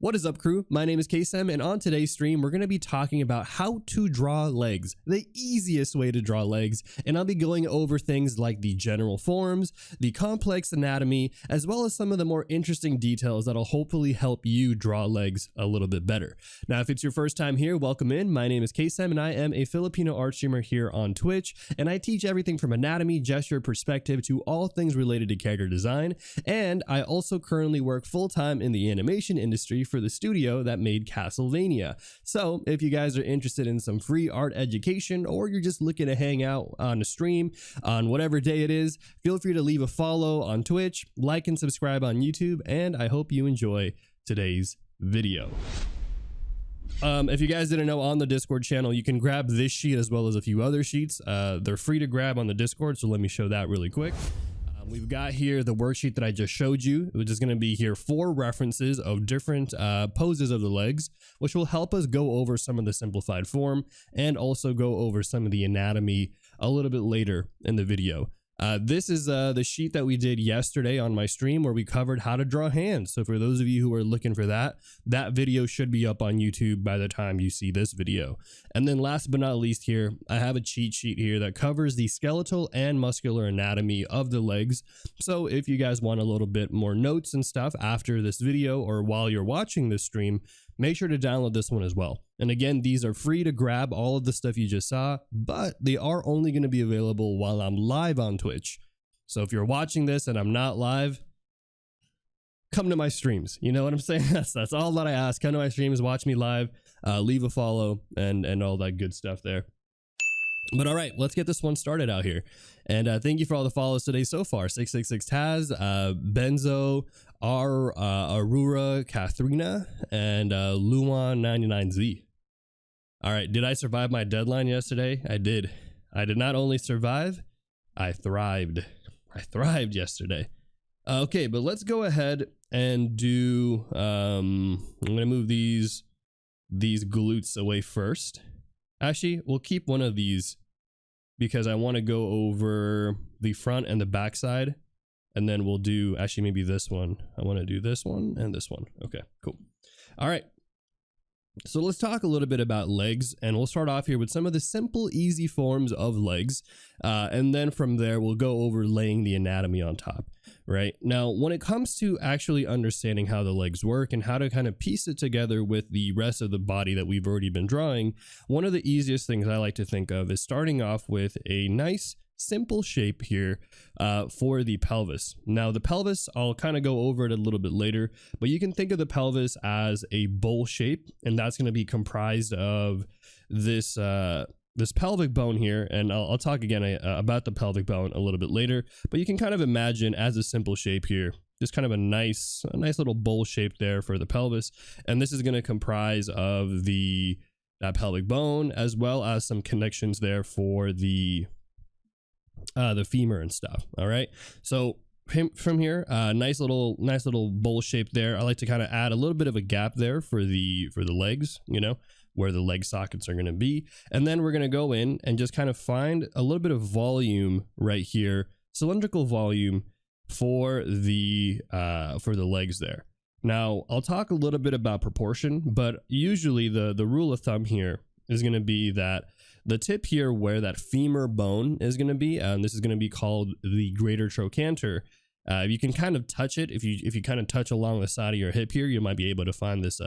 What is up, crew? My name is Kaycem, and on today's stream, we're going to be talking about how to draw legs, the easiest way to draw legs, and I'll be going over things like the general forms, the complex anatomy, as well as some of the more interesting details that'll hopefully help you draw legs a little bit better. Now, if it's your first time here, welcome in. My name is Kaycem, and I am a Filipino art streamer here on Twitch, and I teach everything from anatomy, gesture, perspective, to all things related to character design, and I also currently work full-time in the animation industry for the studio that made Castlevania. So if you guys are interested in some free art education, or you're just looking to hang out on a stream on whatever day it is, feel free to leave a follow on Twitch, like and subscribe on YouTube, and I hope you enjoy today's video. If you guys didn't know, on the Discord channel, you can grab this sheet as well as a few other sheets. They're free to grab on the Discord, so let me show that really quick. We've got here the worksheet that I just showed you, which is going to be here 4 references of different poses of the legs, which will help us go over some of the simplified form and also go over some of the anatomy a little bit later in the video. This is the sheet that we did yesterday on my stream where we covered how to draw hands. So for those of you who are looking for that video should be up on YouTube by the time you see this video. And then last but not least here, I have a cheat sheet here that covers the skeletal and muscular anatomy of the legs. So if you guys want a little bit more notes and stuff after this video or while you're watching this stream, make sure to download this one as well. And again, these are free to grab, all of the stuff you just saw, but they are only going to be available while I'm live on Twitch. So if you're watching this and I'm not live, come to my streams. You know what I'm saying? That's all that I ask. Come to my streams, watch me live, leave a follow, and all that good stuff there. But all right, let's get this one started out here. And thank you for all the follows today so far. 666 Taz, Benzo, Arura, Katharina, and Luan99Z. All right, did I survive my deadline yesterday? I did. I did not only survive, I thrived. I thrived yesterday. Okay, but let's go ahead and do, I'm going to move these glutes away first. Actually, we'll keep one of these because I want to go over the front and the back side, and then we'll do, actually, maybe this one. I want to do this one and this one. Okay, cool. All right. So let's talk a little bit about legs, and we'll start off here with some of the simple, easy forms of legs. And then from there, we'll go over laying the anatomy on top, right? Now, when it comes to actually understanding how the legs work and how to kind of piece it together with the rest of the body that we've already been drawing, one of the easiest things I like to think of is starting off with a nice, simple shape here for the pelvis. Now the pelvis, I'll kind of go over it a little bit later, but you can think of the pelvis as a bowl shape, and that's going to be comprised of this this pelvic bone here, and I'll talk again about the pelvic bone a little bit later, but you can kind of imagine as a simple shape here, just kind of a nice little bowl shape there for the pelvis, and this is going to comprise of that pelvic bone as well as some connections there for the femur and stuff. All right, so from here, nice little bowl shape there. I like to kind of add a little bit of a gap there for the legs, you know, where the leg sockets are going to be, and then we're going to go in and just kind of find a little bit of volume right here, cylindrical volume for the legs there. Now I'll talk a little bit about proportion, but usually the rule of thumb here is going to be that the tip here where that femur bone is going to be, and this is going to be called the greater trochanter. You can kind of touch it. If you kind of touch along the side of your hip here, you might be able to find this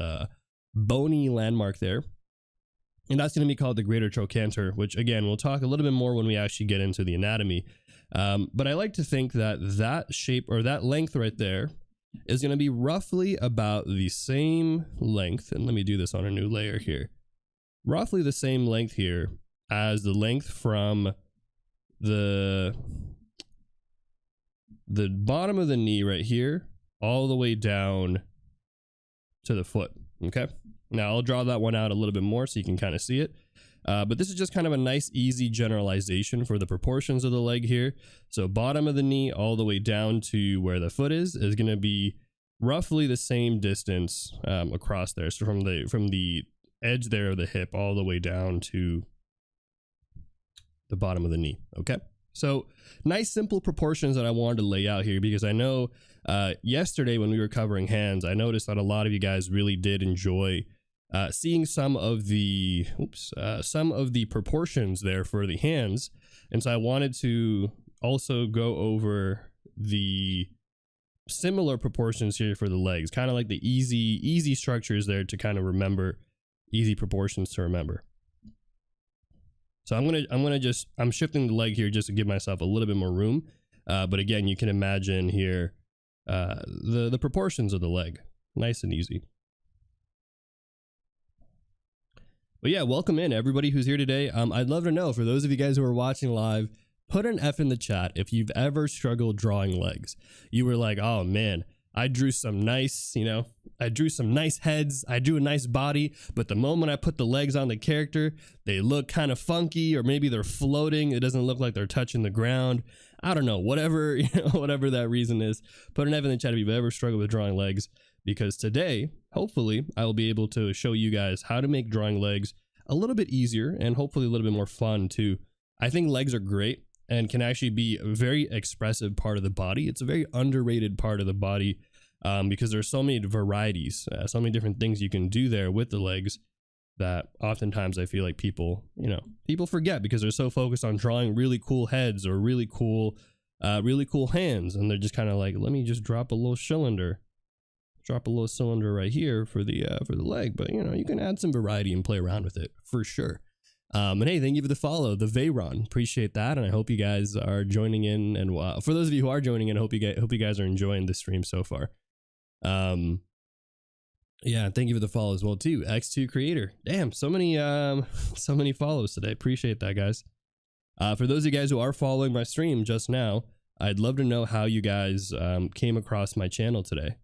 bony landmark there. And that's going to be called the greater trochanter, which again, we'll talk a little bit more when we actually get into the anatomy. But I like to think that shape or that length right there is going to be roughly about the same length. And let me do this on a new layer here. Roughly the same length here as the length from the bottom of the knee right here all the way down to the foot. Okay, now I'll draw that one out a little bit more so you can kind of see it, but this is just kind of a nice easy generalization for the proportions of the leg here. So bottom of the knee all the way down to where the foot is going to be roughly the same distance across there. So from the edge there of the hip all the way down to the bottom of the knee. Okay, so nice simple proportions that I wanted to lay out here, because I know Yesterday when we were covering hands, I noticed that a lot of you guys really did enjoy seeing some of the proportions there for the hands, and so I wanted to also go over the similar proportions here for the legs, kind of like the easy structures there to kind of remember, easy proportions to remember. So I'm shifting the leg here just to give myself a little bit more room, but again, you can imagine here the proportions of the leg, nice and easy. But yeah, welcome in everybody who's here today. I'd love to know, for those of you guys who are watching live, put an F in the chat if you've ever struggled drawing legs. You were like, oh man, I drew some nice, I drew some nice heads, I drew a nice body, but the moment I put the legs on the character, they look kind of funky, or maybe they're floating. It doesn't look like they're touching the ground. I don't know, whatever, whatever that reason is. Put an F in the chat if you've ever struggled with drawing legs, because today, hopefully, I will be able to show you guys how to make drawing legs a little bit easier and hopefully a little bit more fun too. I think legs are great and can actually be a very expressive part of the body. It's a very underrated part of the body because there's so many varieties, so many different things you can do there with the legs that oftentimes I feel like people forget because they're so focused on drawing really cool heads or really cool hands, and they're just kind of like, let me just drop a little cylinder right here for the leg. But you can add some variety and play around with it for sure. And hey, thank you for the follow, the Veyron. Appreciate that, and I hope you guys are joining in. And for those of you who are joining in, I hope you guys are enjoying the stream so far. Yeah, thank you for the follow as well too. X2 Creator. Damn, so many follows today. Appreciate that, guys. For those of you guys who are following my stream just now, I'd love to know how you guys came across my channel today.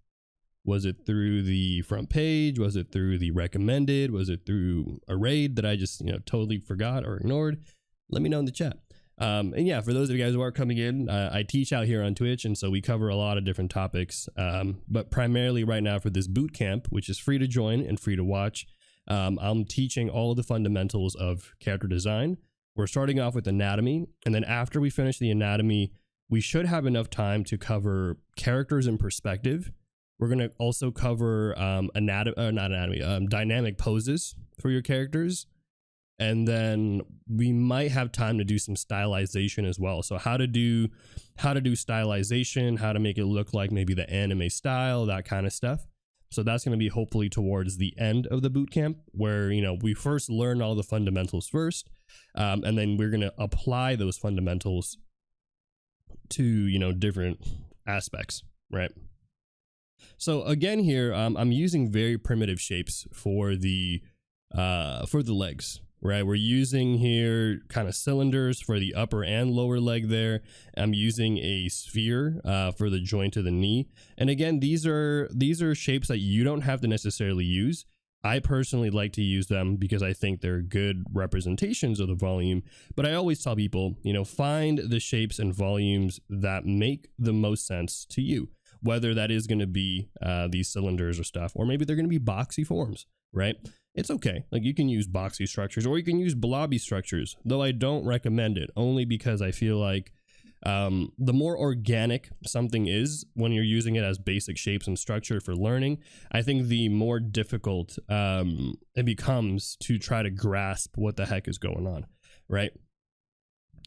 Was it through the front page? Was it through the recommended? Was it through a raid that I just totally forgot or ignored? Let me know in the chat. And yeah, for those of you guys who are coming in, I teach out here on Twitch, and so we cover a lot of different topics. But primarily right now for this boot camp, which is free to join and free to watch, I'm teaching all of the fundamentals of character design. We're starting off with anatomy, and then after we finish the anatomy, we should have enough time to cover characters in perspective. We're going to also cover dynamic poses for your characters. And then we might have time to do some stylization as well. So how to do stylization, how to make it look like maybe the anime style, that kind of stuff. So that's going to be hopefully towards the end of the boot camp, where we first learn all the fundamentals first, and then we're going to apply those fundamentals to different aspects, right? So again here, I'm using very primitive shapes for the legs, right? We're using here kind of cylinders for the upper and lower leg there. I'm using a sphere for the joint of the knee. And again, these are shapes that you don't have to necessarily use. I personally like to use them because I think they're good representations of the volume. But I always tell people, find the shapes and volumes that make the most sense to you. Whether that is going to be these cylinders or stuff, or maybe they're going to be boxy forms, right? It's okay. Like you can use boxy structures or you can use blobby structures, though I don't recommend it, only because I feel like the more organic something is when you're using it as basic shapes and structure for learning, I think the more difficult it becomes to try to grasp what the heck is going on, right?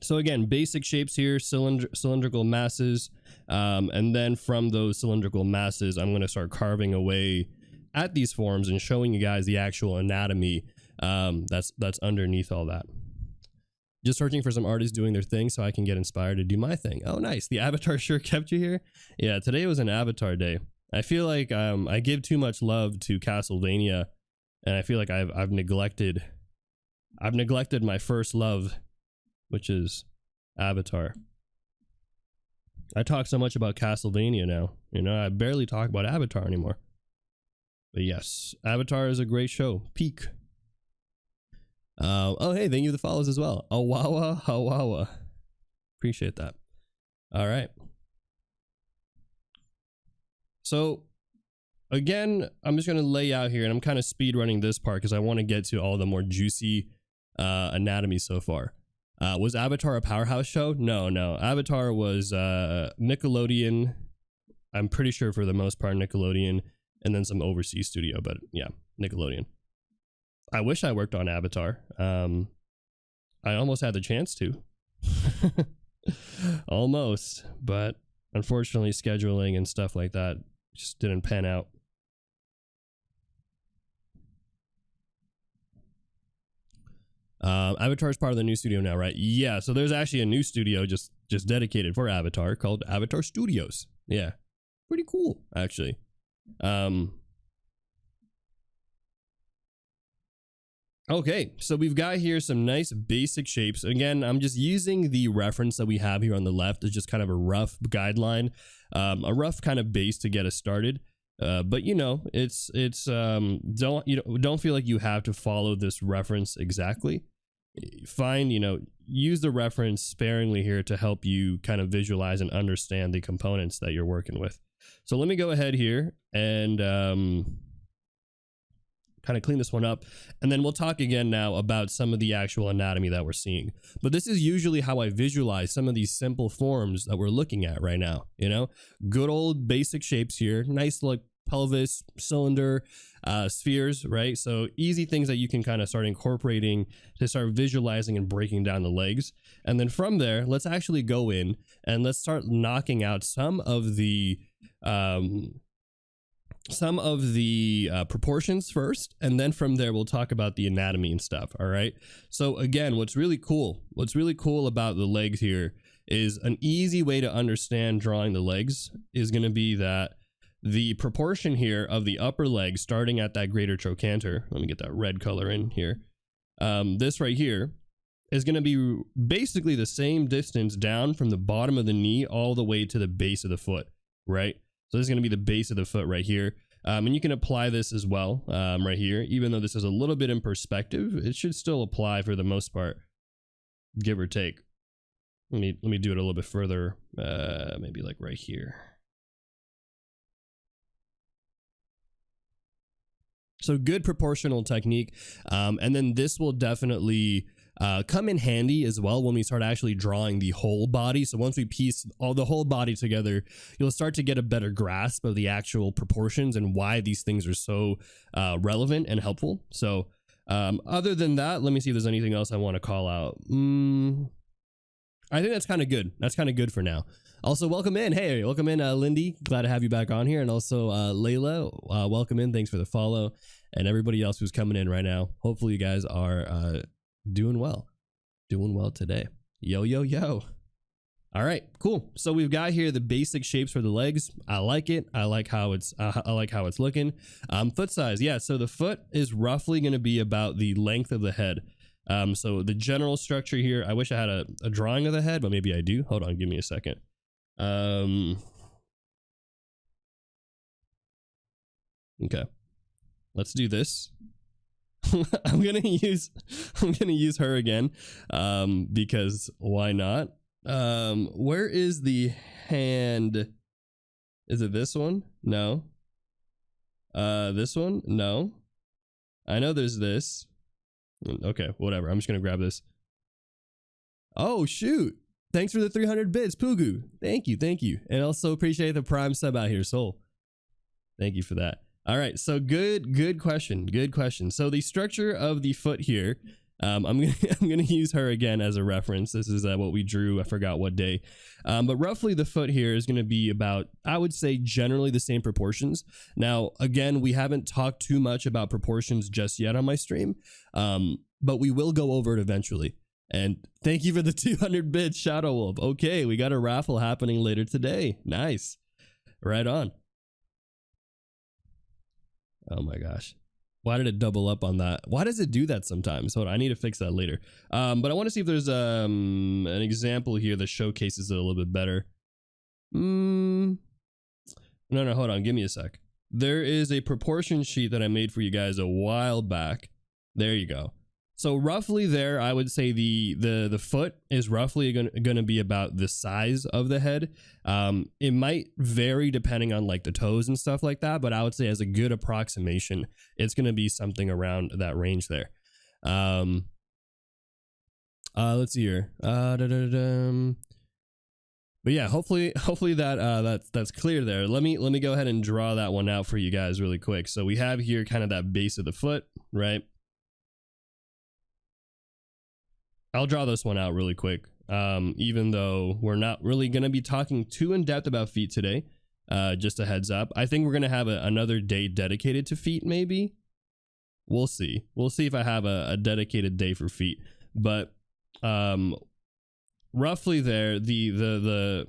So again, basic shapes here, cylindrical masses, and then from those cylindrical masses, I'm going to start carving away at these forms and showing you guys the actual anatomy that's underneath all that. Just searching for some artists doing their thing so I can get inspired to do my thing. Oh, nice. The avatar sure kept you here. Yeah, today was an avatar day. I feel like I give too much love to Castlevania, and I feel like I've neglected my first love, which is Avatar. I talk so much about Castlevania now, I barely talk about Avatar anymore. But yes, Avatar is a great show. Peak. Oh, hey, thank you for the follows as well. Awawa Hawawa. Appreciate that. All right. So again, I'm just going to lay out here, and I'm kind of speed running this part because I want to get to all the more juicy anatomy so far. Was Avatar a powerhouse show? No. Avatar was Nickelodeon I'm pretty sure for the most part Nickelodeon, and then some overseas studio, but yeah, Nickelodeon. I wish I worked on Avatar. I almost had the chance to. Almost, but unfortunately scheduling and stuff like that just didn't pan out. Avatar is part of the new studio now, right? Yeah, so there's actually a new studio just dedicated for Avatar called Avatar Studios. Yeah, pretty cool actually. Okay, so we've got here some nice basic shapes. Again, I'm just using the reference that we have here on the left as just kind of a rough guideline, a rough kind of base to get us started. But you know, don't feel like you have to follow this reference exactly. Fine, you know, use the reference sparingly here to help you kind of visualize and understand the components that you're working with. So let me go ahead here and kind of clean this one up, and then we'll talk again now about some of the actual anatomy that we're seeing. But this is usually how I visualize some of these simple forms that we're looking at right now. You know, good old basic shapes here, nice like pelvis, cylinder, spheres, right? So easy things that you can kind of start incorporating to start visualizing and breaking down the legs. And then from there, let's actually go in and let's start knocking out some of the proportions first, and then from there we'll talk about the anatomy and stuff. All right, so again, what's really cool about the legs here is an easy way to understand drawing the legs is going to be that the proportion here of the upper leg starting at that greater trochanter, let me get that red color in here, this right here is going to be basically the same distance down from the bottom of the knee all the way to the base of the foot, right? So this is going to be the base of the foot right here. And you can apply this as well right here. Even though this is a little bit in perspective, it should still apply for the most part, give or take. Let me do it a little bit further, maybe like right here. So good proportional technique. And then this will definitely come in handy as well when we start actually drawing the whole body. So once we piece the whole body together, you'll start to get a better grasp of the actual proportions and why these things are so relevant and helpful. So other than that, let me see if there's anything else I want to call out. I think that's kind of good. That's kind of good for now. Also, welcome in. Hey, welcome in, Lindy. Glad to have you back on here. And also, Layla, welcome in. Thanks for the follow. And everybody else who's coming in right now. Hopefully, you guys are doing well. Doing well today. Yo, yo, yo. All right, cool. So we've got here the basic shapes for the legs. I like it. I like how it's looking. Foot size. Yeah, so the foot is roughly going to be about the length of the head. So the general structure here, I wish I had a drawing of the head, but maybe I do. Hold on, give me a second. Okay, let's do this. I'm gonna use her again, because why not? Where is the hand? Is it this one? No. This one? No. I know there's this. Okay, whatever. I'm just gonna grab this. Oh shoot! Thanks for the 300 bits, Pugu. Thank you, and also appreciate the prime sub out here, Soul. Thank you for that. All right, so good question. So the structure of the foot here, I'm gonna use her again as a reference. This is what we drew. I forgot what day, but roughly the foot here is gonna be about, I would say, generally the same proportions. Now, again, we haven't talked too much about proportions just yet on my stream, but we will go over it eventually. And thank you for the 200 bits, Shadow Wolf. Okay, we got a raffle happening later today. Nice, right on. Oh my gosh. Why did it double up on that? Why does it do that sometimes? Hold on, I need to fix that later. But I want to see if there's an example here that showcases it a little bit better. No, hold on, give me a sec. There is a proportion sheet that I made for you guys a while back. There you go. So roughly there, I would say the foot is roughly going to be about the size of the head. It might vary depending on like the toes and stuff like that, but I would say as a good approximation, it's going to be something around that range there. Let's see here. But yeah, hopefully that that's clear there. Let me go ahead and draw that one out for you guys really quick. So we have here kind of that base of the foot, right? I'll draw this one out really quick. Even though we're not really going to be talking too in depth about feet today, just a heads up. I think we're going to have another day dedicated to feet. Maybe we'll see. We'll see if I have a dedicated day for feet, but roughly there, the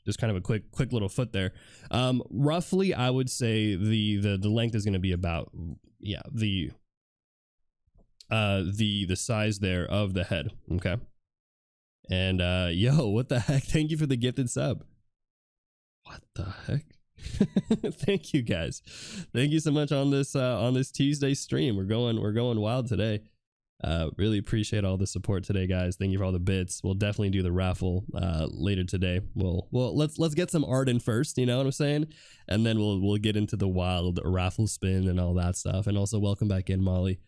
just kind of a quick little foot there. Roughly, I would say the length is going to be about, yeah, the size there of the head. Okay. And yo, what the heck? Thank you for the gifted sub. What the heck? Thank you guys. Thank you so much on this Tuesday stream. We're going wild today. Really appreciate all the support today, guys. Thank you for all the bits. We'll definitely do the raffle later today. Well, let's get some art in first, you know what I'm saying? And then we'll get into the wild raffle spin and all that stuff. And also welcome back in, Molly.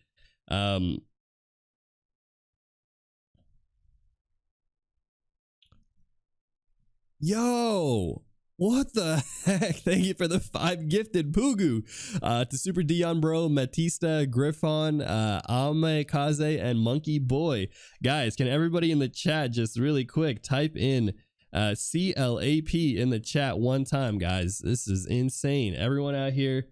Yo, what the heck? Thank you for the 5 gifted Pugu to Super Dion Bro, Matista, Griffon, Ame Kaze, and Monkey Boy. Guys, can everybody in the chat just really quick type in CLAP in the chat one time, guys? This is insane. Everyone out here,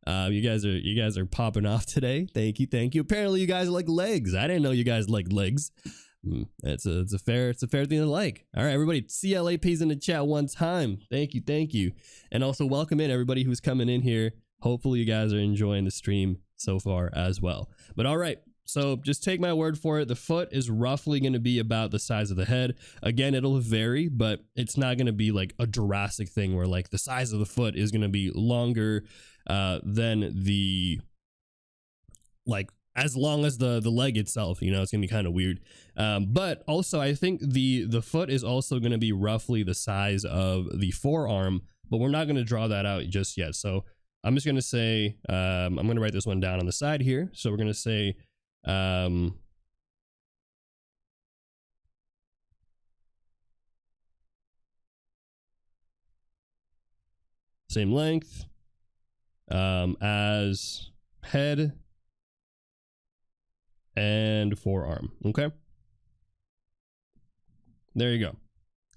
you guys are popping off today. Thank you. Apparently you guys like legs. I didn't know you guys like legs. It's a fair thing to like. All right, everybody, CLAP's in the chat one time. Thank you. And also welcome in everybody who's coming in here. Hopefully you guys are enjoying the stream so far as well. But all right, so just take my word for it. The foot is roughly going to be about the size of the head. Again, it'll vary, but it's not going to be like a drastic thing where like the size of the foot is going to be longer than the, like, as long as the leg itself, you know, it's gonna be kind of weird. But also I think the foot is also going to be roughly the size of the forearm, but we're not going to draw that out just yet. So I'm just going to say, I'm going to write this one down on the side here. So we're going to say, same length as head and forearm. Okay, there you go.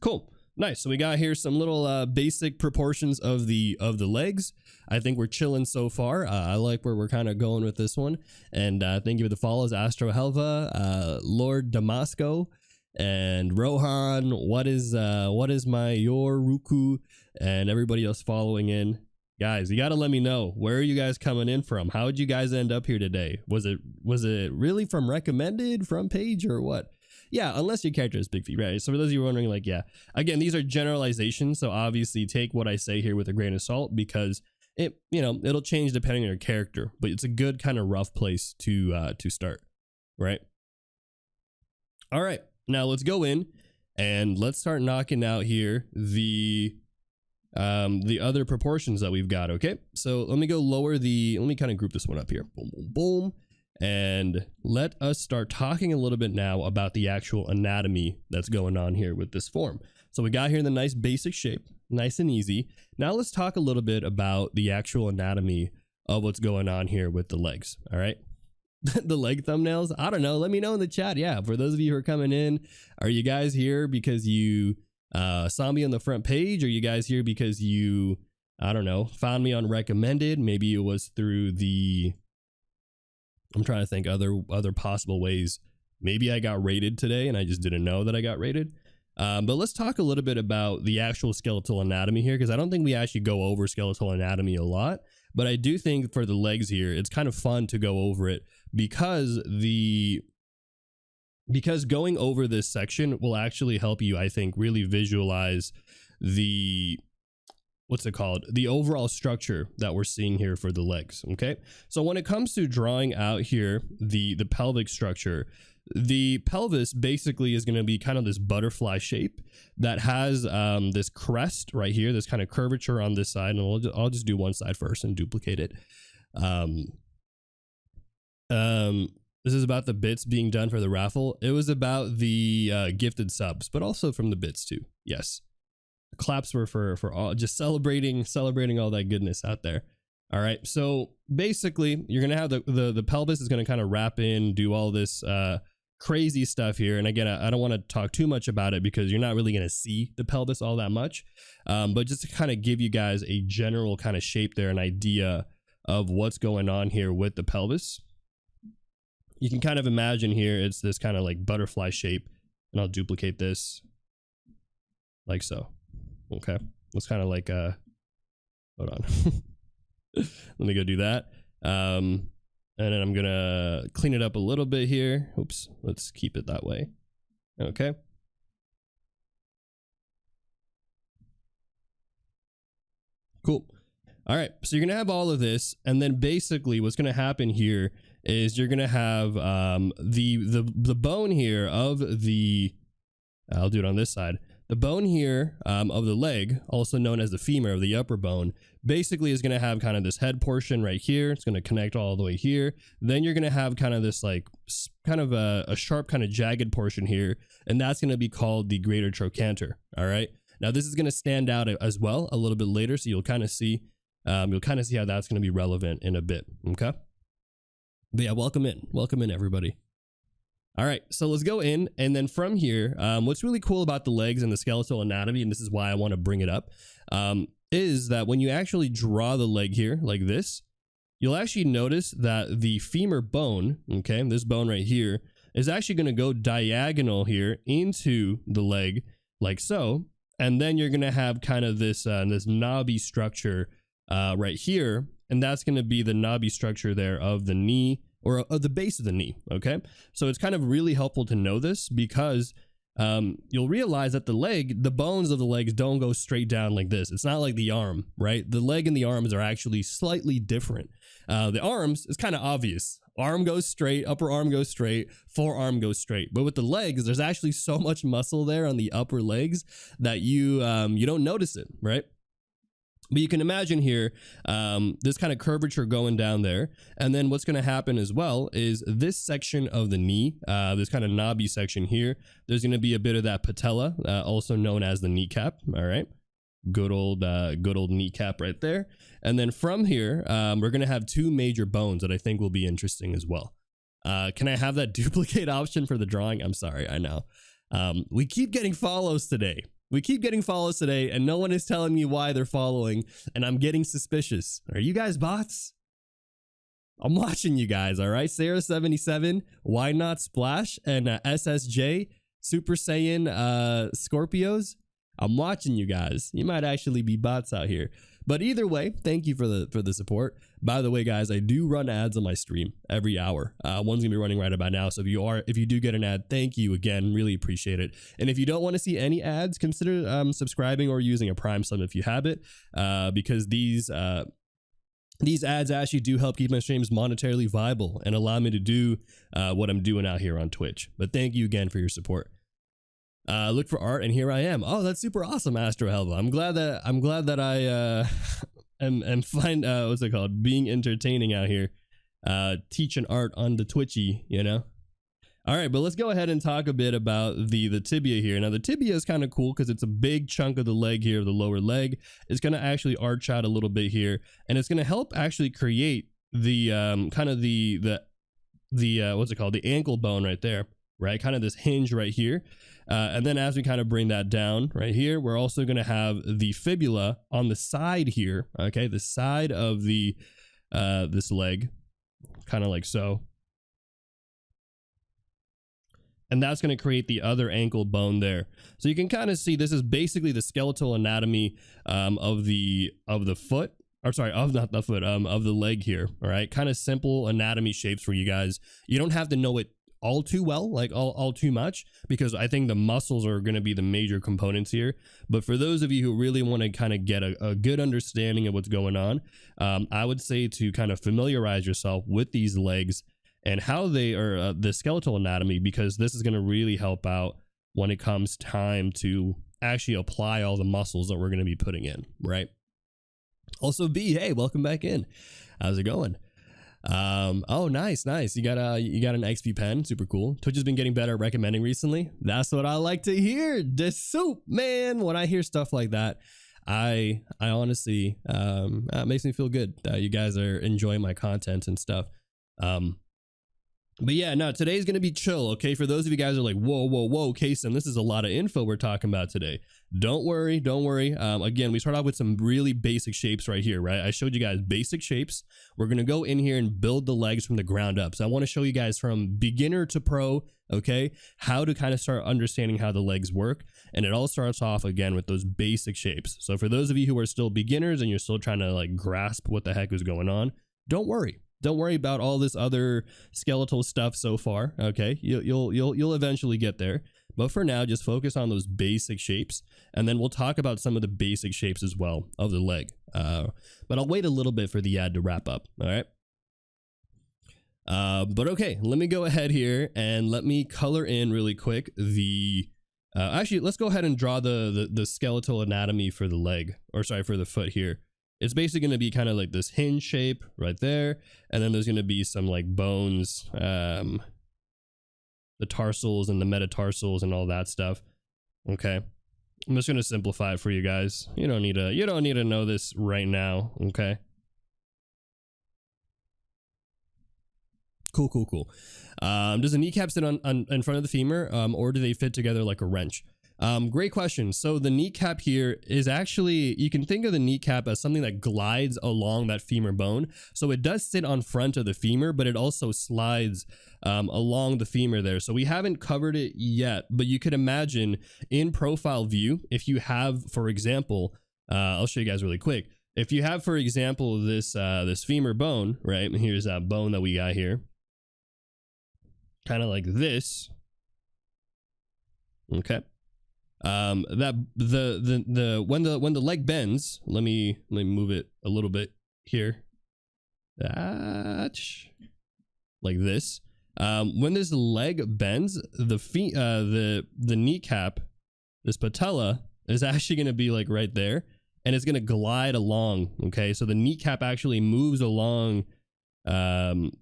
Cool, nice. So we got here some little basic proportions of the legs. I think we're chilling so far. I like where we're kind of going with this one. And thank you for the follows, Astro Helva, Lord Damasco, and Rohan. What is my Yoruku, and everybody else following in. Guys, you got to let me know, where are you guys coming in from? How did you guys end up here today? Was it really from recommended, from page, or what? Yeah, unless your character is big feet, right? So for those of you wondering, like, yeah, again, these are generalizations. So obviously take what I say here with a grain of salt, because it, you know, it'll change depending on your character, but it's a good kind of rough place to start, right? All right, now let's go in and let's start knocking out here the other proportions that we've got. Okay, so let me go lower let me kind of group this one up here. Boom, boom, boom. And let us start talking a little bit now about the actual anatomy that's going on here with this form. So we got here the nice basic shape, nice and easy. Now let's talk a little bit about the actual anatomy of what's going on here with the legs. All right. The leg thumbnails, I don't know, let me know in the chat. Yeah, for those of you who are coming in, are you guys here because you saw me on the front page? Or you guys here because you, I don't know, found me on recommended? Maybe it was through the, I'm trying to think other possible ways. Maybe I got rated today and I just didn't know that I got rated. But let's talk a little bit about the actual skeletal anatomy here, because I don't think we actually go over skeletal anatomy a lot. But I do think for the legs here, it's kind of fun to go over it, because going over this section will actually help you, I think, really visualize the, what's it called, the overall structure that we're seeing here for the legs. Okay, so when it comes to drawing out here the pelvic structure, the pelvis basically is going to be kind of this butterfly shape that has this crest right here, this kind of curvature on this side. And I'll just do one side first and duplicate it. This is about the bits being done for the raffle. It was about the gifted subs, but also from the bits too. Yes. Claps were for all, just celebrating all that goodness out there. All right. So basically you're going to have the pelvis is going to kind of wrap in, do all this crazy stuff here. And again, I don't want to talk too much about it because you're not really going to see the pelvis all that much. But just to kind of give you guys a general kind of shape there, an idea of what's going on here with the pelvis. You can kind of imagine here, it's this kind of like butterfly shape, and I'll duplicate this like so. Okay. It's kind of like, hold on. Let me go do that. And then I'm going to clean it up a little bit here. Oops. Let's keep it that way. Okay. Cool. All right. So you're going to have all of this. And then basically what's going to happen here is you're going to have the bone here of the, I'll do it on this side. The bone here of the leg, also known as the femur of the upper bone, basically is going to have kind of this head portion right here. It's going to connect all the way here. Then you're going to have kind of this like kind of a sharp kind of jagged portion here. And that's going to be called the greater trochanter. All right. Now this is going to stand out as well a little bit later. So you'll kind of see how that's going to be relevant in a bit. Okay. But yeah, welcome in everybody. All right, so let's go in, and then from here, what's really cool about the legs and the skeletal anatomy, and this is why I want to bring it up, is that when you actually draw the leg here like this, you'll actually notice that the femur bone, okay, this bone right here, is actually going to go diagonal here into the leg like so, and then you're going to have kind of this this knobby structure right here, and that's going to be the knobby structure there of the knee, or the base of the knee. Okay. So it's kind of really helpful to know this because you'll realize that the bones of the legs don't go straight down like this. It's not like the arm, right? The leg and the arms are actually slightly different. The arms is kind of obvious. Arm goes straight, upper arm goes straight, forearm goes straight. But with the legs, there's actually so much muscle there on the upper legs that you don't notice it, right? But you can imagine here, this kind of curvature going down there. And then what's going to happen as well is this section of the knee, this kind of knobby section here, there's going to be a bit of that patella, also known as the kneecap. All right. Good old kneecap right there. And then from here, we're going to have two major bones that I think will be interesting as well. Can I have that duplicate option for the drawing? I'm sorry. I know. We keep getting follows today. And no one is telling me why they're following, and I'm getting suspicious. Are you guys bots? I'm watching you guys, all right? Sarah77, Why Not Splash, and SSJ, Super Saiyan Scorpios. I'm watching you guys. You might actually be bots out here. But either way, thank you for the support. By the way, guys, I do run ads on my stream every hour. One's gonna be running right about now. So if you do get an ad, thank you again. Really appreciate it. And if you don't want to see any ads, consider subscribing or using a Prime sub if you have it, because these ads actually do help keep my streams monetarily viable and allow me to do what I'm doing out here on Twitch. But thank you again for your support. Look for art, and here I am. Oh, that's super awesome, Astro Helva. I'm glad that I am find what's it called, being entertaining out here, teaching art on the Twitchy, you know. All right, but let's go ahead and talk a bit about the tibia here. Now the tibia is kind of cool because it's a big chunk of the leg here, the lower leg. It's going to actually arch out a little bit here, and it's going to help actually create the kind of the what's it called, the ankle bone right there, right? Kind of this hinge right here. And then as we kind of bring that down right here, we're also going to have the fibula on the side here. Okay. The side of the, this leg, kind of like so. And that's going to create the other ankle bone there. So you can kind of see this is basically the skeletal anatomy, of the foot. Or sorry, not the foot, of the leg here. All right. Kind of simple anatomy shapes for you guys. You don't have to know it all too well, like all too much, because I think the muscles are going to be the major components here. But for those of you who really want to kind of get a good understanding of what's going on, I would say to kind of familiarize yourself with these legs and how they are, the skeletal anatomy, because this is going to really help out when it comes time to actually apply all the muscles that we're going to be putting in, right? Also, B, hey, welcome back in. How's it going? Oh, nice. You got an XP pen. Super cool. Twitch has been getting better at recommending recently. That's what I like to hear. The soup, man. When I hear stuff like that, I honestly, it makes me feel good that you guys are enjoying my content and stuff. But yeah, no, today's going to be chill. Okay. For those of you guys who are like, whoa, Kaycem, this is a lot of info we're talking about today. Don't worry. Again, we start off with some really basic shapes right here, right? I showed you guys basic shapes. We're going to go in here and build the legs from the ground up. So I want to show you guys from beginner to pro, okay, how to kind of start understanding how the legs work. And it all starts off again with those basic shapes. So for those of you who are still beginners and you're still trying to like grasp what the heck is going on, don't worry. Don't worry about all this other skeletal stuff so far. Okay, you'll eventually get there. But for now, just focus on those basic shapes, and then we'll talk about some of the basic shapes as well of the leg. But I'll wait a little bit for the ad to wrap up. All right. But okay, let me go ahead here and let me color in really quick the. Actually, let's go ahead and draw the skeletal anatomy for the leg, or sorry, for the foot here. It's basically going to be kind of like this hinge shape right there. And then there's going to be some like bones, the tarsals and the metatarsals and all that stuff. Okay. I'm just going to simplify it for you guys. You don't need to know this right now. Okay. Cool. Does the kneecap sit on in front of the femur, or do they fit together like a wrench? Great question. So the kneecap here is actually, you can think of the kneecap as something that glides along that femur bone. So it does sit on front of the femur, but it also slides along the femur there. So we haven't covered it yet, but you could imagine in profile view, if you have, for example, I'll show you guys really quick. If you have, for example, this femur bone, right? Here's that bone that we got here. Kind of like this. Okay. That when the leg bends, let me move it a little bit here, like this. When this leg bends, the kneecap, this patella is actually going to be like right there, and it's going to glide along. Okay, so the kneecap actually moves along the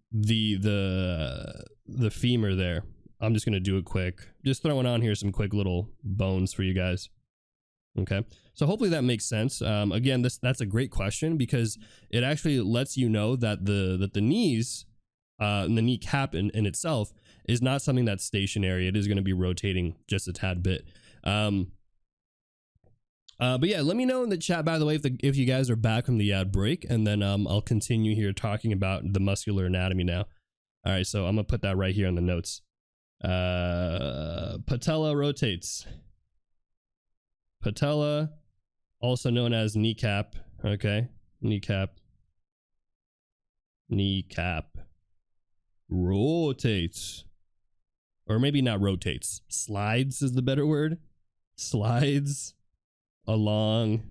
femur there. I'm just going to do it quick. Just throwing on here some quick little bones for you guys. Okay. So hopefully that makes sense. Again, that's a great question because it actually lets you know that the knees and the kneecap in itself is not something that's stationary. It is going to be rotating just a tad bit. But yeah, let me know in the chat, by the way, if you guys are back from the ad break, and then I'll continue here talking about the muscular anatomy now. All right. So I'm going to put that right here in the notes. Patella rotates. Patella, also known as kneecap. Okay, kneecap rotates, or maybe not rotates, slides is the better word. Slides along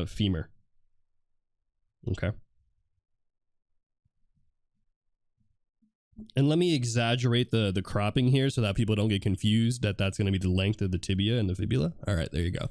femur. Okay. And let me exaggerate the cropping here so that people don't get confused that that's going to be the length of the tibia and the fibula. All right, there you go.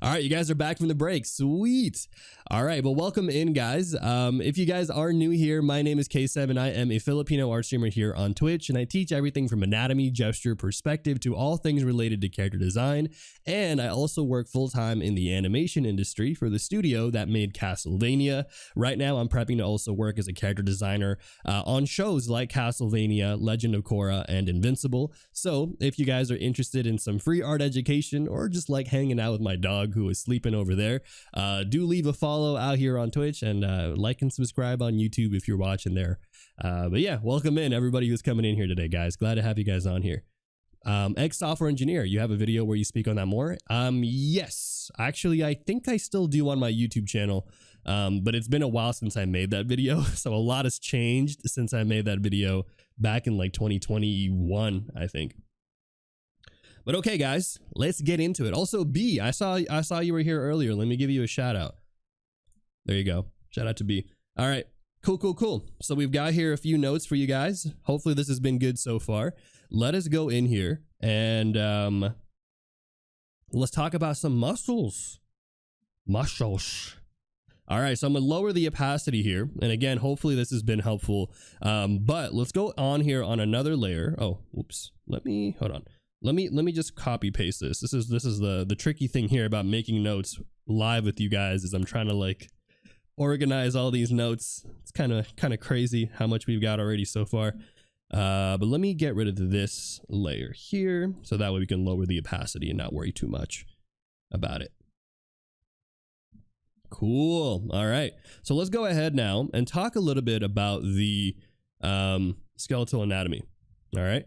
All right, you guys are back from the break. Sweet. All right, well, welcome in, guys. If you guys are new here, my name is Kaycem, and I am a Filipino art streamer here on Twitch, and I teach everything from anatomy, gesture, perspective to all things related to character design. And I also work full-time in the animation industry for the studio that made Castlevania. Right now, I'm prepping to also work as a character designer on shows like Castlevania, Legend of Korra, and Invincible. So if you guys are interested in some free art education or just like hanging out with my dog who is sleeping over there, do leave a follow out here on Twitch, and like and subscribe on YouTube if you're watching there. But yeah, welcome in everybody who's coming in here today, guys. Glad to have you guys on here. Ex-software engineer, you have a video where you speak on that more? Yes, actually, I think I still do on my YouTube channel, but it's been a while since I made that video, so a lot has changed since I made that video back in like 2021, I think. But okay, guys, let's get into it. Also, B, I saw you were here earlier. Let me give you a shout out. There you go. Shout out to B. All right, cool. So we've got here a few notes for you guys. Hopefully this has been good so far. Let us go in here and let's talk about some muscles. All right, so I'm gonna lower the opacity here, and again, hopefully this has been helpful. But let's go on here on another layer. Oh, whoops. Hold on. Let me just copy paste this. This is the tricky thing here about making notes live with you guys, is I'm trying to like organize all these notes. It's kind of crazy how much we've got already so far. But let me get rid of this layer here, so that way we can lower the opacity and not worry too much about it. Cool. All right, so let's go ahead now and talk a little bit about the skeletal anatomy. All right.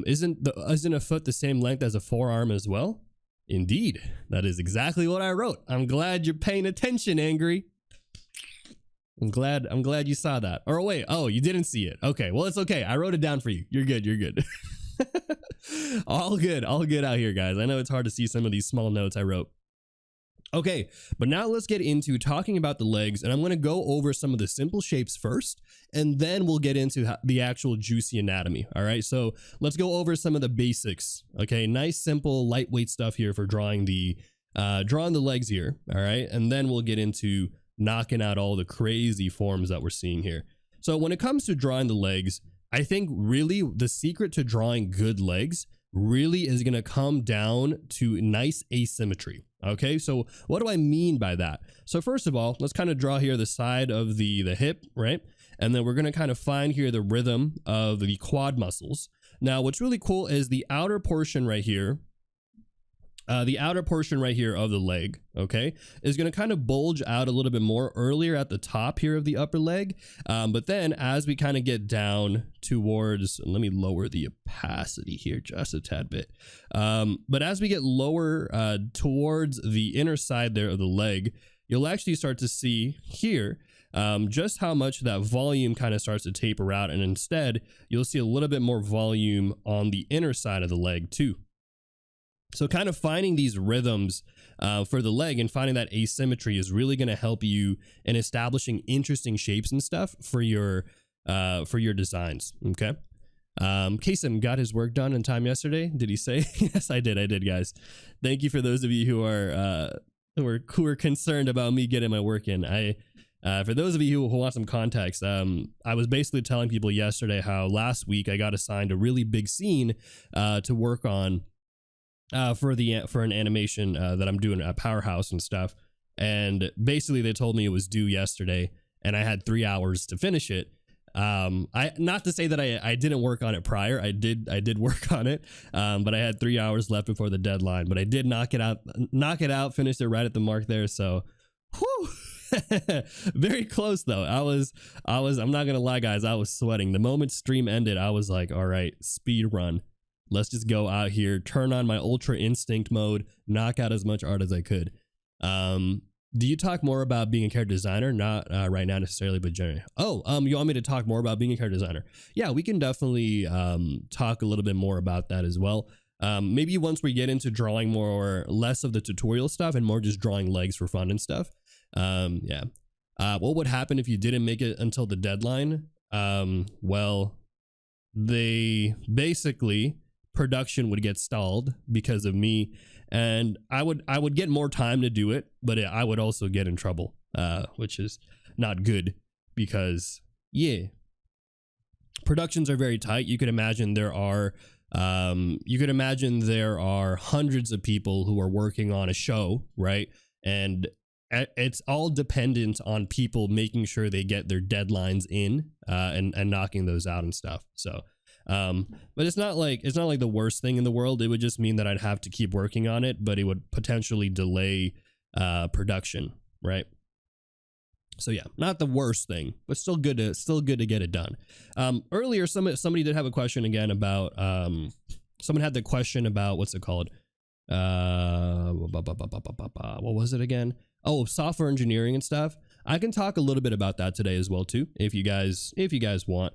Isn't a foot the same length as a forearm as well? Indeed, that is exactly what I wrote. I'm glad you're paying attention, Angry. I'm glad you saw that. Or wait, oh, you didn't see it. Okay, well, it's okay. I wrote it down for you. You're good. all good out here, guys. I know it's hard to see some of these small notes I wrote. Okay, but now let's get into talking about the legs, and I'm going to go over some of the simple shapes first, and then we'll get into the actual juicy anatomy. All right, so let's go over some of the basics. Okay, nice, simple, lightweight stuff here for drawing the legs here. All right, and then we'll get into knocking out all the crazy forms that we're seeing here. So when it comes to drawing the legs, I think really the secret to drawing good legs really is going to come down to nice asymmetry. Okay, so what do I mean by that? So first of all, let's kind of draw here the side of the hip, right? And then we're going to kind of find here the rhythm of the quad muscles. Now, what's really cool is the outer portion right here. The outer portion right here of the leg, okay, is going to kind of bulge out a little bit more earlier at the top here of the upper leg. But then as we kind of get down towards, let me lower the opacity here just a tad bit. But as we get lower towards the inner side there of the leg, you'll actually start to see here just how much that volume kind of starts to taper out. And instead, you'll see a little bit more volume on the inner side of the leg too. So kind of finding these rhythms for the leg and finding that asymmetry is really going to help you in establishing interesting shapes and stuff for your designs. Okay. Kaycem got his work done in time yesterday. Did he say? Yes, I did, guys. Thank you for those of you who are concerned about me getting my work in. For those of you who want some context, I was basically telling people yesterday how last week I got assigned a really big scene to work on. For an animation that I'm doing at Powerhouse and stuff, and basically they told me it was due yesterday, and I had 3 hours to finish it. Not to say that I didn't work on it prior. I did work on it, but I had 3 hours left before the deadline. But I did knock it out, finished it right at the mark there. So, whew. Very close though. I'm not gonna lie, guys. I was sweating the moment stream ended. I was like, all right, speed run. Let's just go out here, turn on my ultra instinct mode, knock out as much art as I could. Do you talk more about being a character designer? Not right now necessarily, but generally. Oh, you want me to talk more about being a character designer? Yeah, we can definitely talk a little bit more about that as well. Maybe once we get into drawing less of the tutorial stuff and more just drawing legs for fun and stuff. Yeah. What would happen if you didn't make it until the deadline? Well, production would get stalled because of me, and I would get more time to do it, but I would also get in trouble, which is not good because productions are very tight. You could imagine there are hundreds of people who are working on a show, right? And it's all dependent on people making sure they get their deadlines in and knocking those out and stuff. So but it's not like the worst thing in the world. It would just mean that I'd have to keep working on it, but it would potentially delay production, right? So yeah, not the worst thing, but still good to get it done. Earlier, somebody did have a question again about someone had the question about what's it called? What was it again? Oh, software engineering and stuff. I can talk a little bit about that today as well too, if you guys want.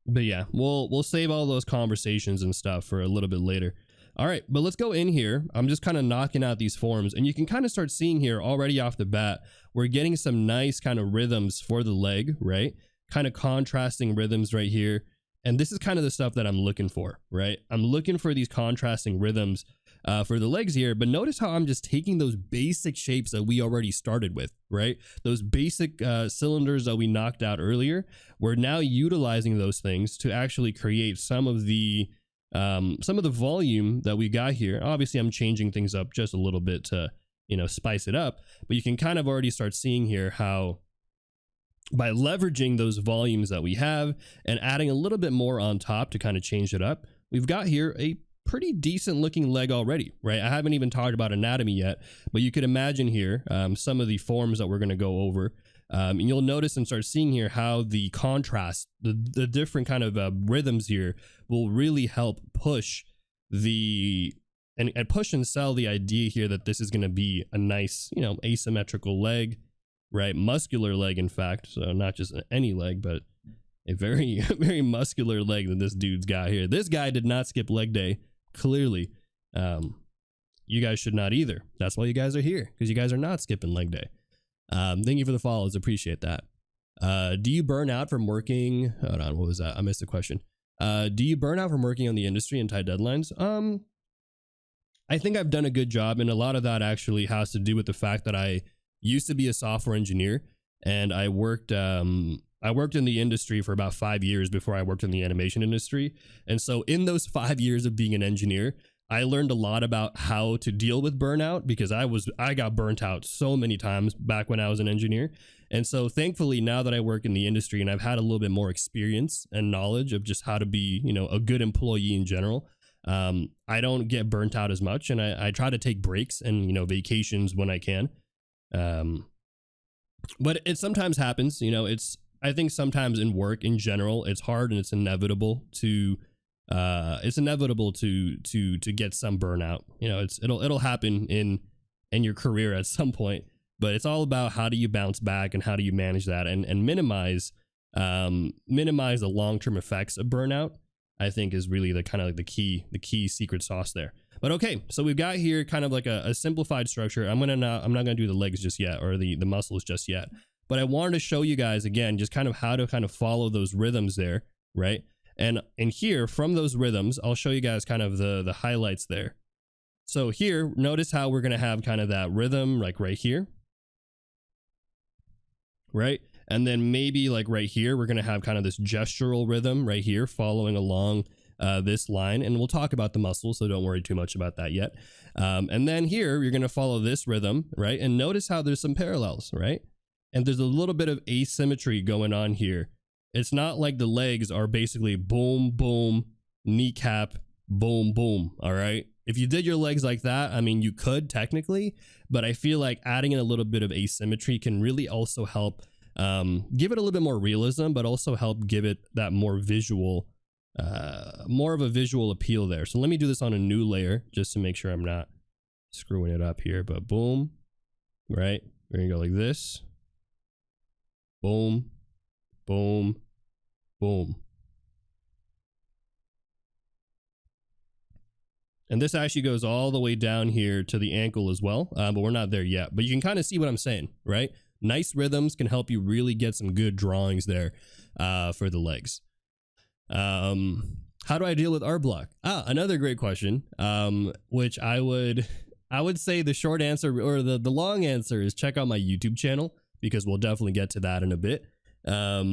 But yeah, we'll save all those conversations and stuff for a little bit later. All right, but let's go in here. I'm just kind of knocking out these forms, and you can kind of start seeing here already off the bat, we're getting some nice kind of rhythms for the leg, right? Kind of contrasting rhythms right here. And this is kind of the stuff that I'm looking for, right? I'm looking for these contrasting rhythms for the legs here. But notice how I'm just taking those basic shapes that we already started with, right? Those basic cylinders that we knocked out earlier. We're now utilizing those things to actually create some of the volume that we got here. Obviously, I'm changing things up just a little bit to, you know, spice it up. But you can kind of already start seeing here how by leveraging those volumes that we have and adding a little bit more on top to kind of change it up, we've got here a pretty decent looking leg already, right? I haven't even talked about anatomy yet, but you could imagine here some of the forms that we're going to go over. And you'll notice and start seeing here how the contrast, the different kind of rhythms here will really help push the and push and sell the idea here that this is going to be a nice, you know, asymmetrical leg, right? Muscular leg, in fact. So not just any leg, but a very, very muscular leg that this dude's got here. This guy did not skip leg day, clearly. You guys should not either. That's why you guys are here, because you guys are not skipping leg day. Thank you for the follows. Appreciate that. Do you burn out from working? Hold on, what was that? I missed the question. Do you burn out from working on the industry and tight deadlines? I think I've done a good job, and a lot of that actually has to do with the fact that I used to be a software engineer, and I worked in the industry for about 5 years before I worked in the animation industry. And so in those 5 years of being an engineer, I learned a lot about how to deal with burnout, because I got burnt out so many times back when I was an engineer. And so thankfully, now that I work in the industry and I've had a little bit more experience and knowledge of just how to be, you know, a good employee in general, I don't get burnt out as much, and I try to take breaks and, you know, vacations when I can. But it sometimes happens, you know, I think sometimes in work in general, it's hard and it's inevitable to get some burnout. You know, it'll happen in your career at some point, but it's all about how do you bounce back and how do you manage that and minimize the long-term effects of burnout. I think is really the kind of like the key secret sauce there. But okay, so we've got here kind of like a simplified structure. I'm not gonna do the legs just yet, or the muscles just yet. But I wanted to show you guys again just kind of how to kind of follow those rhythms there, right? And here from those rhythms, I'll show you guys kind of the highlights there. So here, notice how we're gonna have kind of that rhythm like right here, right? And then maybe like right here, we're going to have kind of this gestural rhythm right here following along this line. And we'll talk about the muscles, so don't worry too much about that yet. And then here, you're going to follow this rhythm, right? And notice how there's some parallels, right? And there's a little bit of asymmetry going on here. It's not like the legs are basically boom, boom, kneecap, boom, boom, all right? If you did your legs like that, I mean, you could technically, but I feel like adding in a little bit of asymmetry can really also help give it a little bit more realism, but also help give it that more visual, more of a visual appeal there. So let me do this on a new layer just to make sure I'm not screwing it up here. But boom, right? We're gonna go like this. Boom, boom, boom. And this actually goes all the way down here to the ankle as well, but we're not there yet. But you can kind of see what I'm saying, right? Nice rhythms can help you really get some good drawings there for the legs. How do I deal with art block? Another great question, which I would say the short answer, or the long answer, is check out my YouTube channel, because we'll definitely get to that in a bit. But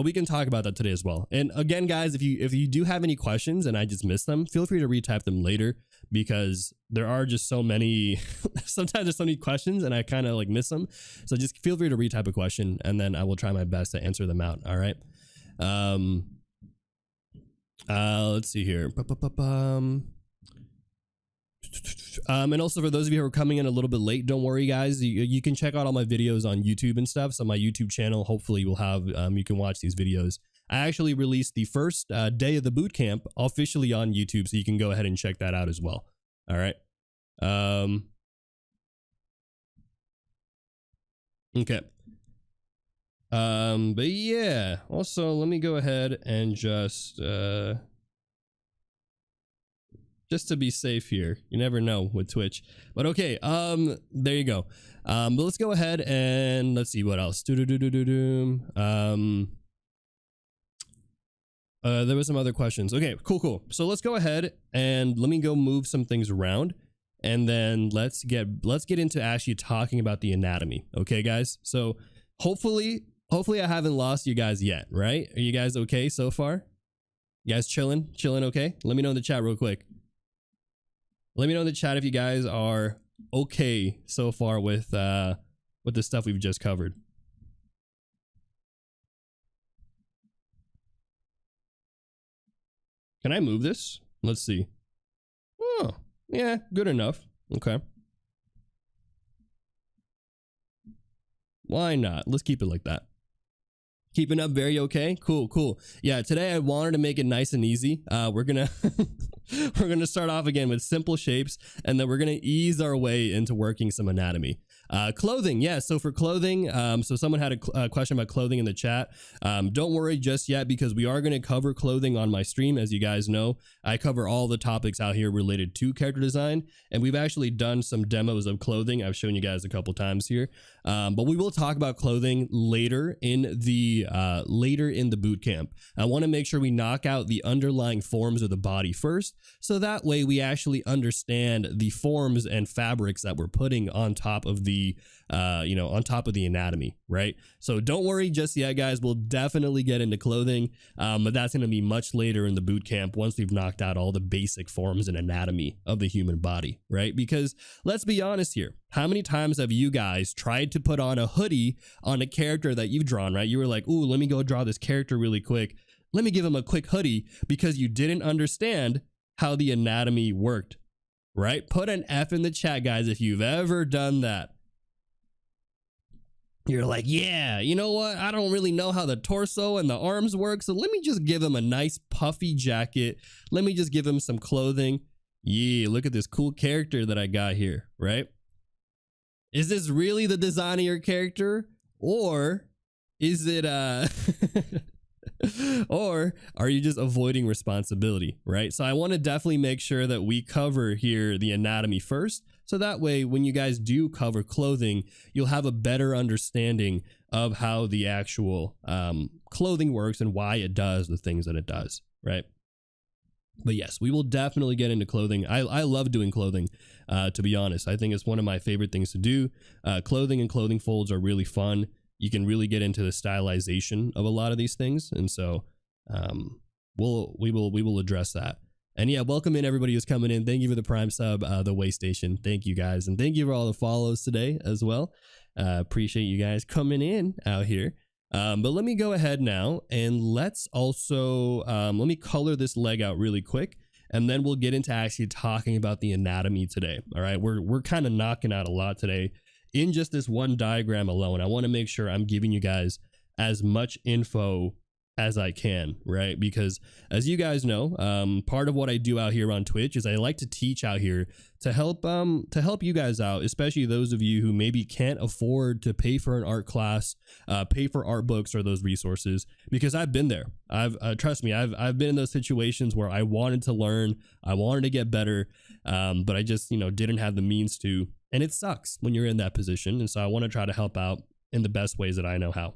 we can talk about that today as well. And again, guys, if you do have any questions and I just missed them, feel free to retype them later, because there are just so many, sometimes there's so many questions and I kind of like miss them. So just feel free to retype a question and then I will try my best to answer them out. All right. Let's see here. And also for those of you who are coming in a little bit late, don't worry guys, you can check out all my videos on YouTube and stuff. So my YouTube channel, hopefully will have, you can watch these videos. I actually released the first day of the boot camp officially on YouTube, so you can go ahead and check that out as well. All right. Okay. But yeah, also let me go ahead and just to be safe here. You never know with Twitch. But okay, there you go. But let's go ahead and let's see what else. There was some other questions. Okay, cool. So let's go ahead and let me go move some things around, and then let's get into actually talking about the anatomy. Okay, guys. So hopefully I haven't lost you guys yet, right? Are you guys okay so far? You guys chilling? Okay? Let me know in the chat real quick. Let me know in the chat if you guys are okay so far with the stuff we've just covered. Can I move this? Let's see. Oh, yeah, good enough. Okay. Why not? Let's keep it like that. Keeping up very okay. Cool. Yeah, today I wanted to make it nice and easy. We're gonna we're gonna start off again with simple shapes, and then we're gonna ease our way into working some anatomy. Clothing, yeah. So for clothing, so someone had a question about clothing in the chat. Don't worry just yet, because we are gonna cover clothing on my stream. As you guys know, I cover all the topics out here related to character design, and we've actually done some demos of clothing. I've shown you guys a couple times here, but we will talk about clothing later in the boot camp. I want to make sure we knock out the underlying forms of the body first, so that way we actually understand the forms and fabrics that we're putting on top of the on top of the anatomy, right? So don't worry just yet, guys. We'll definitely get into clothing, but that's going to be much later in the boot camp, once we've knocked out all the basic forms and anatomy of the human body, right? Because let's be honest here, how many times have you guys tried to put on a hoodie on a character that you've drawn, right? You were like, ooh, let me go draw this character really quick. Let me give him a quick hoodie, because you didn't understand how the anatomy worked, right? Put an F in the chat, guys, if you've ever done that. You're like, yeah, you know what? I don't really know how the torso and the arms work, so let me just give him a nice puffy jacket. Let me just give him some clothing. Yeah, look at this cool character that I got here, right? Is this really the design of your character? Or is it or are you just avoiding responsibility, right? So I want to definitely make sure that we cover here the anatomy first, so that way when you guys do cover clothing, you'll have a better understanding of how the actual clothing works and why it does the things that it does, right? But yes, we will definitely get into clothing. I love doing clothing, to be honest. I think it's one of my favorite things to do. Clothing and clothing folds are really fun. You can really get into the stylization of a lot of these things, and so we will address that. And yeah, welcome in everybody who's coming in. Thank you for the Prime sub, the Way Station. Thank you guys, and thank you for all the follows today as well. Appreciate you guys coming in out here. But let me go ahead now, and let's also let me color this leg out really quick, and then we'll get into actually talking about the anatomy today. All right, we're kind of knocking out a lot today in just this one diagram alone. I want to make sure I'm giving you guys as much info as I can, right? Because as you guys know, part of what I do out here on Twitch is I like to teach out here to help you guys out, especially those of you who maybe can't afford to pay for an art class, pay for art books or those resources, because I've been there. Trust me, I've been in those situations where I wanted to learn, I wanted to get better, but I just, didn't have the means to, and it sucks when you're in that position. And so I want to try to help out in the best ways that I know how.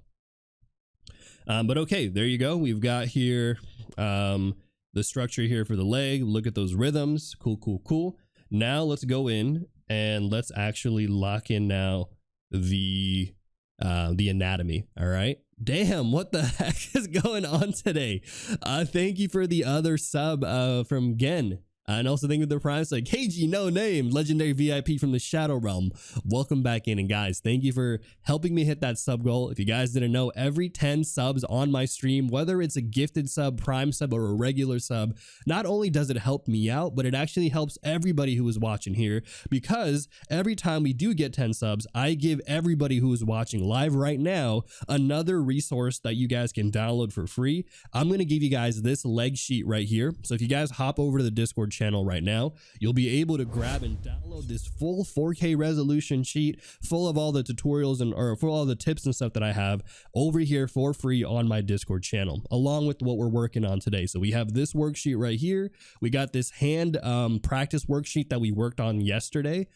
But okay, there you go. We've got here the structure here for the leg. Look at those rhythms. Cool. Now let's go in and let's actually lock in now the anatomy. All right. Damn, what the heck is going on today? Thank you for the other sub from Gen. And also thank you for the prize, like KG No Name, legendary VIP from the Shadow Realm. Welcome back in, and guys, thank you for helping me hit that sub goal. If you guys didn't know, every 10 subs on my stream, whether it's a gifted sub, prime sub, or a regular sub, not only does it help me out, but it actually helps everybody who is watching here, because every time we do get 10 subs, I give everybody who is watching live right now another resource that you guys can download for free. I'm going to give you guys this leg sheet right here. So if you guys hop over to the Discord channel right now, you'll be able to grab and download this full 4K resolution sheet full of all the tutorials or full of all the tips and stuff that I have over here for free on my Discord channel, along with what we're working on today. So we have this worksheet right here. We got this hand practice worksheet that we worked on yesterday,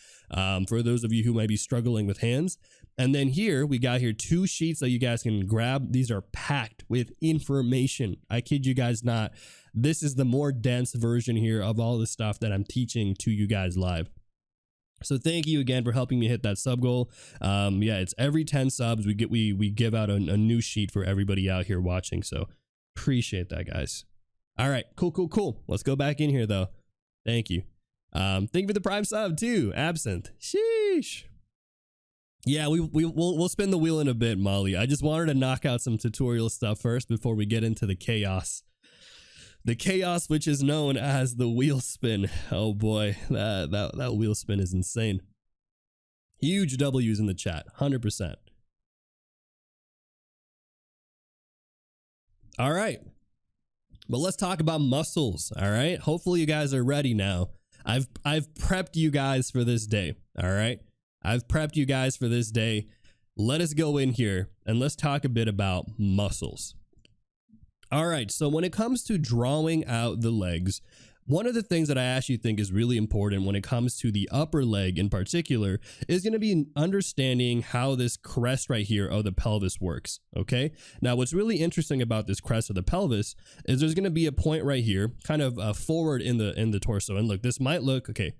for those of you who might be struggling with hands. And then here, we got here 2 sheets that you guys can grab. These are packed with information. I kid you guys not. This is the more dense version here of all the stuff that I'm teaching to you guys live. So thank you again for helping me hit that sub goal. Yeah, it's every 10 subs we give out a new sheet for everybody out here watching. So appreciate that, guys. All right, cool. Let's go back in here though. Thank you. Thank you for the prime sub too. Absinthe. Sheesh. Yeah, we'll spin the wheel in a bit, Molly. I just wanted to knock out some tutorial stuff first before we get into the chaos. The chaos, which is known as the wheel spin. Oh boy, that wheel spin is insane. Huge W's in the chat, 100%. All right, but let's talk about muscles. All right, hopefully you guys are ready now. I've prepped you guys for this day. All right, I've prepped you guys for this day. Let us go in here and let's talk a bit about muscles. All right, so when it comes to drawing out the legs, one of the things that I actually think is really important when it comes to the upper leg in particular is going to be understanding how this crest right here of the pelvis works, okay? Now, what's really interesting about this crest of the pelvis is there's going to be a point right here, kind of forward in the torso. And look, this might look, okay,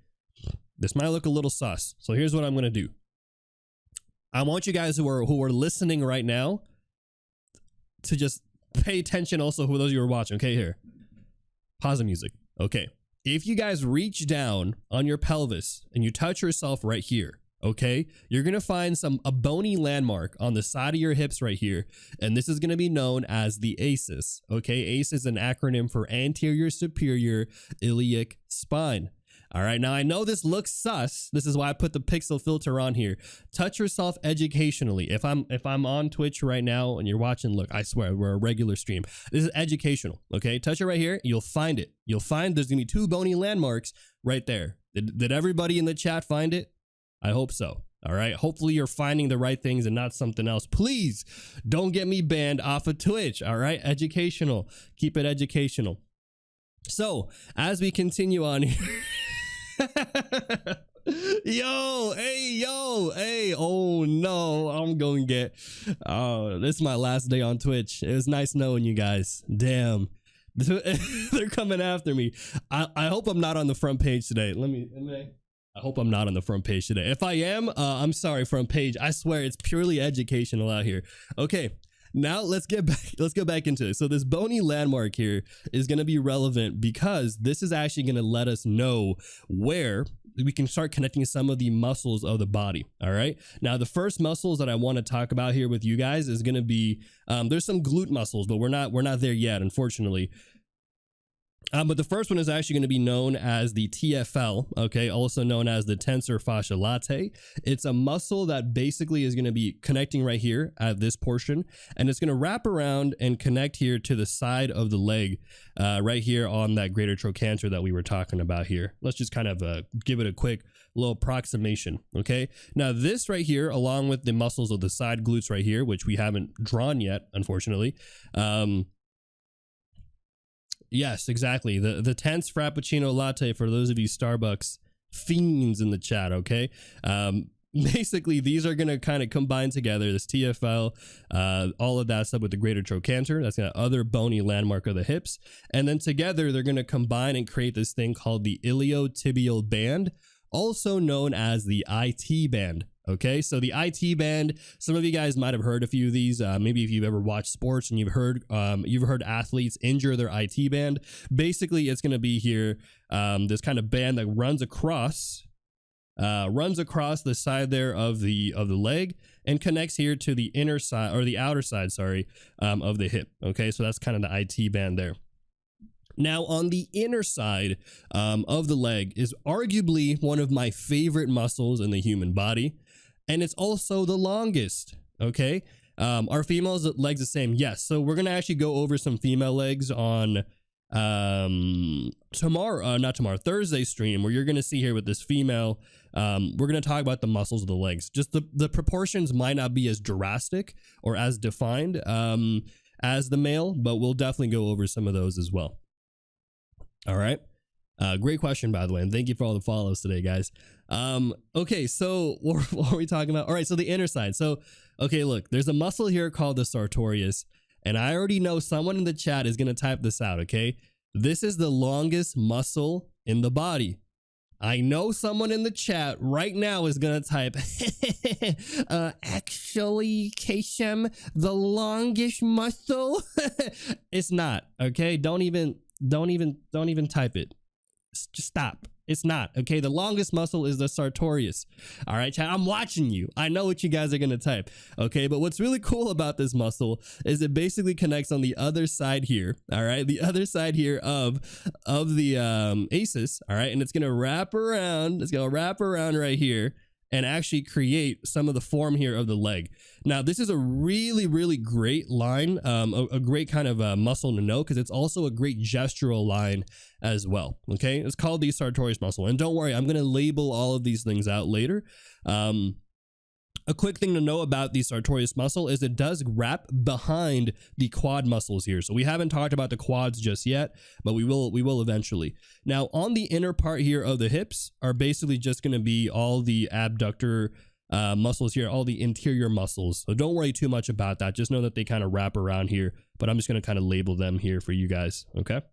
this might look a little sus. So here's what I'm going to do. I want you guys who are listening right now to just pay attention also for those of you who are watching. Okay, here. Pause the music. Okay. If you guys reach down on your pelvis and you touch yourself right here, okay, you're going to find a bony landmark on the side of your hips right here. And this is going to be known as the ACEs. Okay, ACE is an acronym for anterior superior iliac spine. All right, now I know this looks sus. This is why I put the pixel filter on here. Touch yourself educationally. If I'm on Twitch right now and you're watching, look, I swear we're a regular stream. This is educational, okay? Touch it right here. You'll find it. You'll find there's gonna be 2 bony landmarks right there. Did everybody in the chat find it? I hope so. All right, hopefully you're finding the right things and not something else. Please don't get me banned off of Twitch. All right, educational. Keep it educational. So as we continue on here. Hey, oh no, I'm going to get, this is my last day on Twitch. It was nice knowing you guys. Damn, they're coming after me. I hope I'm not on the front page today. I hope I'm not on the front page today. If I am, I'm sorry, front page. I swear it's purely educational out here. Okay. Now let's go back into it. So this bony landmark here is going to be relevant because this is actually going to let us know where we can start connecting some of the muscles of the body. All right. Now, the first muscles that I want to talk about here with you guys is going to be, there's some glute muscles, but we're not there yet, unfortunately. But the first one is actually going to be known as the TFL, okay, also known as the tensor fascia latae. It's a muscle that basically is going to be connecting right here at this portion, and it's going to wrap around and connect here to the side of the leg, right here on that greater trochanter that we were talking about here. Let's just kind of give it a quick little approximation, okay? Now, this right here, along with the muscles of the side glutes right here, which we haven't drawn yet, unfortunately, yes, exactly. The tense frappuccino latte for those of you Starbucks fiends in the chat, okay? Basically, these are going to kind of combine together, this TFL, all of that stuff with the greater trochanter. That's the other bony landmark of the hips. And then together, they're going to combine and create this thing called the iliotibial band, also known as the IT band. Okay, so the IT band, some of you guys might have heard a few of these. Maybe if you've ever watched sports and you've heard athletes injure their IT band. Basically, it's going to be here, this kind of band that runs across the side there of the leg and connects here to the inner side, or the outer side, sorry, of the hip. Okay, so that's kind of the IT band there. Now, on the inner side of the leg is arguably one of my favorite muscles in the human body, and it's also the longest, okay? Are females' legs the same? Yes. So we're going to actually go over some female legs on Thursday stream, where you're going to see here with this female, we're going to talk about the muscles of the legs. Just the proportions might not be as drastic or as defined as the male, but we'll definitely go over some of those as well. All right. Great question, by the way, and thank you for all the follows today, guys. Okay, so what are we talking about? All right, so the inner side. So, okay, look, there's a muscle here called the sartorius, and I already know someone in the chat is going to type this out, okay? This is the longest muscle in the body. I know someone in the chat right now is going to type, actually, Kaycem, the longest muscle. It's not, okay? Don't even type it. Just stop. It's not, okay? The longest muscle is the sartorius. All right, chat, I'm watching you. I know what you guys are gonna type, okay? But what's really cool about this muscle is it basically connects on the other side here, all right? The other side here of the ACEs, all right? And it's gonna wrap around, right here and actually create some of the form here of the leg. Now, this is a really, really great line, a great kind of muscle to know, because it's also a great gestural line as well, okay? It's called the sartorius muscle. And don't worry, I'm going to label all of these things out later. A quick thing to know about the sartorius muscle is it does wrap behind the quad muscles here. So we haven't talked about the quads just yet, but we will eventually. Now, on the inner part here of the hips are basically just going to be all the abductor muscles here, all the interior muscles. So don't worry too much about that. Just know that they kind of wrap around here, but I'm just going to kind of label them here for you guys, okay?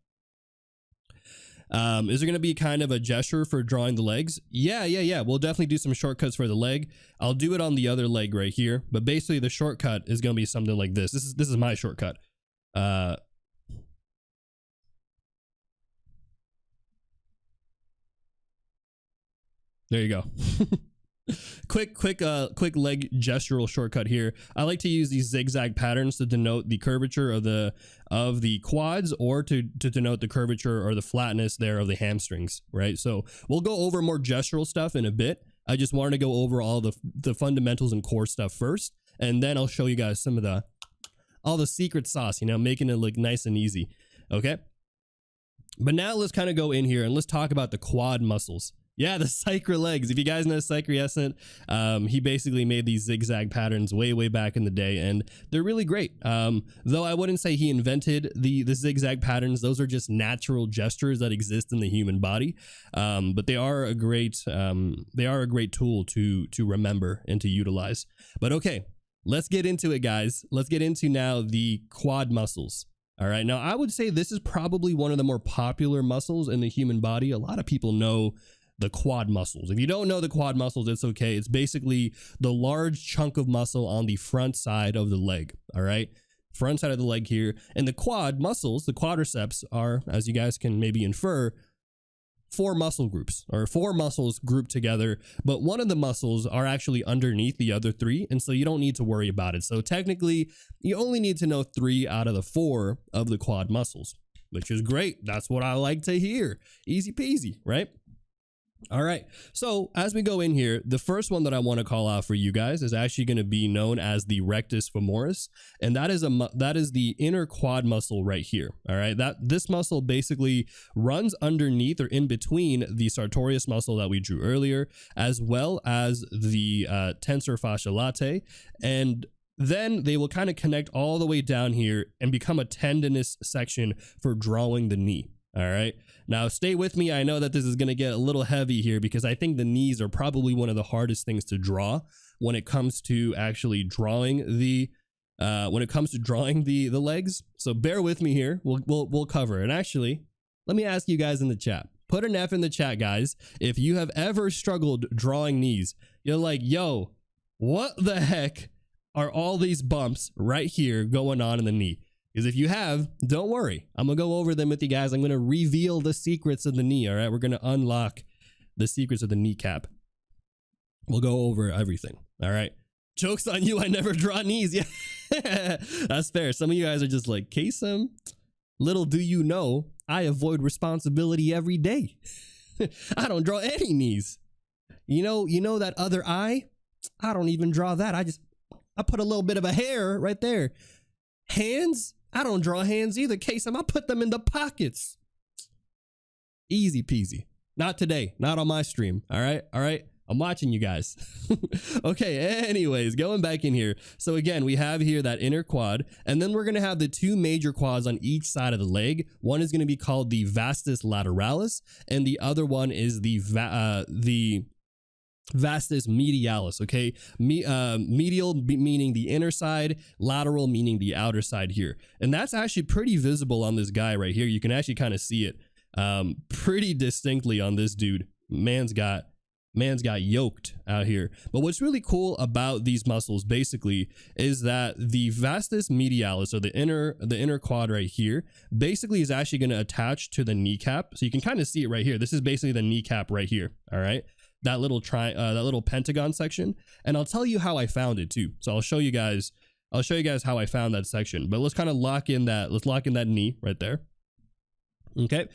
Is there going to be kind of a gesture for drawing the legs? Yeah. We'll definitely do some shortcuts for the leg. I'll do it on the other leg right here, but basically the shortcut is going to be something like this. This is my shortcut. There you go. quick leg gestural shortcut here. I like to use these zigzag patterns to denote the curvature of the quads, or to denote the curvature or the flatness there of the hamstrings, right? So we'll go over more gestural stuff in a bit. I just wanted to go over all the fundamentals and core stuff first, and then I'll show you guys some of all the secret sauce, you know, making it look nice and easy, okay? But now let's kind of go in here and let's talk about the quad muscles. Yeah, the Psycher legs. If you guys know Psycher, he basically made these zigzag patterns way back in the day, and they're really great. Though I wouldn't say he invented the zigzag patterns. Those are just natural gestures that exist in the human body. But they are a great tool to remember and to utilize. But okay, let's get into it, guys. Let's get into now the quad muscles. All right, now I would say this is probably one of the more popular muscles in the human body. A lot of people know the quad muscles. If you don't know the quad muscles, it's okay. It's basically the large chunk of muscle on the front side of the leg. All right, front side of the leg here. And the quad muscles, the quadriceps, are, as you guys can maybe infer, 4 muscle groups, or 4 muscles grouped together, but one of the muscles are actually underneath the other 3, and so you don't need to worry about it. So technically, you only need to know 3 out of the 4 of the quad muscles, which is great. That's what I like to hear. Easy peasy, right? All right, so as we go in here, the first one that I want to call out for you guys is actually going to be known as the rectus femoris, and that is the inner quad muscle right here. All right, this muscle basically runs underneath or in between the sartorius muscle that we drew earlier, as well as the tensor fasciae latae, and then they will kind of connect all the way down here and become a tendinous section for drawing the knee. All right, now stay with me. I know that this is going to get a little heavy here because I think the knees are probably one of the hardest things to draw when it comes to actually drawing the legs. So bear with me here. We'll cover it. And actually, let me ask you guys in the chat. Put an F in the chat, guys, if you have ever struggled drawing knees. You're like, yo, what the heck are all these bumps right here going on in the knee? Because if you have, don't worry. I'm going to go over them with you guys. I'm going to reveal the secrets of the knee, all right? We're going to unlock the secrets of the kneecap. We'll go over everything, all right? Joke's on you, I never draw knees. Yeah, that's fair. Some of you guys are just like, Kaycem, little do you know, I avoid responsibility every day. I don't draw any knees. You know that other eye? I don't even draw that. I put a little bit of a hair right there. Hands? I don't draw hands either, Kaycem. I put them in the pockets. Easy peasy. Not today. Not on my stream. All right. I'm watching you guys. Okay, anyways, going back in here. So again, we have here that inner quad, and then we're going to have the two major quads on each side of the leg. One is going to be called the vastus lateralis, and the other one is the vastus medialis. Okay, medial meaning the inner side, lateral meaning the outer side here. And that's actually pretty visible on this guy right here. You can actually kind of see it pretty distinctly on this dude. Man's got yoked out here. But what's really cool about these muscles basically is that the vastus medialis, or the inner quad right here, basically is actually going to attach to the kneecap. So you can kind of see it right here. This is basically the kneecap right here. All right, that little that little pentagon section. And I'll tell you how I found it too. So I'll show you guys how I found that section. But let's kind of lock in that knee right there. Okay,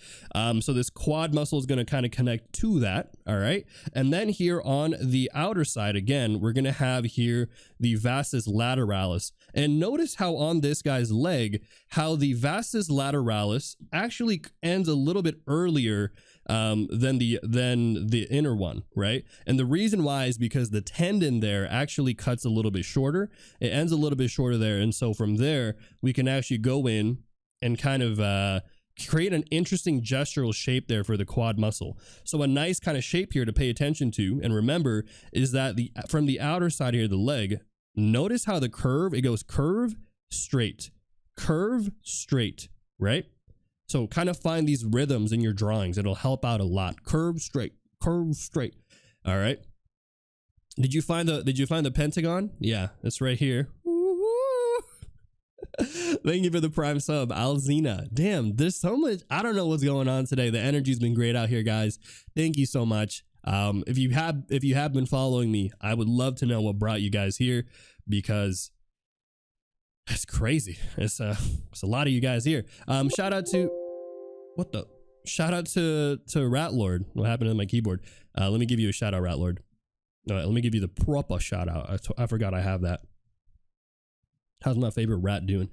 so this quad muscle is going to kind of connect to that. All right, and then here on the outer side, again, we're going to have here the vastus lateralis. And notice how on this guy's leg, how the vastus lateralis actually ends a little bit earlier than the inner one, right? And the reason why is because the tendon there actually cuts a little bit shorter. It ends a little bit shorter there, and so from there we can actually go in and kind of create an interesting gestural shape there for the quad muscle. So a nice kind of shape here to pay attention to and remember is that from the outer side here of the leg, notice how the curve, it goes curve, straight, right? So kind of find these rhythms in your drawings. It'll help out a lot. Curve, straight. All right. Did you find the pentagon? Yeah, it's right here. Thank you for the prime sub, Alzina. Damn, there's so much. I don't know what's going on today. The energy's been great out here, guys. Thank you so much. If you have been following me, I would love to know what brought you guys here, because that's crazy. It's a lot of you guys here. Shout out to Rat Lord. What happened to my keyboard? Let me give you a shout out, Rat Lord. All right, let me give you the proper shout out. I forgot I have that. How's my favorite rat doing?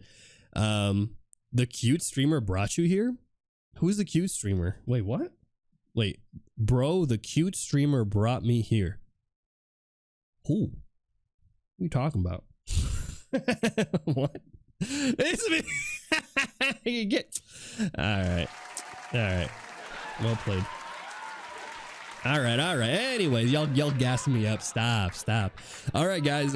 The cute streamer brought you here? Who's the cute streamer? Wait, what? Wait, bro, the cute streamer brought me here. Who? What are you talking about? What? It's me. You get. All right. Well played. All right. Anyways, y'all gassing me up. Stop. All right, guys.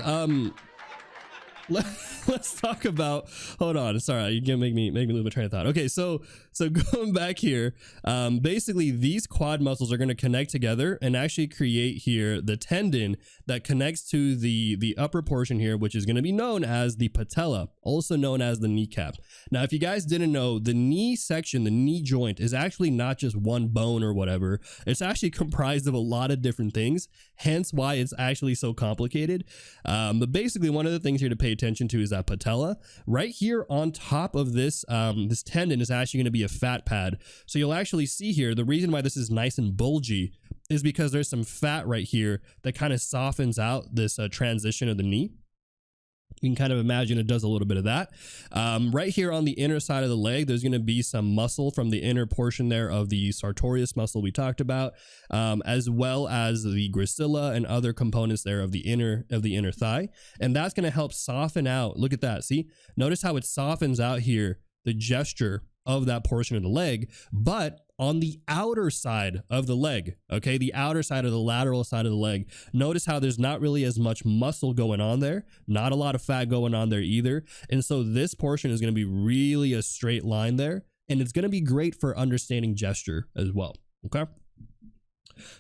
Let's talk about, hold on, sorry, you're gonna make me lose my train of thought. Okay, so going back here, basically these quad muscles are going to connect together and actually create here the tendon that connects to the upper portion here, which is going to be known as the patella, also known as the kneecap. Now, if you guys didn't know, the knee section, the knee joint, is actually not just one bone or whatever. It's actually comprised of a lot of different things, hence why it's actually so complicated. But basically, one of the things here to pay attention to is that patella. Right here on top of this, this tendon is actually going to be a fat pad. So you'll actually see here, the reason why this is nice and bulgy is because there's some fat right here that kind of softens out this transition of the knee. You can kind of imagine it does a little bit of that. Right here on the inner side of the leg, there's going to be some muscle from the inner portion there of the sartorius muscle we talked about, as well as the gracilla and other components there of the inner thigh. And that's going to help soften out. Look at that. See, notice how it softens out here, the gesture of that portion of the leg, but on the outer side of the leg, okay, the outer side of the lateral side of the leg, notice how there's not really as much muscle going on there, not a lot of fat going on there either. And so this portion is going to be really a straight line there, and it's going to be great for understanding gesture as well. Okay.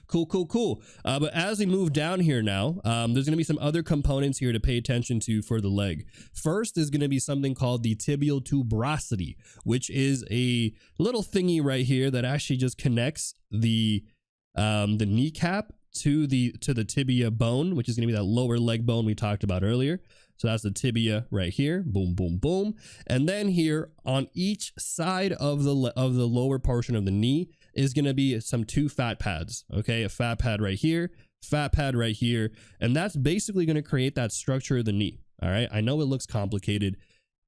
Cool. But as we move down here now, there's going to be some other components here to pay attention to for the leg. First is going to be something called the tibial tuberosity, which is a little thingy right here that actually just connects the kneecap to the tibia bone, which is going to be that lower leg bone we talked about earlier. So that's the tibia right here. Boom, boom, boom. And then here on each side of the lower portion of the knee is going to be some two fat pads. Okay, a fat pad right here, fat pad right here, and that's basically going to create that structure of the knee. All right, I know it looks complicated.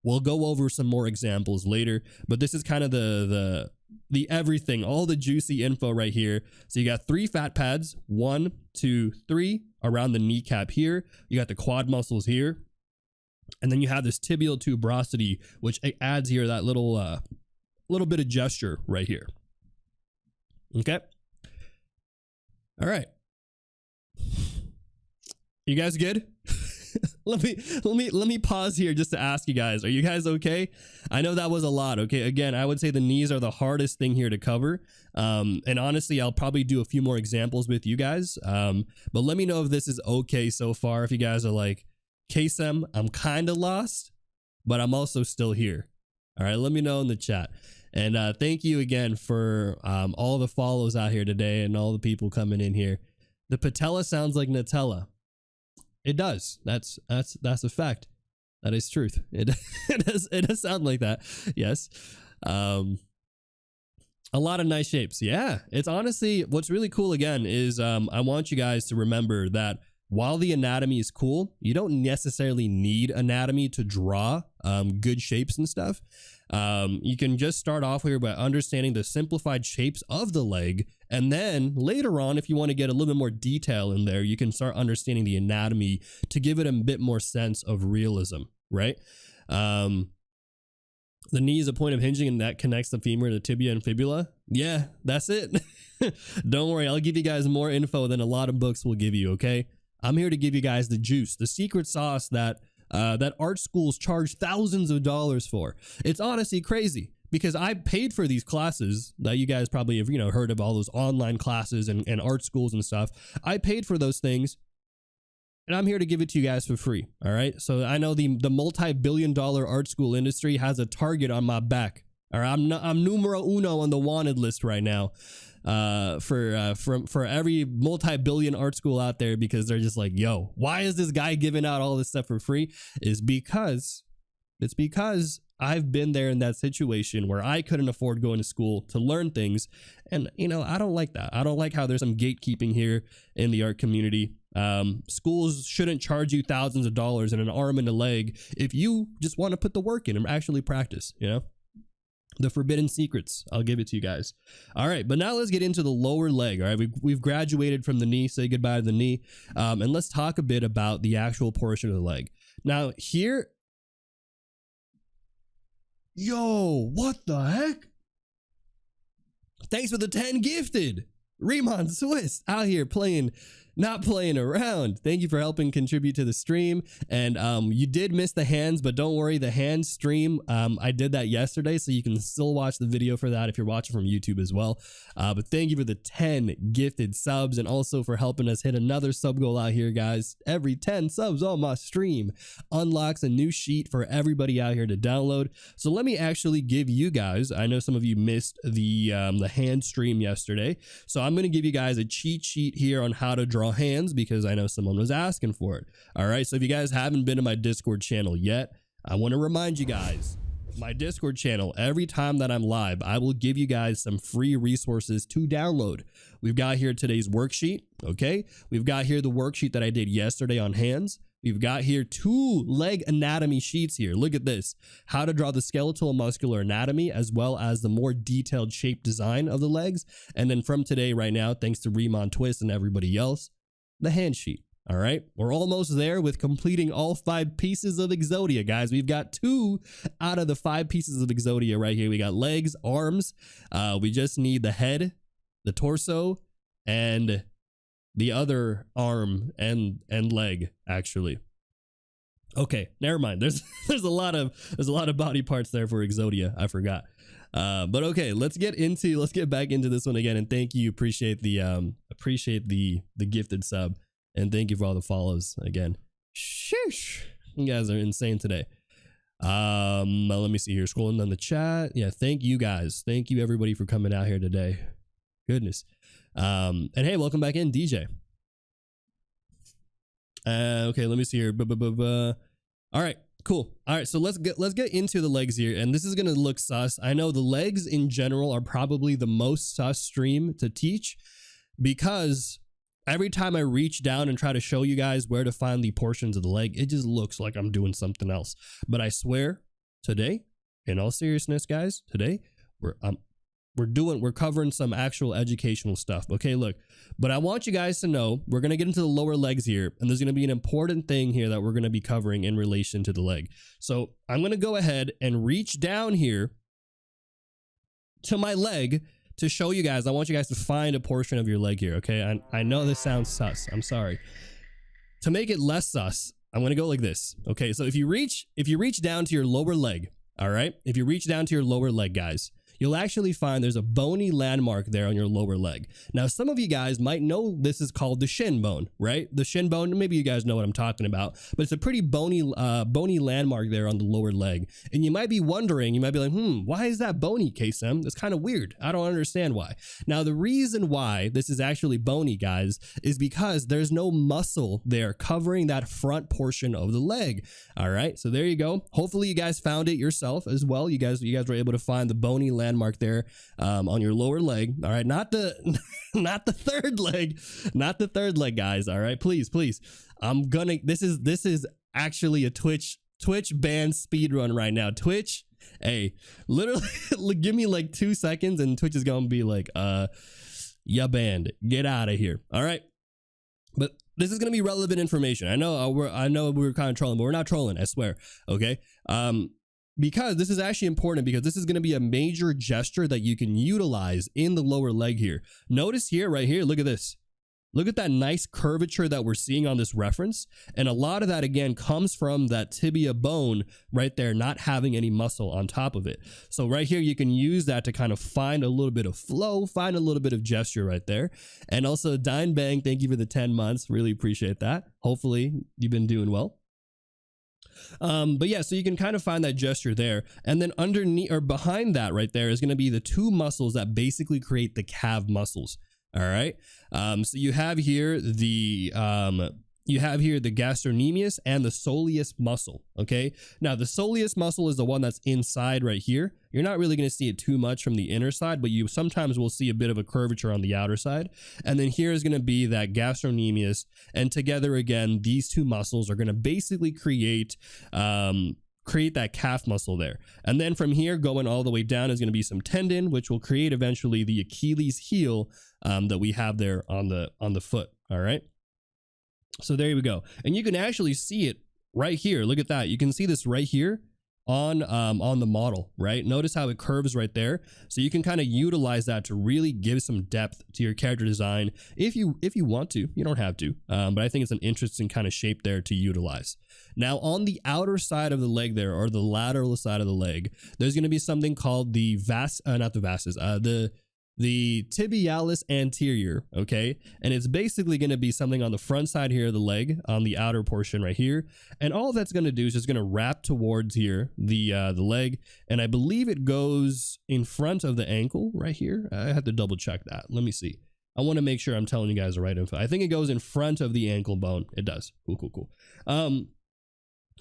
We'll go over some more examples later, but this is kind of the the everything, all the juicy info right here. So you got 3 fat pads, 1, 2, 3 around the kneecap here. You got the quad muscles here. And then you have this tibial tuberosity, which adds here that little bit of gesture right here. Okay. All right. You guys good? let me pause here just to ask you guys, are you guys okay? I know that was a lot. Okay, again, I would say the knees are the hardest thing here to cover, and honestly I'll probably do a few more examples with you guys, but let me know if this is okay so far. If you guys are like, Kaycem, I'm kind of lost, but I'm also still here. All right, let me know in the chat. And thank you again for all the follows out here today and all the people coming in here. The patella sounds like Nutella. It does. That's a fact. That is truth. It does sound like that. Yes. A lot of nice shapes. Yeah. It's honestly, what's really cool again is I want you guys to remember that while the anatomy is cool, you don't necessarily need anatomy to draw good shapes and stuff. You can just start off here by understanding the simplified shapes of the leg. And then later on, if you want to get a little bit more detail in there, you can start understanding the anatomy to give it a bit more sense of realism, right? The knee is a point of hinging and that connects the femur to the tibia and fibula. Yeah, that's it. Don't worry, I'll give you guys more info than a lot of books will give you, okay? I'm here to give you guys the juice, the secret sauce that art schools charge thousands of dollars for. It's honestly crazy because I paid for these classes that you guys probably have, heard of, all those online classes and art schools and stuff. I paid for those things and I'm here to give it to you guys for free. All right. So I know the multi-billion-dollar art school industry has a target on my back. All right. I'm numero uno on the wanted list right now. For every multi-billion art school out there, because they're just like, yo, why is this guy giving out all this stuff for free? It's because I've been there in that situation where I couldn't afford going to school to learn things. And, I don't like that. I don't like how there's some gatekeeping here in the art community. Schools shouldn't charge you thousands of dollars and an arm and a leg if you just want to put the work in and actually practice, The forbidden secrets. I'll give it to you guys. All right, but now let's get into the lower leg. All right, we've graduated from the knee. Say goodbye to the knee. And let's talk a bit about the actual portion of the leg. Now here, yo, what the heck? Thanks for the 10 gifted. Remon Swiss out here not playing around. Thank you for helping contribute to the stream. And you did miss the hands, but don't worry, the hands stream, I did that yesterday, so you can still watch the video for that if you're watching from YouTube as well. But thank you for the 10 gifted subs and also for helping us hit another sub goal out here, guys. Every 10 subs on my stream unlocks a new sheet for everybody out here to download. So let me actually give you guys, I know some of you missed the hand stream yesterday, so I'm going to give you guys a cheat sheet here on how to draw hands because I know someone was asking for it. All right, so if you guys haven't been to my Discord channel yet, I want to remind you guys, my Discord channel, every time that I'm live, I will give you guys some free resources to download. We've got here today's worksheet, okay? We've got here the worksheet that I did yesterday on hands. We've got here 2 leg anatomy sheets here. Look at this. How to draw the skeletal and muscular anatomy, as well as the more detailed shape design of the legs. And then from today, right now, thanks to Remon Twist and everybody else, the hand sheet. All right, we're almost there with completing all 5 pieces of Exodia, guys. We've got 2 out of the 5 pieces of Exodia right here. We got legs, arms. We just need the head, the torso, and the other arm and leg, actually. Okay, never mind. There's a lot of body parts there for Exodia. I forgot. But okay, let's get back into this one again. And thank you. Appreciate the gifted sub. And thank you for all the follows again. Sheesh. You guys are insane today. Let me see here. Scrolling down the chat. Yeah, thank you guys. Thank you everybody for coming out here today. Goodness. And hey, welcome back in, DJ. Okay, let me see here. All right, cool. All right, so let's get into the legs here, and this is gonna look sus. I know the legs in general are probably the most sus stream to teach because every time I reach down and try to show you guys where to find the portions of the leg, it just looks like I'm doing something else. But I swear, today, in all seriousness, guys, today we're covering some actual educational stuff. Okay, look, but I want you guys to know we're going to get into the lower legs here, and there's going to be an important thing here that we're going to be covering in relation to the leg. So I'm going to go ahead and reach down here to my leg to show you guys. I want you guys to find a portion of your leg here. Okay, I know this sounds sus, I'm sorry. To make it less sus, I'm going to go like this. Okay, so if you reach down to your lower leg, all right, if you reach down to your lower leg, guys, you'll actually find there's a bony landmark there on your lower leg. Now, some of you guys might know this is called the shin bone, right? The shin bone, maybe you guys know what I'm talking about, but it's a pretty bony landmark there on the lower leg. And you might be wondering, you might be like, why is that bony, Kaycem? That's kind of weird. I don't understand why. Now, the reason why this is actually bony, guys, is because there's no muscle there covering that front portion of the leg. All right, so there you go. Hopefully you guys found it yourself as well. You guys were able to find the bony landmark there on your lower leg. All right, not the third leg, guys. All right, please, this is actually a Twitch ban speed run right now. Twitch, hey, literally give me like 2 seconds and Twitch is gonna be like, ya banned, get out of here. All right, but this is gonna be relevant information. I know we're kind of trolling, but we're not trolling, I swear. Okay, because this is actually important, because this is going to be a major gesture that you can utilize in the lower leg here. Notice here, right here, look at this. Look at that nice curvature that we're seeing on this reference. And a lot of that, again, comes from that tibia bone right there, not having any muscle on top of it. So right here, you can use that to kind of find a little bit of flow, find a little bit of gesture right there. And also, Dine Bang, thank you for the 10 months. Really appreciate that. Hopefully, you've been doing well. But yeah, so you can kind of find that gesture there, and then underneath or behind that right there is going to be the two muscles that basically create the calf muscles. All right, so you have here the gastrocnemius and the soleus muscle. Okay, now the soleus muscle is the one that's inside right here. You're not really going to see it too much from the inner side, but you sometimes will see a bit of a curvature on the outer side. And then here is going to be that gastrocnemius, and together again, these two muscles are going to basically create that calf muscle there. And then from here going all the way down is going to be some tendon, which will create eventually the Achilles heel that we have there on the foot. All right, so there we go, and you can actually see it right here. Look at that. You can see this right here on the model, right? Notice how it curves right there. So you can kind of utilize that to really give some depth to your character design if you want to. You don't have to, but I think it's an interesting kind of shape there to utilize. Now on the outer side of the leg there, or the lateral side of the leg, there's going to be something called the the tibialis anterior, okay? And it's basically going to be something on the front side here of the leg, on the outer portion right here. And all that's going to do is just going to wrap towards here, the leg. And I believe it goes in front of the ankle right here. I have to double check that. Let me see. I want to make sure I'm telling you guys the right info. I think it goes in front of the ankle bone. It does. Cool.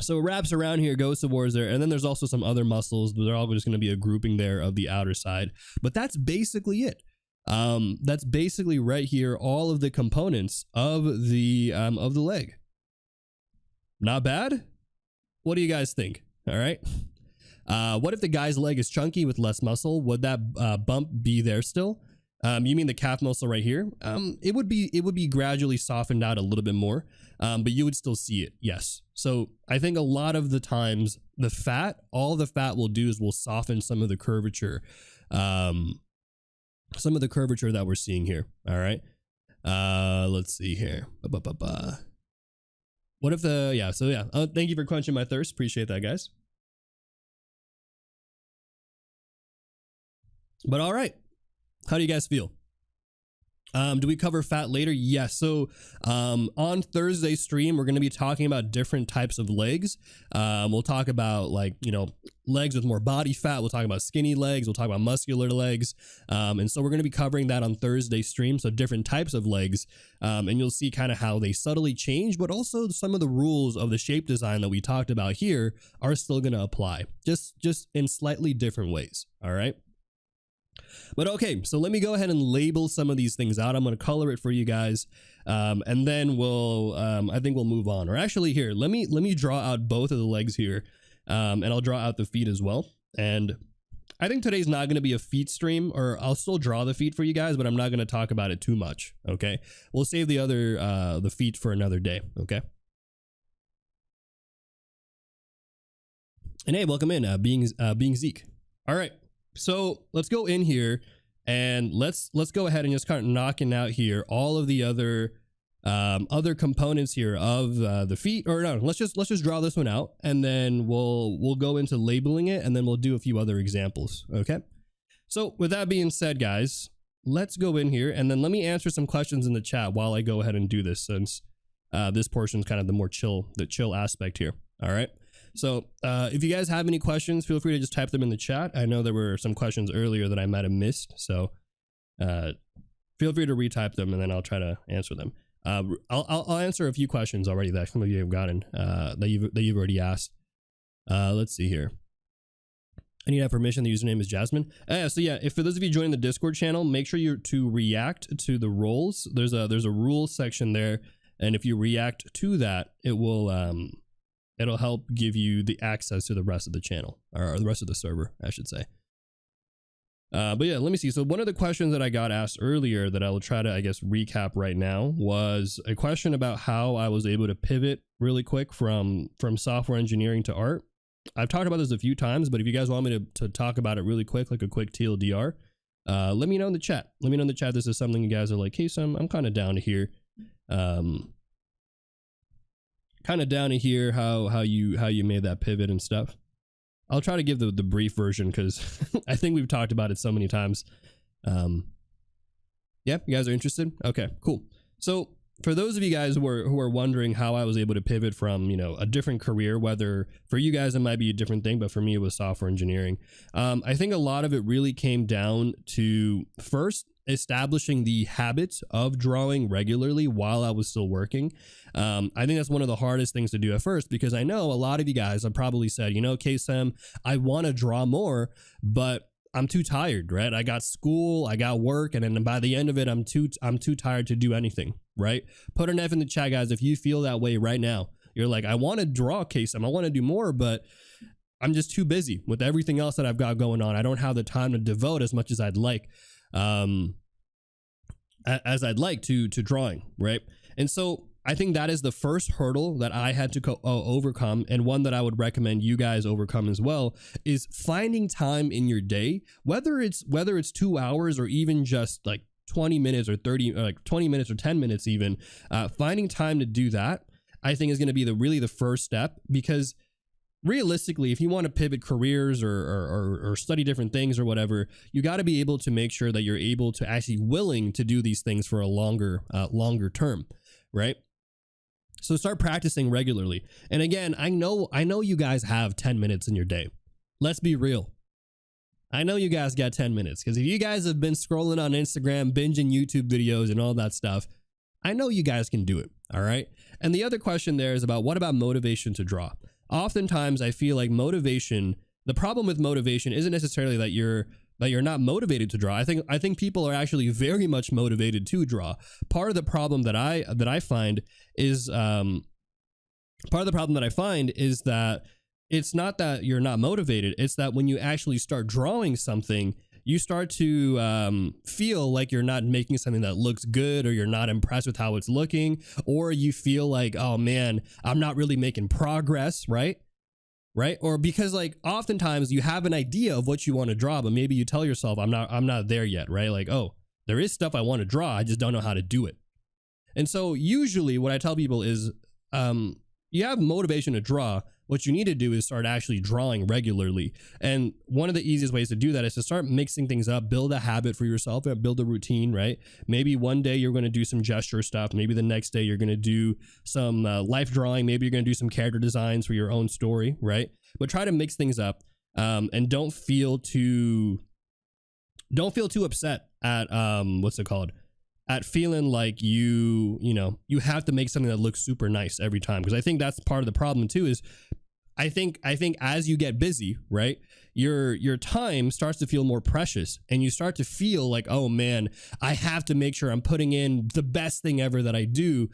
So it wraps around here, goes towards there, and then there's also some other muscles, but they're all just going to be a grouping there of the outer side. But that's basically it. That's basically right here, all of the components of the leg. Not bad. What do you guys think? All right. What if the guy's leg is chunky with less muscle? Would that bump be there still? You mean the calf muscle right here? It would be gradually softened out a little bit more, but you would still see it. Yes. So I think a lot of the times all the fat will do is will soften some of the curvature, that we're seeing here. All right. Let's see here. What if thank you for quenching my thirst. Appreciate that, guys. But all right. How do you guys feel? Do we cover fat later? Yes. So on Thursday's stream, we're going to be talking about different types of legs. We'll talk about legs with more body fat. We'll talk about skinny legs. We'll talk about muscular legs. And so we're going to be covering that on Thursday's stream. So different types of legs. And you'll see kind of how they subtly change, but also some of the rules of the shape design that we talked about here are still going to apply, just in slightly different ways. All right. But okay, so let me go ahead and label some of these things out. I'm going to color it for you guys, and then I think we'll move on. Or actually, here, let me draw out both of the legs here, and I'll draw out the feet as well. And I think today's not going to be a feat stream, or I'll still draw the feat for you guys, but I'm not going to talk about it too much. Okay, we'll save the other the feat for another day. Okay. And hey, welcome in, being Zeke. All right, so let's go in here and let's go ahead and just start knocking out here all of the other components here of the feat. Or no, let's just draw this one out, and then we'll go into labeling it, and then we'll do a few other examples. Okay. So with that being said, guys, let's go in here, and then let me answer some questions in the chat while I go ahead and do this, since this portion is kind of the more chill aspect here. All right. So if you guys have any questions, feel free to just type them in the chat. I know there were some questions earlier that I might have missed, so feel free to retype them, and then I'll try to answer them. I'll answer a few questions already that some of you have gotten that you've already asked. Let's see here. I need to have permission. The username is Jasmine. So yeah, if for those of you joining the Discord channel, make sure you're to react to the roles. There's a rules section there, and if you react to that, it will it'll help give you the access to the rest of the channel, or the rest of the server, I should say. But yeah, let me see. So one of the questions that I got asked earlier that I will try to, I guess, recap right now was a question about how I was able to pivot really quick from software engineering to art. I've talked about this a few times, but if you guys want me to talk about it really quick, like a quick TLDR, let me know in the chat. Let me know in the chat. This is something you guys are like, hey, I'm kind of down to hear. Kind of down to hear how you made that pivot and stuff. I'll try to give the brief version, because I think we've talked about it so many times. Yeah, you guys are interested? Okay, cool. So for those of you guys who are wondering how I was able to pivot from, a different career, whether for you guys it might be a different thing, but for me it was software engineering. I think a lot of it really came down to first establishing the habit of drawing regularly while I was still working. I think that's one of the hardest things to do at first, because I know a lot of you guys have probably said, Kaycem, I want to draw more, but I'm too tired, right? I got school, I got work, and then by the end of it, I'm too tired to do anything, right? Put an F in the chat, guys, if you feel that way right now. You're like, I want to draw, Kaycem, I want to do more, but I'm just too busy with everything else that I've got going on. I don't have the time to devote as much as I'd like. To drawing, right? And so I think that is the first hurdle that I had to overcome, and one that I would recommend you guys overcome as well, is finding time in your day, whether it's 2 hours or even just like 20 minutes or 30, or like 20 minutes or 10 minutes even, finding time to do that, I think is going to be really the first step, because realistically, if you want to pivot careers or study different things or whatever, you got to be able to make sure that you're able to actually willing to do these things for a longer term, right? So start practicing regularly. And again, I know you guys have 10 minutes in your day. Let's be real. I know you guys got 10 minutes, because if you guys have been scrolling on Instagram, binging YouTube videos and all that stuff, I know you guys can do it. All right. And the other question there is what about motivation to draw? Oftentimes I feel like the problem with motivation isn't necessarily that you're not motivated to draw. I think people are actually very much motivated to draw. Part of the problem that I find is that it's not that you're not motivated. It's that when you actually start drawing something, you start to feel like you're not making something that looks good, or you're not impressed with how it's looking, or you feel like, oh man, I'm not really making progress, right? Or because like oftentimes you have an idea of what you want to draw, but maybe you tell yourself, I'm not there yet, right? Like, oh, there is stuff I want to draw, I just don't know how to do it. And so usually what I tell people is, you have motivation to draw. What you need to do is start actually drawing regularly. And one of the easiest ways to do that is to start mixing things up, build a habit for yourself, build a routine, right? Maybe one day you're going to do some gesture stuff. Maybe the next day you're going to do some life drawing. Maybe you're going to do some character designs for your own story, right? But try to mix things up, and don't feel too upset at at feeling like you have to make something that looks super nice every time. Because I think that's part of the problem too, is I think as you get busy, right, your time starts to feel more precious, and you start to feel like, oh man, I have to make sure I'm putting in the best thing ever that I do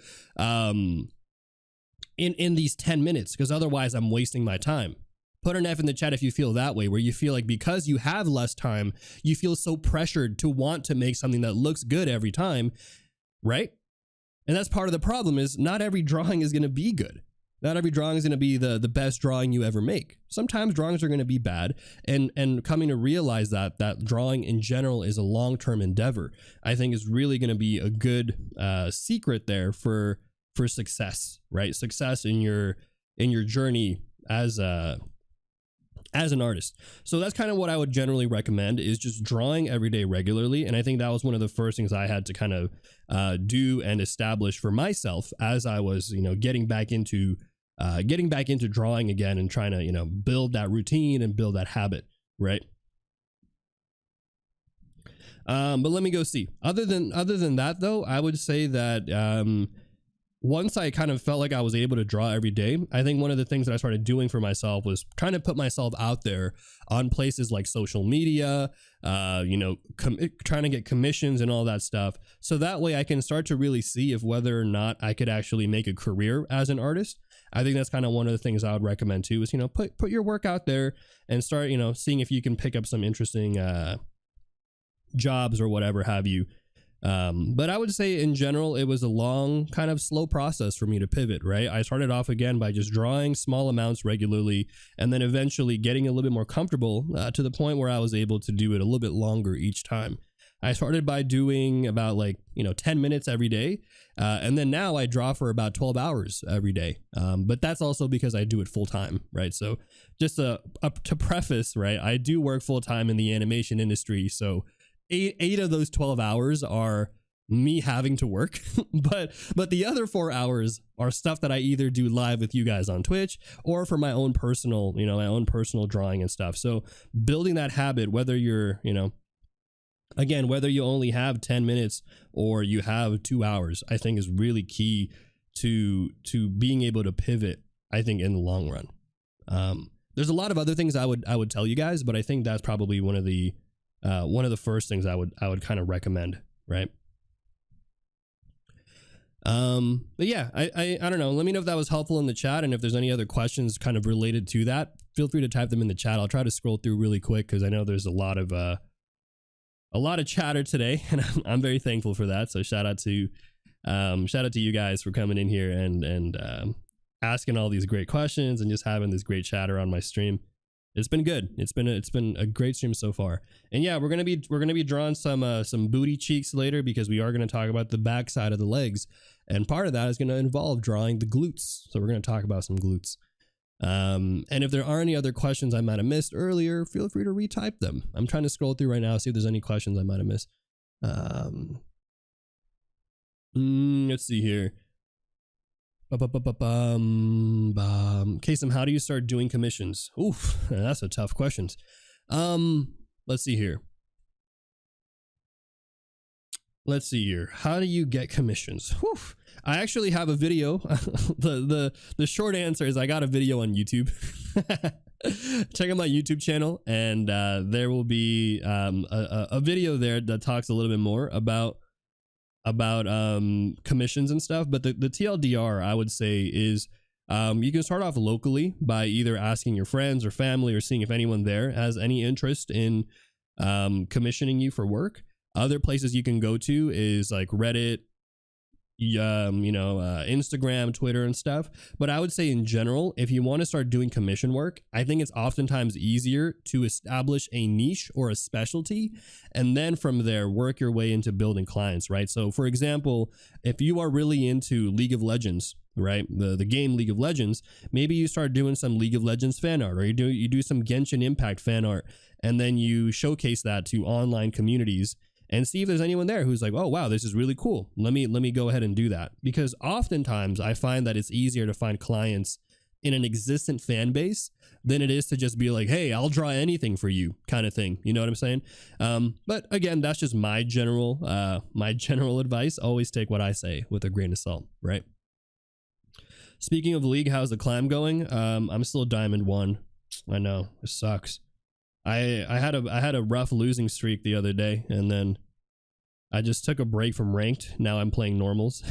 in these 10 minutes, because otherwise I'm wasting my time. Put an F in the chat if you feel that way, where you feel like because you have less time, you feel so pressured to want to make something that looks good every time, right? And that's part of the problem, is not every drawing is going to be good. Not every drawing is going to be the best drawing you ever make. Sometimes drawings are going to be bad, and coming to realize that drawing in general is a long-term endeavor, I think is really going to be a good secret there for success, right? Success in your journey as an artist. So that's kind of what I would generally recommend, is just drawing every day regularly. And I think that was one of the first things I had to kind of do and establish for myself as I was, getting back into drawing again and trying to, build that routine and build that habit, right? But let me go see. Other than that, though, I would say that once I kind of felt like I was able to draw every day, I think one of the things that I started doing for myself was trying to put myself out there on places like social media, trying to get commissions and all that stuff. So that way I can start to really see if whether or not I could actually make a career as an artist. I think that's kind of one of the things I would recommend too, is, put your work out there and start, seeing if you can pick up some interesting jobs or whatever have you. But I would say in general, it was a long, kind of slow process for me to pivot, right? I started off again by just drawing small amounts regularly, and then eventually getting a little bit more comfortable to the point where I was able to do it a little bit longer each time. I started by doing about 10 minutes every day. And then now I draw for about 12 hours every day. But that's also because I do it full time, right? So just to preface, right, I do work full time in the animation industry. So eight of those 12 hours are me having to work, but the other 4 hours are stuff that I either do live with you guys on Twitch or for my own personal, my own personal drawing and stuff. So building that habit, whether you're, again, whether you only have 10 minutes or you have 2 hours, I think is really key to being able to pivot, I think, in the long run. There's a lot of other things I would tell you guys, but I think that's probably one of the first things I would kind of recommend, right? But yeah, I don't know. Let me know if that was helpful in the chat, and if there's any other questions kind of related to that, feel free to type them in the chat. I'll try to scroll through really quick because I know there's a lot of chatter today, and I'm very thankful for that. So shout out to you guys for coming in here and asking all these great questions and just having this great chatter on my stream. It's been good. It's been a great stream so far. And yeah, we're gonna be drawing some booty cheeks later, because we are gonna talk about the back side of the legs, and part of that is gonna involve drawing the glutes. So we're gonna talk about some glutes. And if there are any other questions I might have missed earlier, feel free to retype them. I'm trying to scroll through right now, see if there's any questions I might have missed. Let's see here. Kaycem, how do you start doing commissions? Oof, that's a tough question. Let's see here. How do you get commissions? Whew. I actually have a video. the short answer is I got a video on YouTube. Check out my YouTube channel, and there will be a video there that talks a little bit more about commissions and stuff. But the TLDR, I would say, is you can start off locally by either asking your friends or family, or seeing if anyone there has any interest in commissioning you for work. Other places you can go to is like Reddit, Instagram, Twitter and stuff. But I would say in general, if you want to start doing commission work, I think it's oftentimes easier to establish a niche or a specialty, and then from there work your way into building clients, right? So for example, if you are really into League of Legends, right, the game League of Legends, maybe you start doing some League of Legends fan art, or you do some Genshin Impact fan art, and then you showcase that to online communities and see if there's anyone there who's like, oh wow, this is really cool, let me go ahead and do that. Because oftentimes I find that it's easier to find clients in an existent fan base than it is to just be like, hey, I'll draw anything for you kind of thing. You know what I'm saying? But again, that's just my general advice. Always take what I say with a grain of salt, right? Speaking of League, how's the climb going? I'm still Diamond 1. I know, it sucks. I had a rough losing streak the other day, and then I just took a break from ranked. Now I'm playing normals.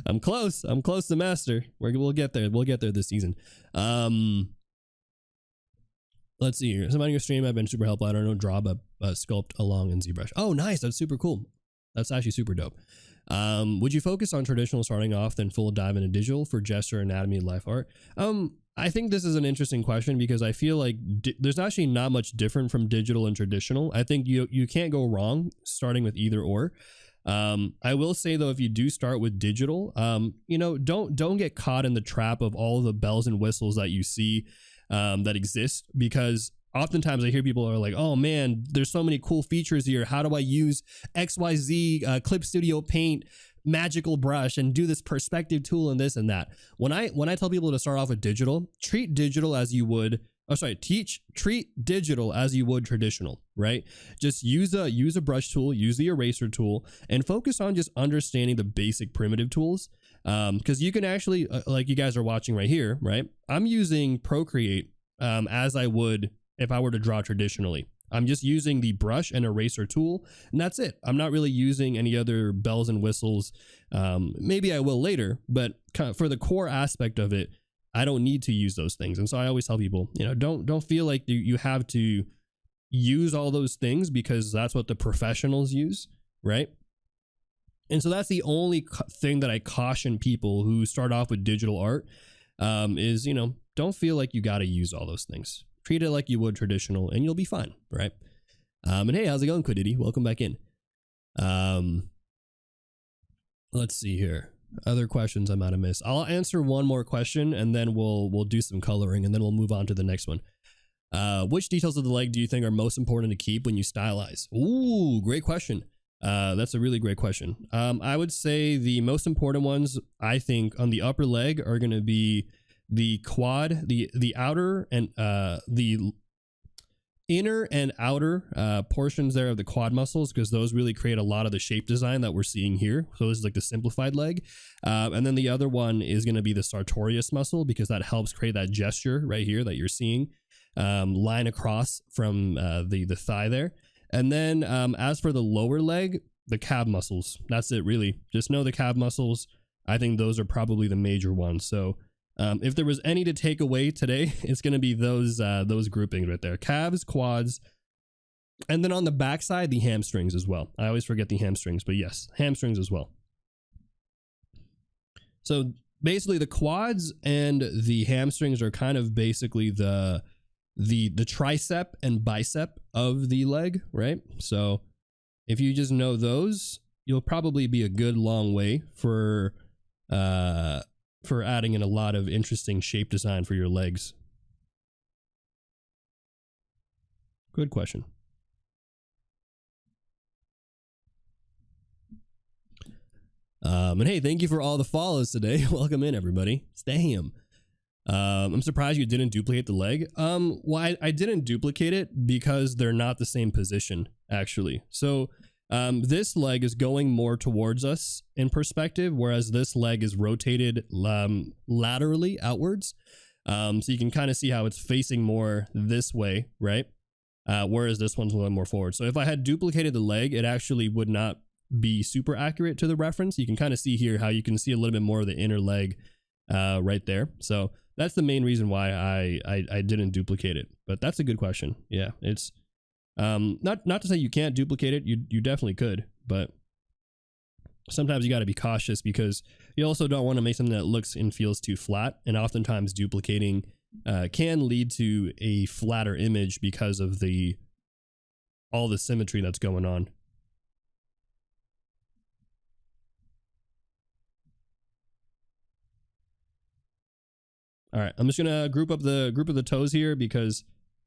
I'm close to master. We'll get there. We'll get there this season. Let's see here. Somebody on your stream, I've been super helpful. I don't know, draw, but sculpt along in ZBrush. Oh, nice. That's super cool. That's actually super dope. Would you focus on traditional starting off, then full dive into digital for gesture, anatomy, and life art? I think this is an interesting question because I feel like there's actually not much different from digital and traditional. I think you can't go wrong starting with either or. I will say though, if you do start with digital, you know, don't get caught in the trap of all the bells and whistles that you see that exist, because oftentimes I hear people are like, oh man, there's so many cool features here. How do I use XYZ, Clip Studio Paint, magical brush, and do this perspective tool and this and that? When I tell people to start off with digital, treat digital as you would, treat digital as you would traditional, right? Just use a brush tool, use the eraser tool, and focus on just understanding the basic primitive tools. Because you can actually, like you guys are watching right here, right? I'm using Procreate as I would if I were to draw traditionally. I'm just using the brush and eraser tool, and that's it. I'm not really using any other bells and whistles. Maybe I will later, but for the core aspect of it, I don't need to use those things. And so I always tell people, you know, don't feel like you have to use all those things because that's what the professionals use, right? And so that's the only thing that I caution people who start off with digital art is, you know, don't feel like you got to use all those things. Treat it like you would traditional and you'll be fine, right? And hey, how's it going, Quidity? Welcome back in. Let's see here. Other questions I might have missed. I'll answer one more question and then we'll do some coloring and then we'll move on to the next one. Which details of the leg do you think are most important to keep when you stylize? Ooh, great question. That's a really great question. I would say the most important ones, I think, on the upper leg are going to be the quad, the outer and the inner and outer portions there of the quad muscles, because those really create a lot of the shape design that we're seeing here. So this is like the simplified leg. And then the other one is going to be the sartorius muscle, because that helps create that gesture right here that you're seeing line across from the thigh there. And then as for the lower leg, the calf muscles, that's it really. Just know the calf muscles. I think those are probably the major ones. So if there was any to take away today, it's going to be those groupings right there. Calves, quads, and then on the backside, the hamstrings as well. I always forget the hamstrings, but yes, hamstrings as well. So basically the quads and the hamstrings are kind of basically the tricep and bicep of the leg, right? So if you just know those, you'll probably be a good long way for adding in a lot of interesting shape design for your legs. Good question. And hey, thank you for all the follows today. Welcome in, everybody. Damn. I'm surprised you didn't duplicate the leg. Well, I didn't duplicate it because they're not the same position, actually. So this leg is going more towards us in perspective, whereas this leg is rotated laterally outwards. So you can kind of see how it's facing more this way, right? Whereas this one's going more forward. So if I had duplicated the leg, it actually would not be super accurate to the reference. You can kind of see here how you can see a little bit more of the inner leg right there. So that's the main reason why I didn't duplicate it. But that's a good question. Yeah, it's not to say you can't duplicate it. You definitely could, but sometimes you got to be cautious because you also don't want to make something that looks and feels too flat. And oftentimes duplicating can lead to a flatter image because of all the symmetry that's going on. All right, I'm just gonna group of the toes here because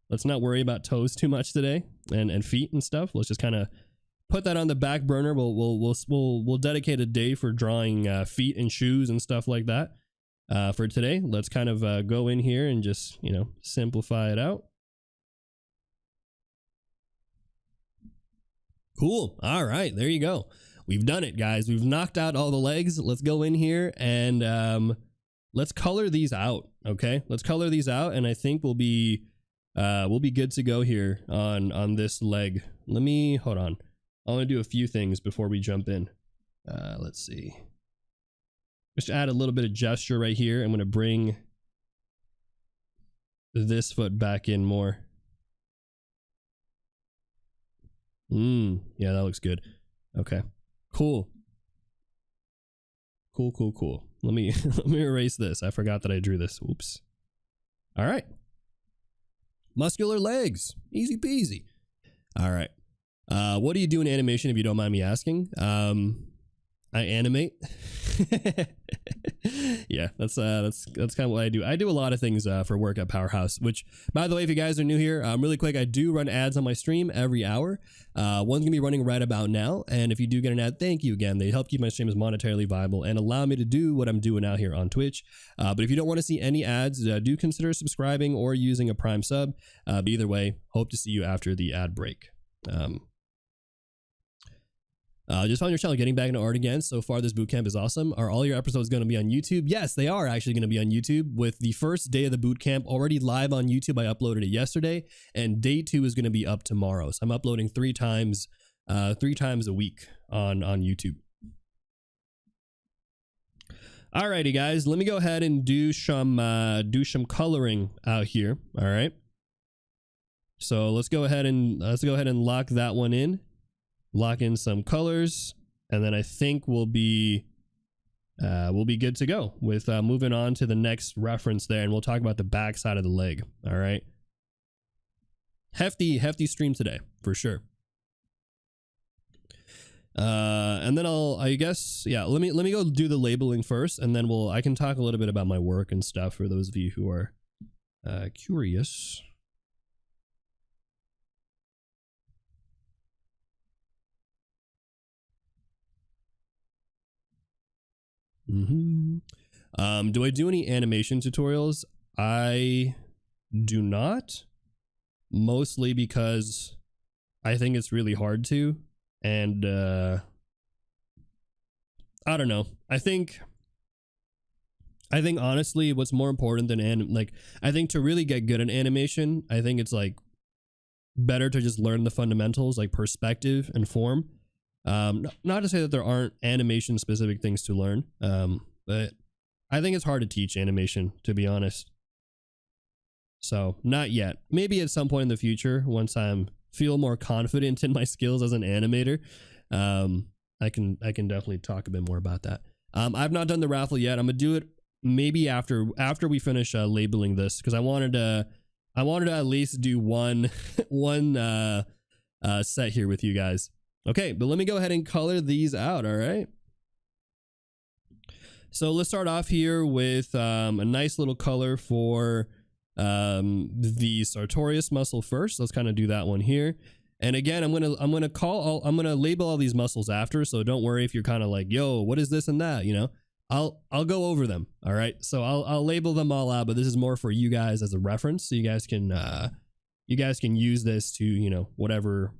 let's not worry about toes too much today and feet and stuff. Let's just kind of put that on the back burner. We'll dedicate a day for drawing feet and shoes and stuff like that. For today, let's kind of go in here and just, you know, simplify it out. Cool. All right, there you go. We've done it, guys. We've knocked out all the legs. Let's go in here and let's color these out. Okay, let's color these out, and I think we'll be good to go here on this leg. Hold on. I want to do a few things before we jump in. Let's see. Just add a little bit of gesture right here. I'm going to bring this foot back in more. Yeah, that looks good. Okay, cool. Cool. Let me let me erase this. I forgot that I drew this. Oops. All right. Muscular legs. Easy peasy. All right. What do you do in animation if you don't mind me asking? I animate. Yeah, that's kind of what I do. I do a lot of things for work at Powerhouse, which, by the way, if you guys are new here, really quick, I do run ads on my stream every hour. One's gonna be running right about now, and if you do get an ad, thank you again. They help keep my streams monetarily viable and allow me to do what I'm doing out here on Twitch. But if you don't want to see any ads, do consider subscribing or using a Prime sub. But either way, hope to see you after the ad break. Just found your channel getting back into art again. So far, this bootcamp is awesome. Are all your episodes going to be on YouTube? Yes, they are actually going to be on YouTube, with the first day of the bootcamp already live on YouTube. I uploaded it yesterday, and day 2 is going to be up tomorrow. So I'm uploading 3 times a week on YouTube. Alrighty, guys, let me go ahead and do some coloring out here. All right. So let's go ahead and lock that one in. Lock in some colors, and then I think we'll be good to go with moving on to the next reference there, and we'll talk about the back side of the leg. All right, hefty stream today for sure. And then I guess let me go do the labeling first, and then I can talk a little bit about my work and stuff for those of you who are curious. Do I do any animation tutorials? I do not, mostly because I think it's really hard to, and I don't know. I think honestly, what's more important than I think to really get good at animation, I think it's like better to just learn the fundamentals, like perspective and form. Not to say that there aren't animation specific things to learn, but I think it's hard to teach animation, to be honest. So not yet. Maybe at some point in the future, once feel more confident in my skills as an animator, I can definitely talk a bit more about that. I've not done the raffle yet. I'm gonna do it maybe after we finish labeling this, because I wanted to at least do one set here with you guys. Okay, but let me go ahead and color these out. All right. So let's start off here with a nice little color for the sartorius muscle first. Let's kind of do that one here. And again, I'm gonna label all these muscles after. So don't worry if you're kind of like, yo, what is this and that? You know, I'll go over them. All right. So I'll label them all out, but this is more for you guys as a reference, so you guys can use this to, you know, whatever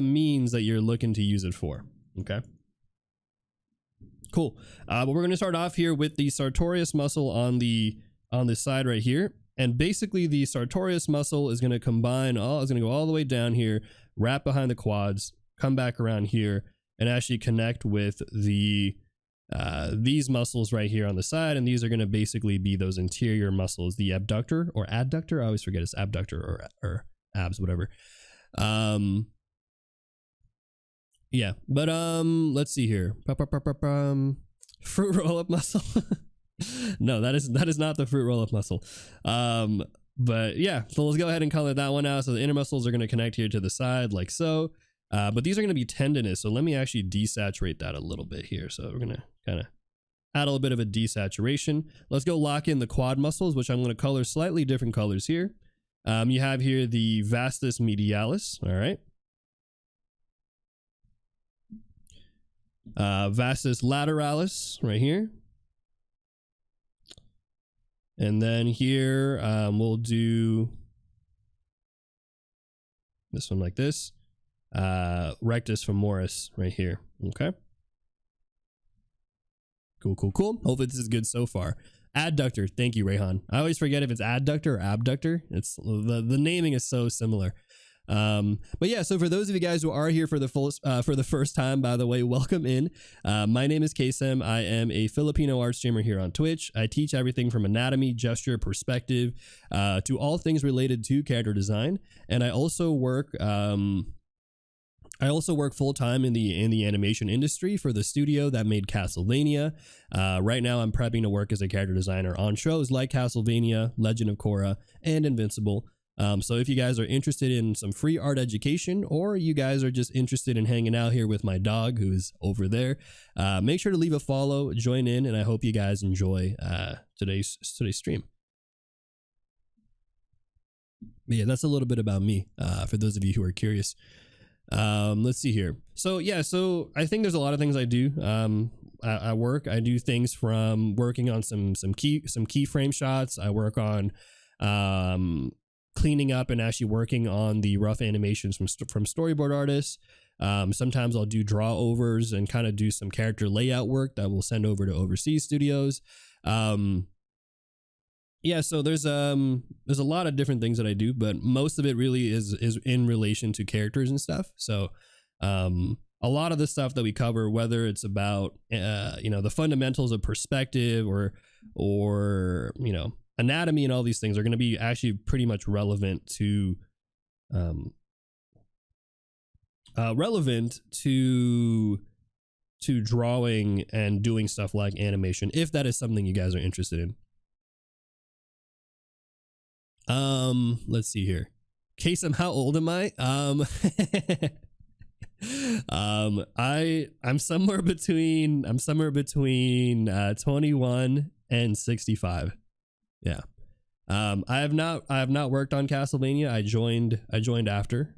means that you're looking to use it for. Okay, cool. But we're going to start off here with the sartorius muscle on the side right here, and basically the sartorius muscle is going to combine is going to go all the way down here, wrap behind the quads, come back around here, and actually connect with the these muscles right here on the side, and these are going to basically be those interior muscles, the abductor or adductor. I always forget it's abductor or abs, whatever. Yeah, but let's see here. Fruit roll-up muscle. No, that is not the fruit roll-up muscle. But yeah, so let's go ahead and color that one out. So the inner muscles are going to connect here to the side like so. But these are going to be tendinous, so let me actually desaturate that a little bit here. So we're going to kind of add a little bit of a desaturation. Let's go lock in the quad muscles, which I'm going to color slightly different colors here. You have here the vastus medialis, all right. Vastus lateralis right here. And then here we'll do this one like this. Rectus femoris right here. Okay. Cool. Hopefully this is good so far. Adductor. Thank you, Rayhan. I always forget if it's adductor or abductor. It's the naming is so similar. But yeah, so for those of you guys who are here for the first time, by the way, welcome in. My name is Kaycem. I am a Filipino art streamer here on Twitch. I teach everything from anatomy, gesture, perspective, to all things related to character design. And I also work full-time in the animation industry for the studio that made Castlevania. Right now I'm prepping to work as a character designer on shows like Castlevania, Legend of Korra, and Invincible. So if you guys are interested in some free art education, or you guys are just interested in hanging out here with my dog who's over there, make sure to leave a follow, join in, and I hope you guys enjoy today's stream. But yeah, that's a little bit about me, for those of you who are curious. Let's see here. So yeah, so I think there's a lot of things I do. I do things from working on some keyframe shots. I work on cleaning up and actually working on the rough animations from storyboard artists. Sometimes I'll do draw overs and kind of do some character layout work that we'll send over to overseas studios. Yeah, so there's a lot of different things that I do, but most of it really is in relation to characters and stuff. So a lot of the stuff that we cover, whether it's about the fundamentals of perspective or anatomy and all these things, are going to be actually pretty much relevant to drawing and doing stuff like animation, if that is something you guys are interested in. Let's see here. Kaycem, how old am I? I'm somewhere between 21 and 65. Yeah. I have not worked on Castlevania. I joined after.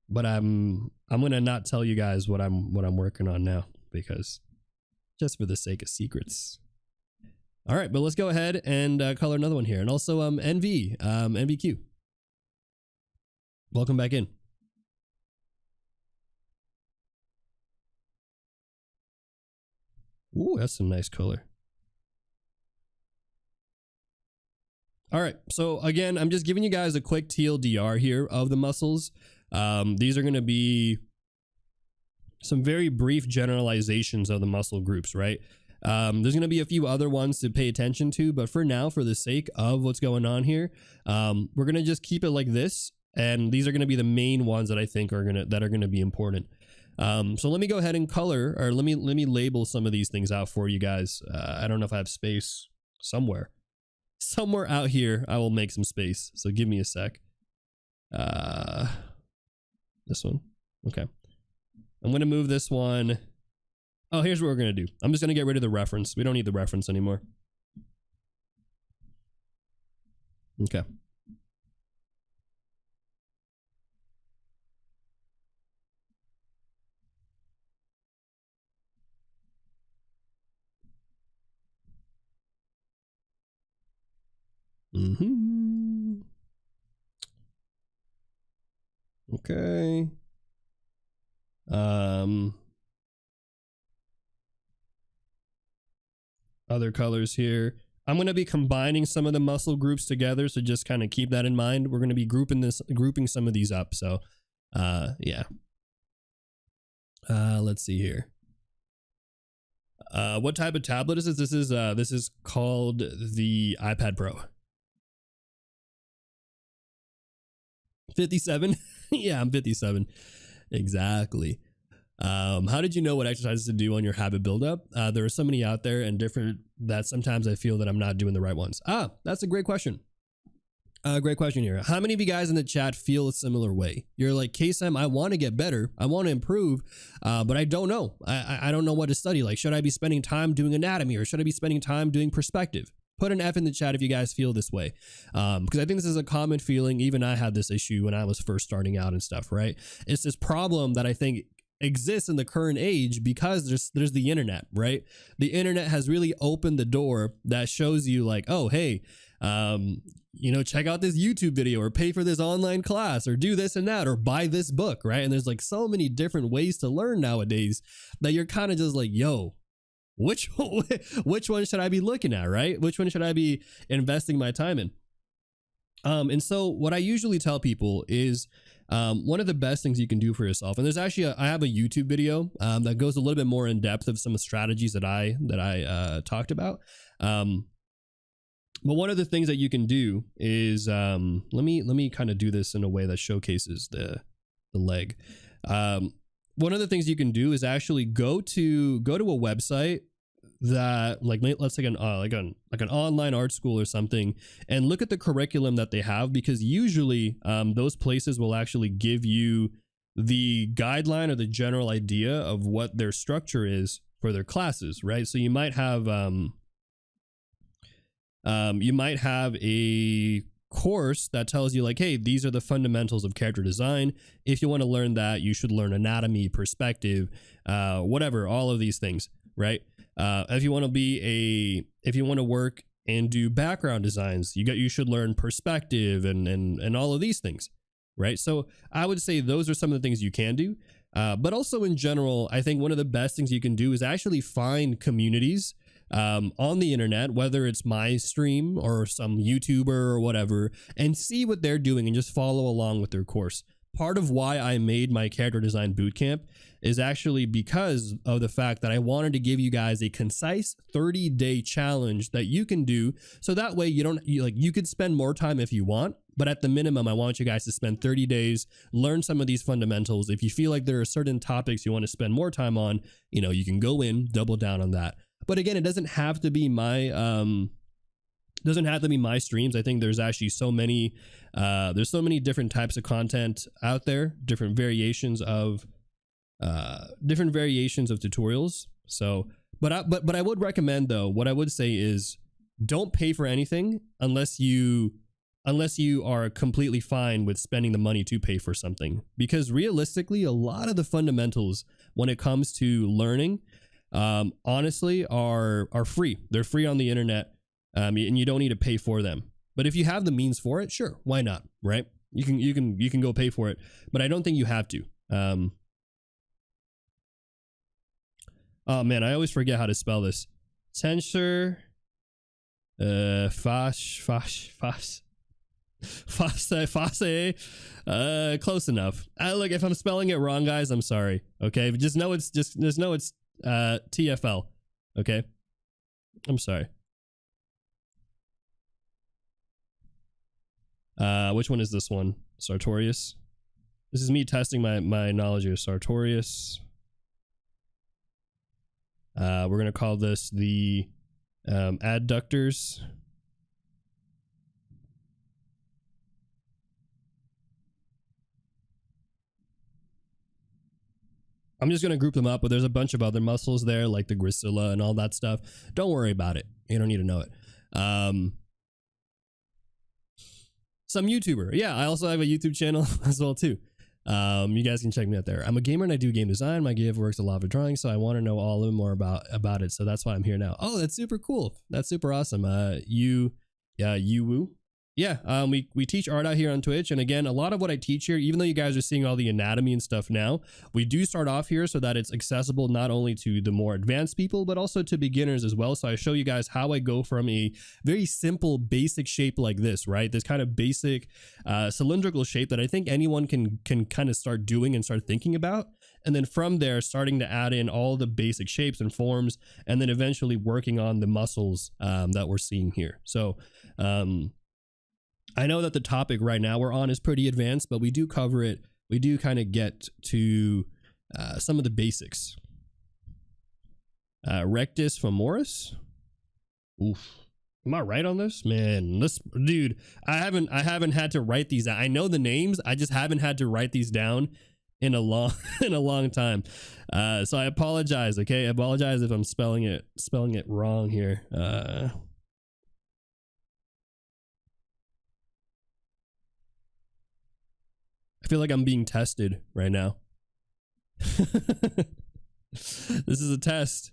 But I'm gonna not tell you guys what I'm working on now, because just for the sake of secrets. All right, but let's go ahead and color another one here. And also NVQ. Welcome back in. Ooh, that's some nice color. All right, so again, I'm just giving you guys a quick TLDR here of the muscles. These are going to be some very brief generalizations of the muscle groups, right? There's going to be a few other ones to pay attention to, but for now, for the sake of what's going on here, we're going to just keep it like this. And these are going to be the main ones that I think are going to be important. So let me go ahead and color, or let me label some of these things out for you guys. I don't know if I have space somewhere out here. I will make some space. So give me a sec. This one. Okay. I'm going to move this one. Oh, here's what we're going to do. I'm just going to get rid of the reference. We don't need the reference anymore. Okay. Okay. Other colors here. I'm going to be combining some of the muscle groups together, so just kind of keep that in mind. We're going to be grouping some of these up. So, yeah. Let's see here. What type of tablet is this? This is called the iPad Pro. 57. Yeah, I'm 57. Exactly. How did you know what exercises to do on your habit buildup? There are so many out there and different that sometimes I feel that I'm not doing the right ones. That's a great question. Great question here. How many of you guys in the chat feel a similar way? You're like, Kaycem, I want to get better. I want to improve, but I don't know. I don't know what to study. Like, should I be spending time doing anatomy, or should I be spending time doing perspective? Put an F in the chat if you guys feel this way. Because I think this is a common feeling. Even I had this issue when I was first starting out and stuff, right? It's this problem that I think exists in the current age because there's the internet, right? The internet has really opened the door that shows you like, oh, hey, check out this YouTube video, or pay for this online class, or do this and that, or buy this book, right? And there's like so many different ways to learn nowadays that you're kind of just like, yo, which one should I be looking at, right? Which one should I be investing my time in? And so what I usually tell people is one of the best things you can do for yourself. And there's actually I have a YouTube video that goes a little bit more in depth of some strategies that I talked about. But one of the things that you can do is let me kind of do this in a way that showcases the leg. One of the things you can do is actually go to a website that, like, let's take an online art school or something, and look at the curriculum that they have, because usually those places will actually give you the guideline or the general idea of what their structure is for their classes, right? So you might have a course that tells you, like, hey, these are the fundamentals of character design. If you want to learn that, you should learn anatomy, perspective, whatever, all of these things, right? If you want to work and do background designs, you should learn perspective and all of these things, right? So I would say those are some of the things you can do. But also in general, I think one of the best things you can do is actually find communities on the internet, whether it's my stream or some YouTuber or whatever, and see what they're doing and just follow along with their course. Part of why I made my character design bootcamp is actually because of the fact that I wanted to give you guys a concise 30-day challenge that you can do, so that way you could spend more time if you want, but at the minimum I want you guys to spend 30 days, learn some of these fundamentals. If you feel like there are certain topics you want to spend more time on, you can go in, double down on that. But again, it doesn't have to be my streams. I think there's actually so many different types of content out there, different variations of tutorials. So, but I would recommend, though, what I would say is don't pay for anything unless you are completely fine with spending the money to pay for something, because realistically, a lot of the fundamentals when it comes to learning, honestly, are free. They're free on the internet. And you don't need to pay for them. But if you have the means for it, sure, why not, right? You can go pay for it, but I don't think you have to. Oh man, I always forget how to spell this. Tensor, face, close enough. Look, if I'm spelling it wrong, guys, I'm sorry. Okay, but just know it's TFL. Okay, I'm sorry. Which one is this one? Sartorius. This is me testing my knowledge of Sartorius. We're gonna call this the adductors. I'm just gonna group them up, but there's a bunch of other muscles there, like the gracilla and all that stuff. Don't worry about it. You don't need to know it. Some YouTuber. Yeah, I also have a YouTube channel as well too. You guys can check me out there. I'm a gamer and I do game design. My gift works a lot of drawing, so I want to know all of more about it. So that's why I'm here now. Oh, that's super cool. That's super awesome. You woo. Yeah, we teach art out here on Twitch, and again, a lot of what I teach here, even though you guys are seeing all the anatomy and stuff now, we do start off here so that it's accessible not only to the more advanced people, but also to beginners as well. So I show you guys how I go from a very simple, basic shape like this, right? This kind of basic cylindrical shape that I think anyone can kind of start doing and start thinking about. And then from there, starting to add in all the basic shapes and forms, and then eventually working on the muscles that we're seeing here. So, I know that the topic right now we're on is pretty advanced, but we do cover it. We do kind of get to some of the basics. Rectus femoris. Oof. Am I right on this? Man, dude, I haven't had to write these out. I know the names. I just haven't had to write these down in a long time. So I apologize. Okay. I apologize if I'm spelling it wrong here. I feel like I'm being tested right now. This is a test.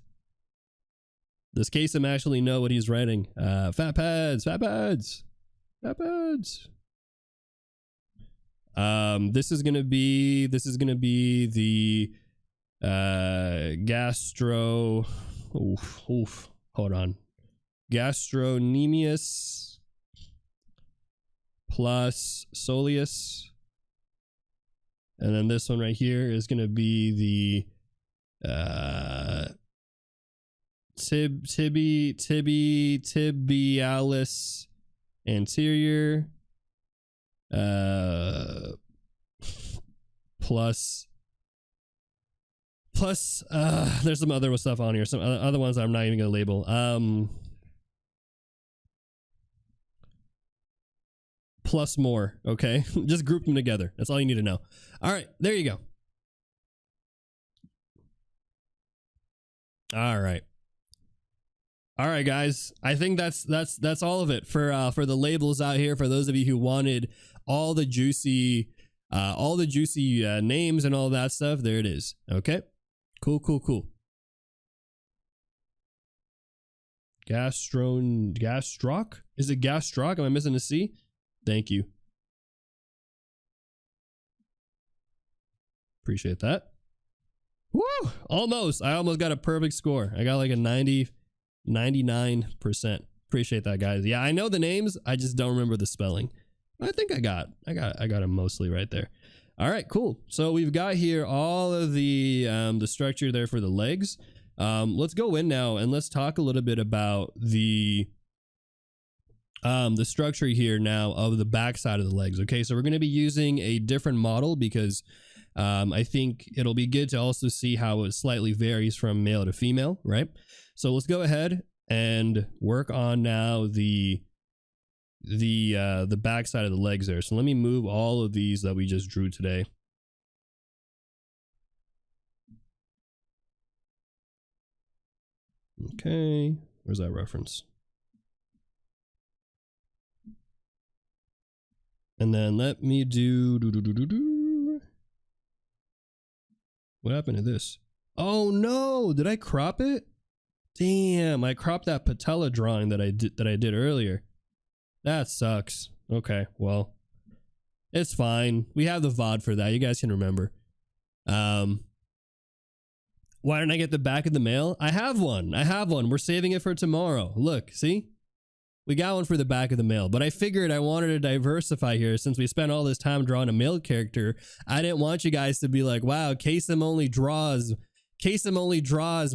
Does Kaycem actually know what he's writing? Fat pads. This is gonna be the gastro. Hold on. Gastrocnemius plus soleus. And then this one right here is going to be the tibialis anterior plus there's some other stuff on here, some other ones I'm not even gonna label. Plus more. Okay. Just group them together. That's all you need to know. All right, there you go. All right, guys. I think that's all of it for the labels out here. For those of you who wanted all the juicy names and all that stuff, there it is. Okay, cool. Gastroc? Is it gastroc? Am I missing a C? Thank you. Appreciate that. Woo! Almost. I almost got a perfect score. I got like a 99%. Appreciate that, guys. Yeah, I know the names. I just don't remember the spelling. I think I got them mostly right there. All right, cool. So we've got here all of the structure there for the legs. Let's go in now and let's talk a little bit about the structure here now of the back side of the legs. Okay, so we're going to be using a different model because I think it'll be good to also see how it slightly varies from male to female, right? So let's go ahead and work on now the back side of the legs there. So let me move all of these that we just drew today. Okay, where's that reference? And then let me do what happened to this? Oh no, did I crop it? Damn, I cropped that patella drawing that I did earlier. That sucks. Okay, well, it's fine. We have the VOD for that. You guys can remember. Why didn't I get the back of the mail? I have one. We're saving it for tomorrow. Look, see? We got one for the back of the mail, but I figured I wanted to diversify here since we spent all this time drawing a male character. I didn't want you guys to be like, wow, Kaycem only draws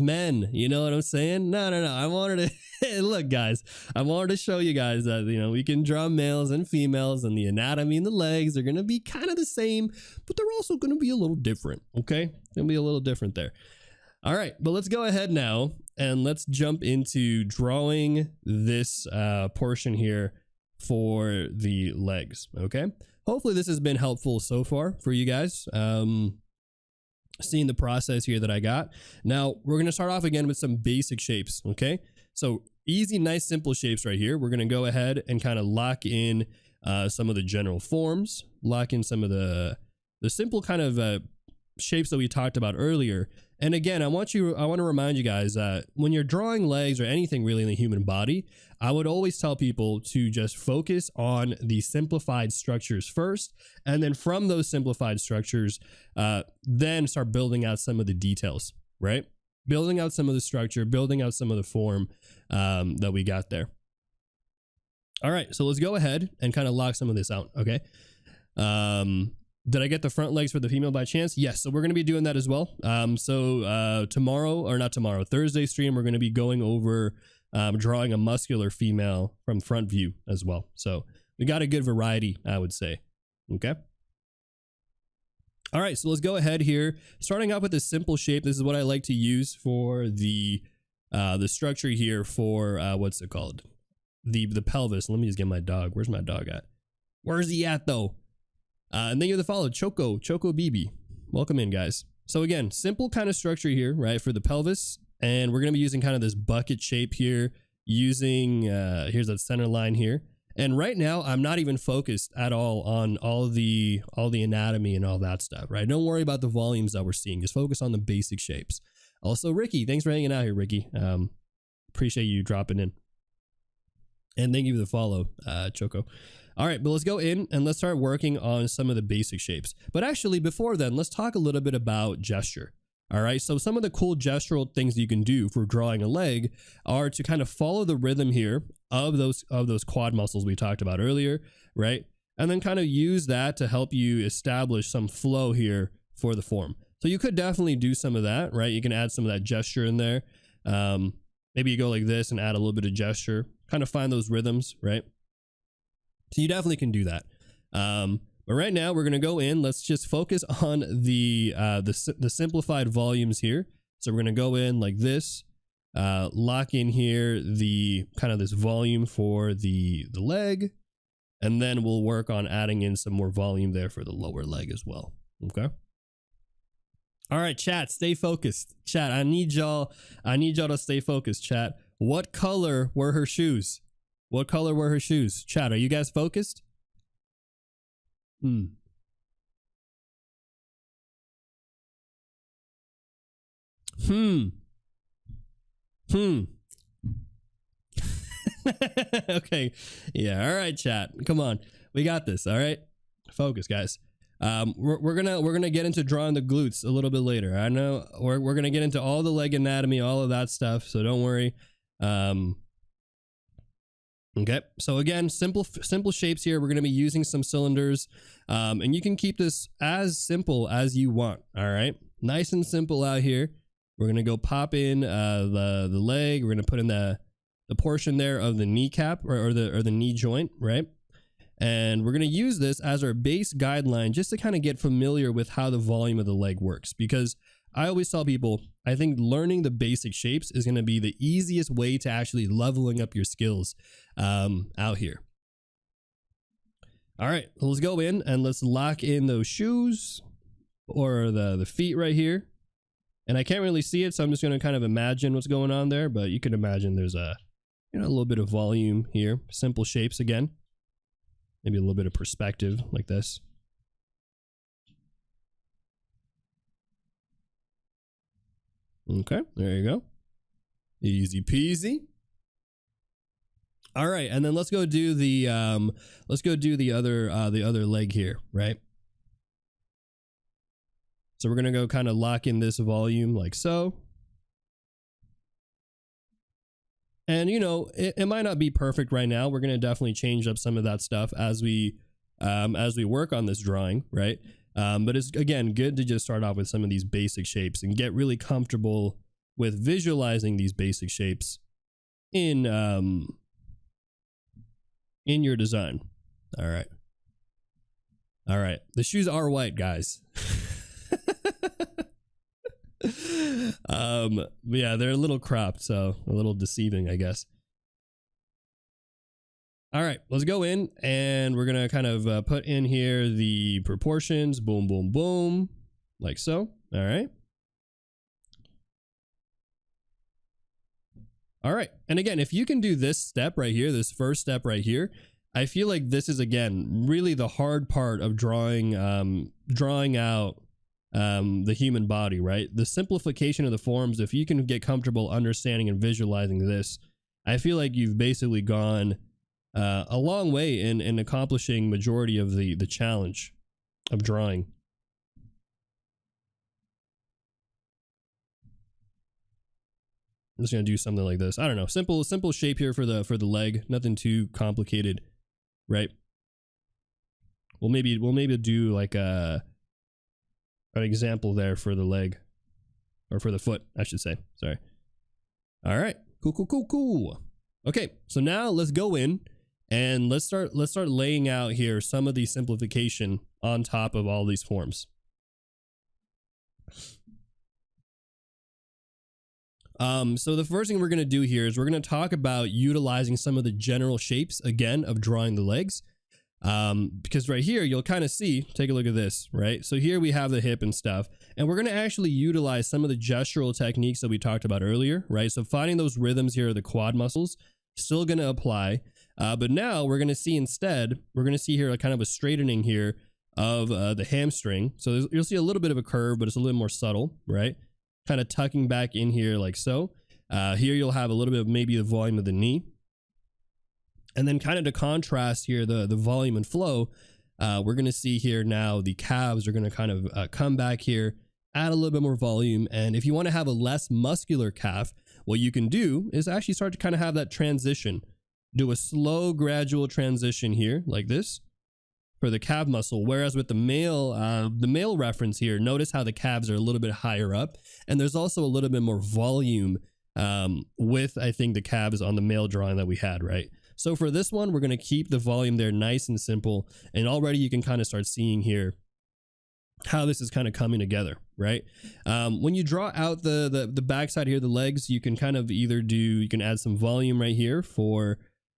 men. You know what I'm saying? No. I wanted to, look guys, I wanted to show you guys that, you know, we can draw males and females and the anatomy and the legs are going to be kind of the same, but they're also going to be a little different. Okay. Gonna be a little different there. All right, but let's go ahead now and let's jump into drawing this portion here for the legs. Okay, hopefully this has been helpful so far for you guys. Seeing the process here that I got. Now we're going to start off again with some basic shapes. Okay, so easy, nice, simple shapes right here. We're going to go ahead and kind of lock in some of the general forms, lock in some of the simple kind of shapes that we talked about earlier. And again, I want to remind you guys that when you're drawing legs or anything really in the human body, I would always tell people to just focus on the simplified structures first, and then from those simplified structures, then start building out some of the details, right? Building out some of the structure, building out some of the form that we got there. All right, so let's go ahead and kind of lock some of this out, okay? Did I get the front legs for the female by chance? Yes, so we're going to be doing that as well. Thursday stream, we're going to be going over drawing a muscular female from front view as well. So we got a good variety, I would say. Okay. All right, so let's go ahead here. Starting out with a simple shape. This is what I like to use for the structure here for what's it called? The pelvis. Let me just get my dog. Where's my dog at? Where's he at though? And then you have the follow Choco BB. Welcome in, guys. So again, simple kind of structure here, right, for the pelvis. And we're going to be using kind of this bucket shape here using, here's that center line here. And right now, I'm not even focused at all on all the anatomy and all that stuff, right? Don't worry about the volumes that we're seeing. Just focus on the basic shapes. Also, Ricky, thanks for hanging out here, Ricky. Appreciate you dropping in. And thank you for the follow, Choco. All right, but let's go in and let's start working on some of the basic shapes. But actually, before then, let's talk a little bit about gesture. All right, so some of the cool gestural things you can do for drawing a leg are to kind of follow the rhythm here of those quad muscles we talked about earlier, right? and then kind of use that to help you establish some flow here for the form. So you could definitely do some of that, right? You can add some of that gesture in there. Maybe you go like this and add a little bit of gesture, kind of find those rhythms, right? So you definitely can do that. But right now we're going to go in. Let's just focus on the simplified volumes here. So we're going to go in like this, lock in here the kind of this volume for the leg, and then we'll work on adding in some more volume there for the lower leg as well. Okay. All right, chat, stay focused. Chat, I need y'all to stay focused, chat. What color were her shoes? What color were her shoes? Chat, are you guys focused? Hmm. Okay. Yeah. All right, chat. Come on. We got this. All right. Focus, guys. We're gonna get into drawing the glutes a little bit later. I know we're gonna get into all the leg anatomy, all of that stuff. So don't worry. Okay. So again, simple shapes here. We're gonna be using some cylinders, and you can keep this as simple as you want. All right. Nice and simple out here. We're gonna go pop in the leg. We're gonna put in the portion there of the kneecap or the knee joint, right? And we're going to use this as our base guideline just to kind of get familiar with how the volume of the leg works. Because I always tell people, I think learning the basic shapes is going to be the easiest way to actually leveling up your skills out here. All right, let's go in and let's lock in those shoes or the feet right here. And I can't really see it, so I'm just going to kind of imagine what's going on there. But you can imagine there's a little bit of volume here. Simple shapes again. Maybe a little bit of perspective like this. Okay, there you go. Easy peasy. All right, and then let's go do the other leg here, right? So we're gonna go kind of lock in this volume like so. And you know, it might not be perfect right now. We're gonna definitely change up some of that stuff as we work on this drawing, right? But it's again good to just start off with some of these basic shapes and get really comfortable with visualizing these basic shapes in your design. All right. All right. The shoes are white, guys. Yeah, they're a little cropped, so a little deceiving, I guess. All right, let's go in and we're gonna kind of put in here the proportions. Boom, boom, boom, like so. All right. All right, and again, if you can do this step right here, this first step right here, I feel like this is again really the hard part of drawing out the human body, right? The simplification of the forms. If you can get comfortable understanding and visualizing this, I feel like you've basically gone a long way in accomplishing majority of the challenge of drawing. I'm just gonna do something like this. I don't know, simple shape here for the leg, nothing too complicated, right? We'll maybe do like an example there for the leg, or for the foot, I should say. Sorry. All right, cool. Okay, so now let's go in and let's start laying out here some of the simplification on top of all these forms. So the first thing we're going to do here is we're going to talk about utilizing some of the general shapes again of drawing the legs. Because right here you'll kind of see, take a look at this, right? So here we have the hip and stuff, and we're going to actually utilize some of the gestural techniques that we talked about earlier, right? So finding those rhythms here are the quad muscles, still going to apply, but now we're going to see instead, we're going to see here a kind of a straightening here of the hamstring. So you'll see a little bit of a curve, but it's a little more subtle, right? Kind of tucking back in here like so. Here you'll have a little bit of maybe the volume of the knee. And then kind of to contrast here the volume and flow, we're going to see here now the calves are going to kind of come back here, add a little bit more volume. And if you want to have a less muscular calf, what you can do is actually start to kind of have that transition. Do a slow, gradual transition here like this. for the calf muscle. Whereas with the male reference here, notice how the calves are a little bit higher up, and there's also a little bit more volume with, I think, the calves on the male drawing that we had, right? So for this one, we're going to keep the volume there nice and simple, and already you can kind of start seeing here how this is kind of coming together, right? When you draw out the backside here, the legs, you can kind of either do, you can add some volume right here for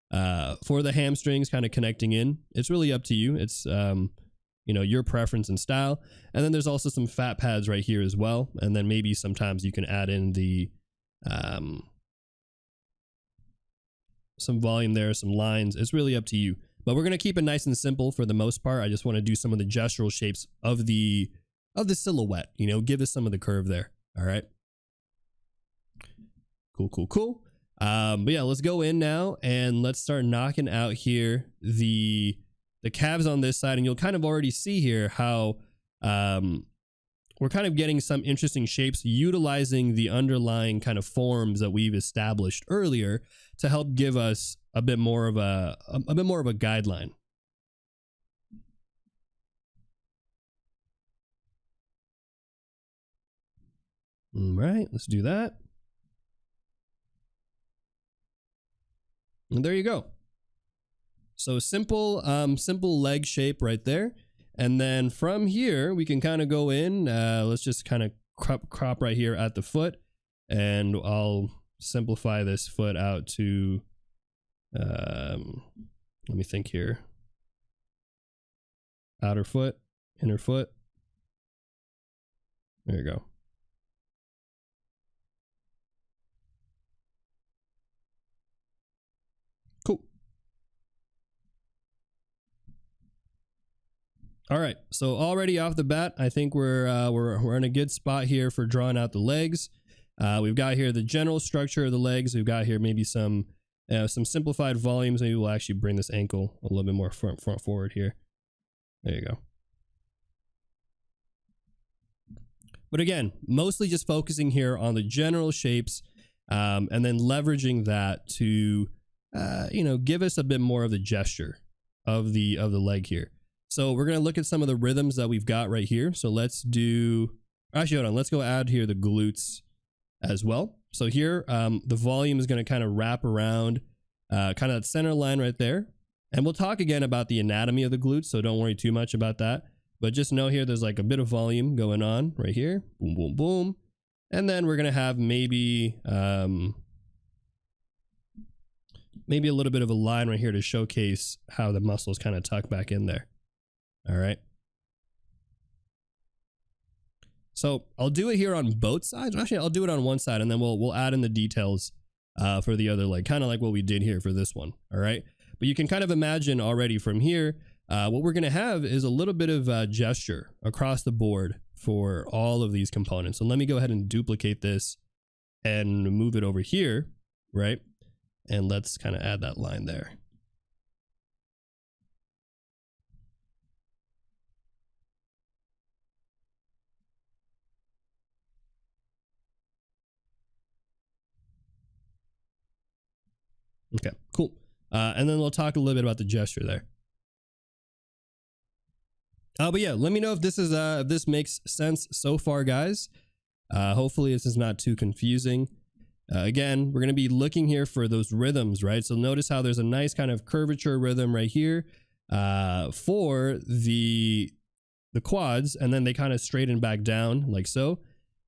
the hamstrings kind of connecting in. It's really up to you. It's you know, your preference and style. And then there's also some fat pads right here as well, and then maybe sometimes you can add in the some volume there, some lines. It's really up to you, but we're going to keep it nice and simple for the most part. I just want to do some of the gestural shapes of the silhouette, you know, give us some of the curve there. All right, cool. But yeah, let's go in now and let's start knocking out here the calves on this side, and you'll kind of already see here how we're kind of getting some interesting shapes utilizing the underlying kind of forms that we've established earlier to help give us a bit more of a guideline. All right, let's do that. And there you go. So simple leg shape right there. And then from here, we can kind of go in. Let's just kind of crop right here at the foot. And I'll simplify this foot out to, let me think here. Outer foot, inner foot. There you go. Cool. All right, so already off the bat, I think we're in a good spot here for drawing out the legs. We've got here the general structure of the legs. We've got here maybe some simplified volumes. Maybe we'll actually bring this ankle a little bit more front forward here. There you go. But again, mostly just focusing here on the general shapes, and then leveraging that to you know, give us a bit more of the gesture of the leg here. So we're going to look at some of the rhythms that we've got right here. So let's do, actually, hold on. Let's go add here the glutes as well. So here, the volume is going to kind of wrap around kind of that center line right there. And we'll talk again about the anatomy of the glutes, so don't worry too much about that. But just know here, there's like a bit of volume going on right here. Boom, boom, boom. And then we're going to have maybe maybe a little bit of a line right here to showcase how the muscles kind of tuck back in there. All right. So I'll do it here on both sides. Actually, I'll do it on one side, and then we'll add in the details for the other leg, kind of like what we did here for this one. All right. But you can kind of imagine already from here, what we're going to have is a little bit of gesture across the board for all of these components. So let me go ahead and duplicate this and move it over here, right? And let's kind of add that line there. Okay, cool. And then we'll talk a little bit about the gesture there. But yeah, let me know if this is if this makes sense so far, guys. Hopefully this is not too confusing. Again, we're going to be looking here for those rhythms, right? So notice how there's a nice kind of curvature rhythm right here for the quads, and then they kind of straighten back down like so.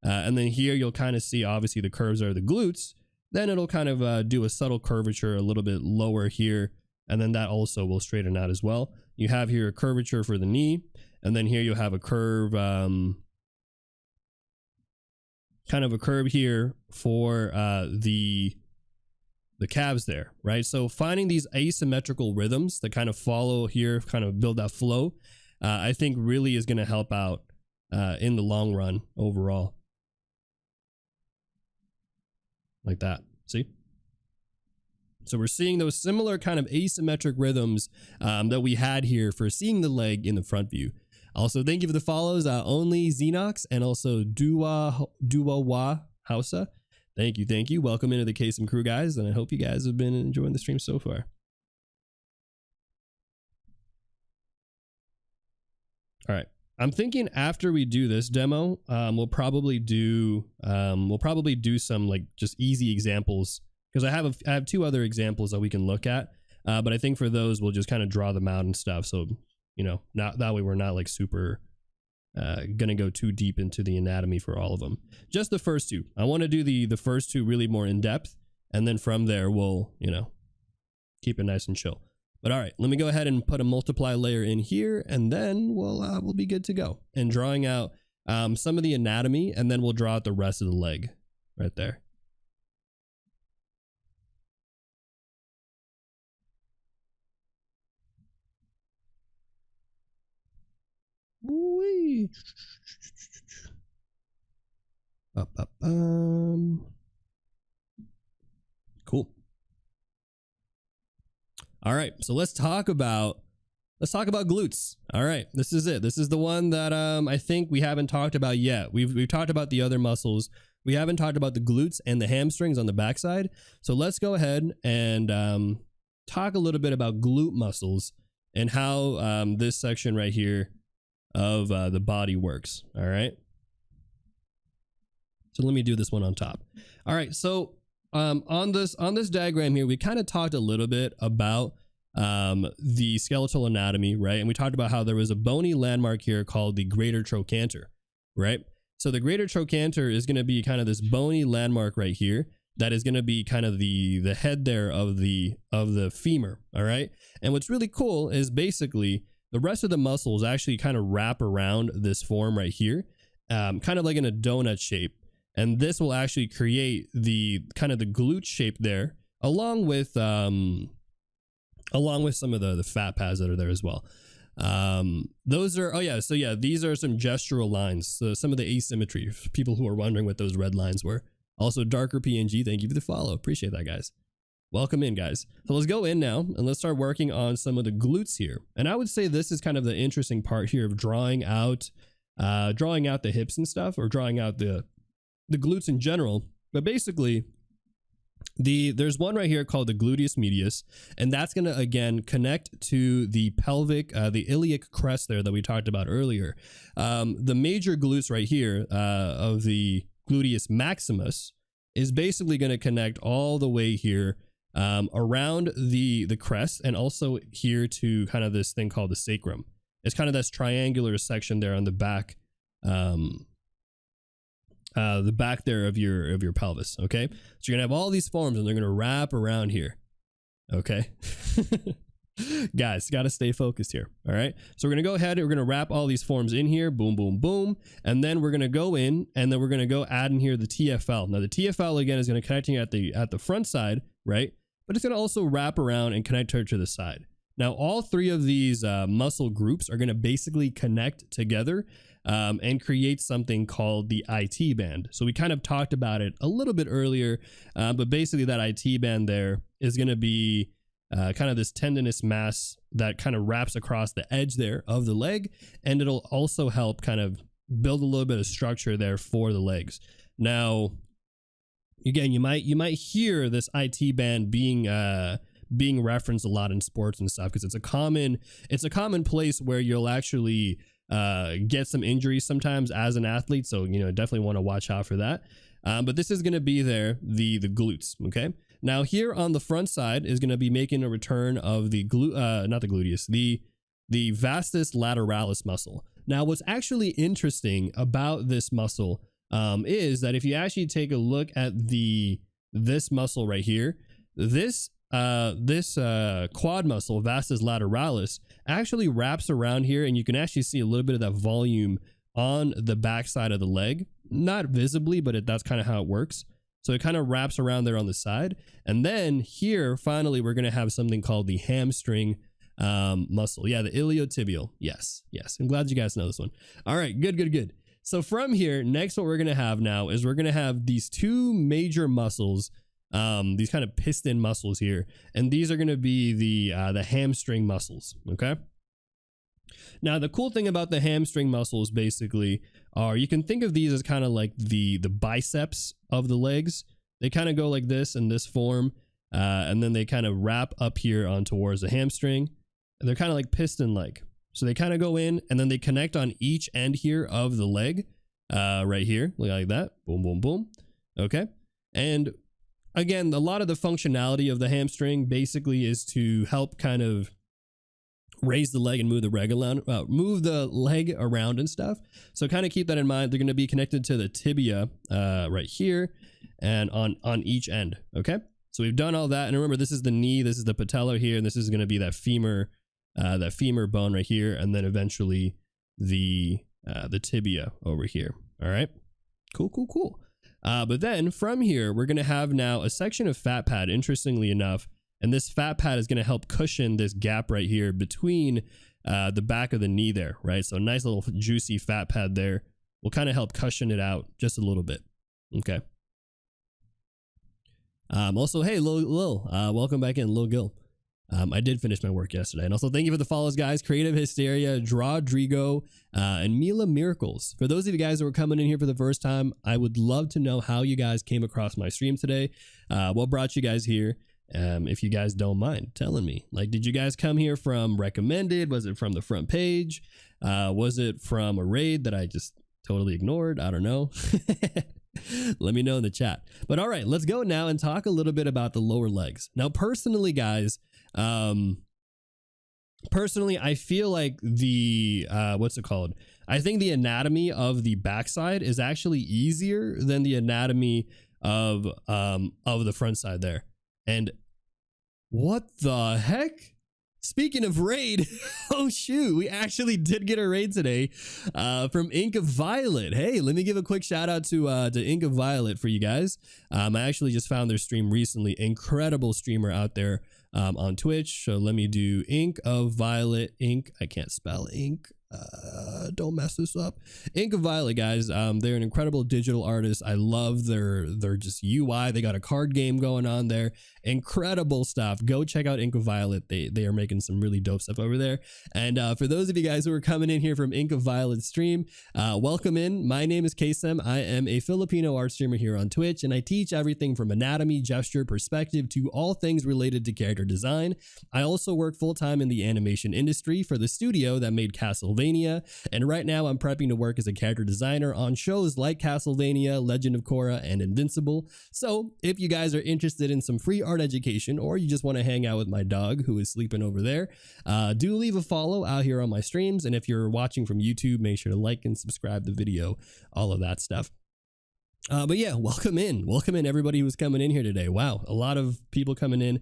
And then here you'll kind of see, obviously, the curves are the glutes. Then it'll kind of do a subtle curvature a little bit lower here, and then that also will straighten out as well. You have here a curvature for the knee, and then here you'll have a curve, kind of a curve here for the calves there, right? So finding these asymmetrical rhythms that kind of follow here, kind of build that flow, I think really is going to help out in the long run overall. Like that, see? So we're seeing those similar kind of asymmetric rhythms that we had here for seeing the leg in the front view. Also, thank you for the follows, Only Xenox and also Duwa Hausa. Thank you. Welcome into the Kaycem crew, guys, and I hope you guys have been enjoying the stream so far. All right. I'm thinking after we do this demo, we'll probably do some like just easy examples, because I have two other examples that we can look at. But I think for those we'll just kind of draw them out and stuff. So, you know, not that way we're not like super gonna go too deep into the anatomy for all of them. Just the first two. I want to do the first two really more in depth, and then from there we'll, you know, keep it nice and chill. But all right, let me go ahead and put a multiply layer in here, and then we'll be good to go. And drawing out some of the anatomy, and then we'll draw out the rest of the leg right there. Woo-wee. Cool. All right, so let's talk about glutes. All right, this is it. This is the one that I think we haven't talked about yet. We've talked about the other muscles. We haven't talked about the glutes and the hamstrings on the backside. So let's go ahead and talk a little bit about glute muscles and how this section right here of the body works. All right. So let me do this one on top. All right, so on this diagram here, we kind of talked a little bit about the skeletal anatomy, right? And we talked about how there was a bony landmark here called the greater trochanter, right? So the greater trochanter is going to be kind of this bony landmark right here that is going to be kind of the head there of the femur, all right? And what's really cool is basically the rest of the muscles actually kind of wrap around this form right here, kind of like in a donut shape. And this will actually create the kind of the glute shape there, along with some of the fat pads that are there as well. Those are, oh yeah, so yeah, these are some gestural lines. So some of the asymmetry, people who are wondering what those red lines were. Also, Darker PNG, thank you for the follow. Appreciate that, guys. Welcome in, guys. So let's go in now and let's start working on some of the glutes here. And I would say this is kind of the interesting part here of drawing out the hips and stuff, or drawing out the glutes in general. But basically, there's one right here called the gluteus medius, and that's going to again connect to the pelvic, the iliac crest there that we talked about earlier. The major glutes right here of the gluteus maximus is basically going to connect all the way here around the crest, and also here to kind of this thing called the sacrum. It's kind of this triangular section there on the back there of your pelvis. Okay, so you're gonna have all these forms and they're gonna wrap around here. Okay. Guys, got to stay focused here. All right, so we're gonna go ahead and we're gonna wrap all these forms in here, boom boom boom, and then we're gonna go in and then we're gonna go add in here the TFL. Now the TFL again is gonna connect at the front side, right? But it's gonna also wrap around and connect her to the side. Now all three of these muscle groups are gonna basically connect together and create something called the IT band. So we kind of talked about it a little bit earlier, but basically that IT band there is going to be kind of this tendinous mass that kind of wraps across the edge there of the leg, and it'll also help kind of build a little bit of structure there for the legs. Now, again, you might hear this IT band being referenced a lot in sports and stuff, because it's a common place where you'll actually get some injuries sometimes as an athlete. So, you know, definitely want to watch out for that. But this is going to be there, the glutes. Okay. Now here on the front side is going to be making a return of the not the gluteus, the vastus lateralis muscle. Now, what's actually interesting about this muscle is that if you actually take a look at this muscle right here, this quad muscle, vastus lateralis, actually wraps around here, and you can actually see a little bit of that volume on the back side of the leg. Not visibly, but that's kind of how it works. So it kind of wraps around there on the side. And then here, finally, we're going to have something called the hamstring muscle. Yeah, the iliotibial. Yes. I'm glad you guys know this one. All right, good. So from here, next what we're going to have now is we're going to have these two major muscles, these kind of piston muscles here, and these are going to be the hamstring muscles. Okay. Now the cool thing about the hamstring muscles basically are, you can think of these as kind of like the biceps of the legs. They kind of go like this in this form, and then they kind of wrap up here on towards the hamstring, and they're kind of like piston like. So they kind of go in and then they connect on each end here of the leg, right here, like that. Boom, boom, boom. Okay. And again, a lot of the functionality of the hamstring basically is to help kind of raise the leg and move the leg around and stuff. So kind of keep that in mind. They're going to be connected to the tibia right here and on each end. Okay. So we've done all that. And remember, this is the knee, this is the patella here, and this is going to be that femur bone right here. And then eventually the tibia over here. All right. Cool, cool, cool. But then from here, we're going to have now a section of fat pad, interestingly enough. And this fat pad is going to help cushion this gap right here between the back of the knee there, right? So a nice little juicy fat pad there will kind of help cushion it out just a little bit. Okay. Also, hey, Lil, welcome back in, Lil Gil. I did finish my work yesterday. And also thank you for the follows, guys. Creative Hysteria, Drawdrigo, and Mila Miracles. For those of you guys that were coming in here for the first time, I would love to know how you guys came across my stream today. What brought you guys here? If you guys don't mind telling me, like, did you guys come here from recommended? Was it from the front page? Was it from a raid that I just totally ignored? I don't know. Let me know in the chat. But all right, let's go now and talk a little bit about the lower legs. Now, personally, guys, personally, I feel like the, what's it called? I think the anatomy of the backside is actually easier than the anatomy of the front side there. And what the heck? Speaking of raid, oh shoot, we actually did get a raid today from Ink of Violet. Hey, let me give a quick shout out to Ink of Violet for you guys. I actually just found their stream recently. Incredible streamer out there on Twitch. So let me do Ink of Violet. Ink, I can't spell ink. Don't mess this up. Ink of Violet, guys. They're an incredible digital artist. I love their just UI. They got a card game going on there. Incredible stuff. Go check out Ink of Violet. They are making some really dope stuff over there. And for those of you guys who are coming in here from Ink of Violet stream, welcome in. My name is Kaycem. I am a Filipino art streamer here on Twitch, and I teach everything from anatomy, gesture, perspective to all things related to character design. I also work full-time in the animation industry for the studio that made Castlevania. And right now I'm prepping to work as a character designer on shows like Castlevania, Legend of Korra, and Invincible. So if you guys are interested in some free art education, or you just want to hang out with my dog who is sleeping over there, do leave a follow out here on my streams. And if you're watching from YouTube, make sure to like and subscribe the video, all of that stuff. But yeah, welcome in everybody who's coming in here today. Wow, a lot of people coming in.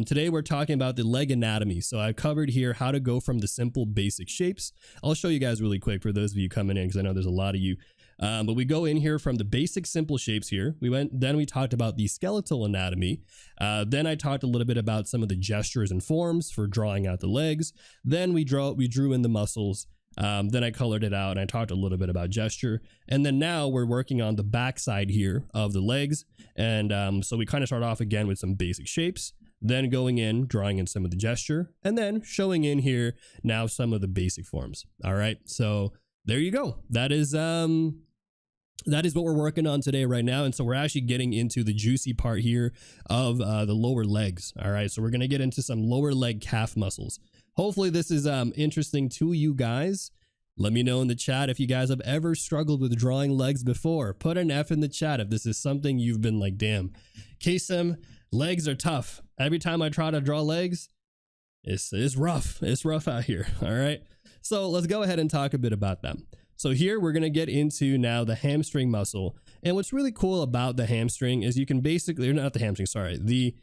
Today we're talking about the leg anatomy. So I covered here how to go from the simple basic shapes. I'll show you guys really quick for those of you coming in, because I know there's a lot of you. But we go in here from the basic simple shapes here. Then we talked about the skeletal anatomy. Then I talked a little bit about some of the gestures and forms for drawing out the legs. Then we drew in the muscles. Then I colored it out and I talked a little bit about gesture. And then now we're working on the back side here of the legs. And so we kind of start off again with some basic shapes, then going in, drawing in some of the gesture, and then showing in here now some of the basic forms. All right. So there you go. That is what we're working on today right now. And so we're actually getting into the juicy part here of the lower legs. All right. So we're going to get into some lower leg calf muscles. Hopefully this is interesting to you guys. Let me know in the chat if you guys have ever struggled with drawing legs before. Put an F in the chat if this is something you've been like, damn, Kaycem, legs are tough. Every time I try to draw legs, it's rough. It's rough out here. All right. So let's go ahead and talk a bit about them. So here we're going to get into now the hamstring muscle. And what's really cool about the hamstring is you can basically, or not the hamstring, sorry, the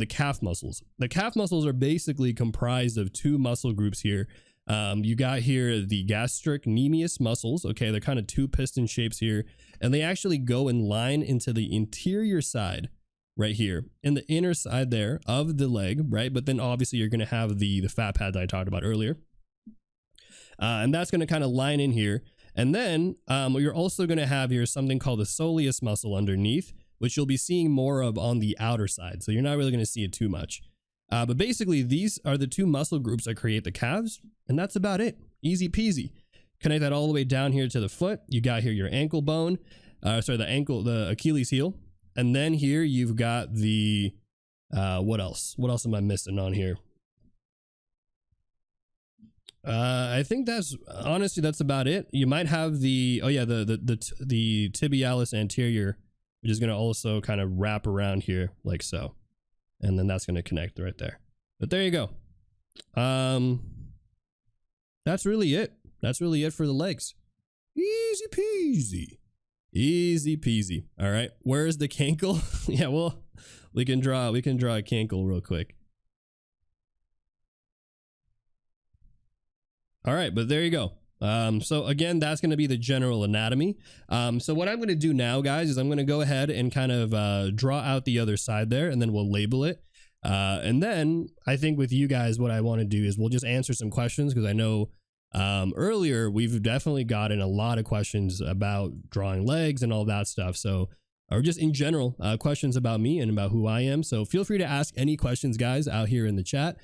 calf muscles. The calf muscles are basically comprised of two muscle groups here. You got here the gastrocnemius muscles. Okay, they're kind of two piston shapes here, and they actually go in line into the interior side right here, in the inner side there of the leg, right? But then obviously you're going to have the fat pad that I talked about earlier, and that's going to kind of line in here. And then you're also going to have here something called the soleus muscle underneath, which you'll be seeing more of on the outer side. So you're not really going to see it too much. But basically, these are the two muscle groups that create the calves, and that's about it. Easy peasy. Connect that all the way down here to the foot. You got here your ankle bone, the Achilles heel. And then here you've got the, what else? What else am I missing on here? I think that's honestly that's about it. You might have the the tibialis anterior, which is going to also kind of wrap around here like so, and then that's going to connect right there. But there you go. That's really it. That's really it for the legs. Easy peasy. Easy peasy. All right. Where is the cankle? Yeah, well, we can draw a cankle real quick. All right, but there you go. So again, that's going to be the general anatomy. So what I'm going to do now, guys, is I'm going to go ahead and kind of draw out the other side there, and then we'll label it. And then I think with you guys, what I want to do is we'll just answer some questions, because I know earlier we've definitely gotten a lot of questions about drawing legs and all that stuff. So, or just in general, questions about me and about who I am. So feel free to ask any questions, guys, out here in the chat.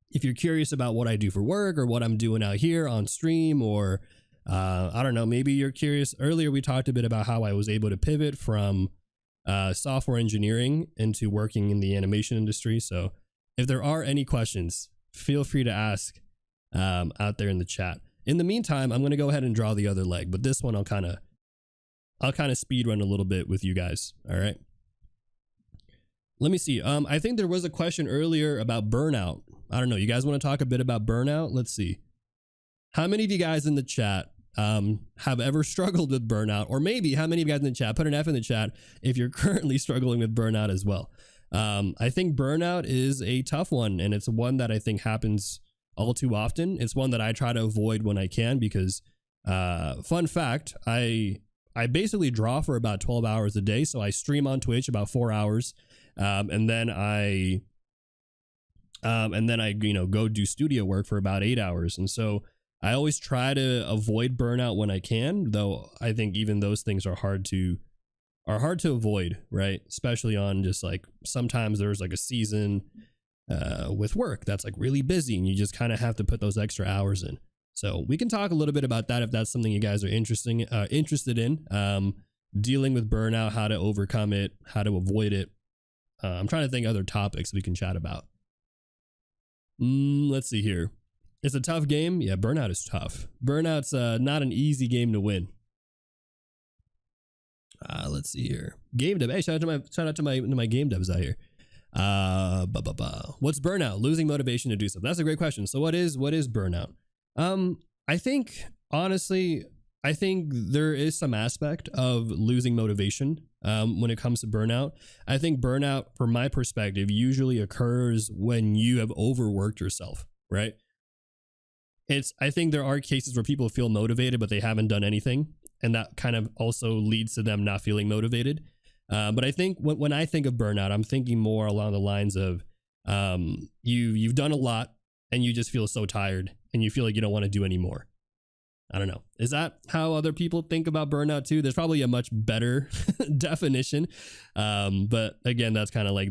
If you're curious about what I do for work or what I'm doing out here on stream, or I don't know, maybe you're curious. Earlier, we talked a bit about how I was able to pivot from software engineering into working in the animation industry. So if there are any questions, feel free to ask out there in the chat. In the meantime, I'm going to go ahead and draw the other leg, but this one I'll kind of speed run a little bit with you guys. All right. Let me see. I think there was a question earlier about burnout. I don't know. You guys want to talk a bit about burnout? Let's see. How many of you guys in the chat have ever struggled with burnout? Or maybe how many of you guys in the chat, put an F in the chat if you're currently struggling with burnout as well. I think burnout is a tough one, and it's one that I think happens all too often. It's one that I try to avoid when I can, because fun fact, I basically draw for about 12 hours a day. So I stream on Twitch about 4 hours. And then I go do studio work for about 8 hours. And so I always try to avoid burnout when I can, though I think even those things are hard to avoid, right? Especially on just like, sometimes there's like a season with work that's like really busy, and you just kind of have to put those extra hours in. So we can talk a little bit about that if that's something you guys are interested in, dealing with burnout, how to overcome it, how to avoid it. I'm trying to think other topics we can chat about. Let's see here. It's a tough game. Yeah, burnout is tough. Burnout's not an easy game to win. Let's see here. Game dev. Hey, shout out to my game devs out here. What's burnout? Losing motivation to do something. That's a great question. So what is burnout? I think honestly, there is some aspect of losing motivation when it comes to burnout. I think burnout, from my perspective, usually occurs when you have overworked yourself, right? I think there are cases where people feel motivated, but they haven't done anything, and that kind of also leads to them not feeling motivated. But I think when I think of burnout, I'm thinking more along the lines of you've done a lot and you just feel so tired and you feel like you don't want to do anymore. I don't know. Is that how other people think about burnout too? There's probably a much better definition. But again, that's kind of like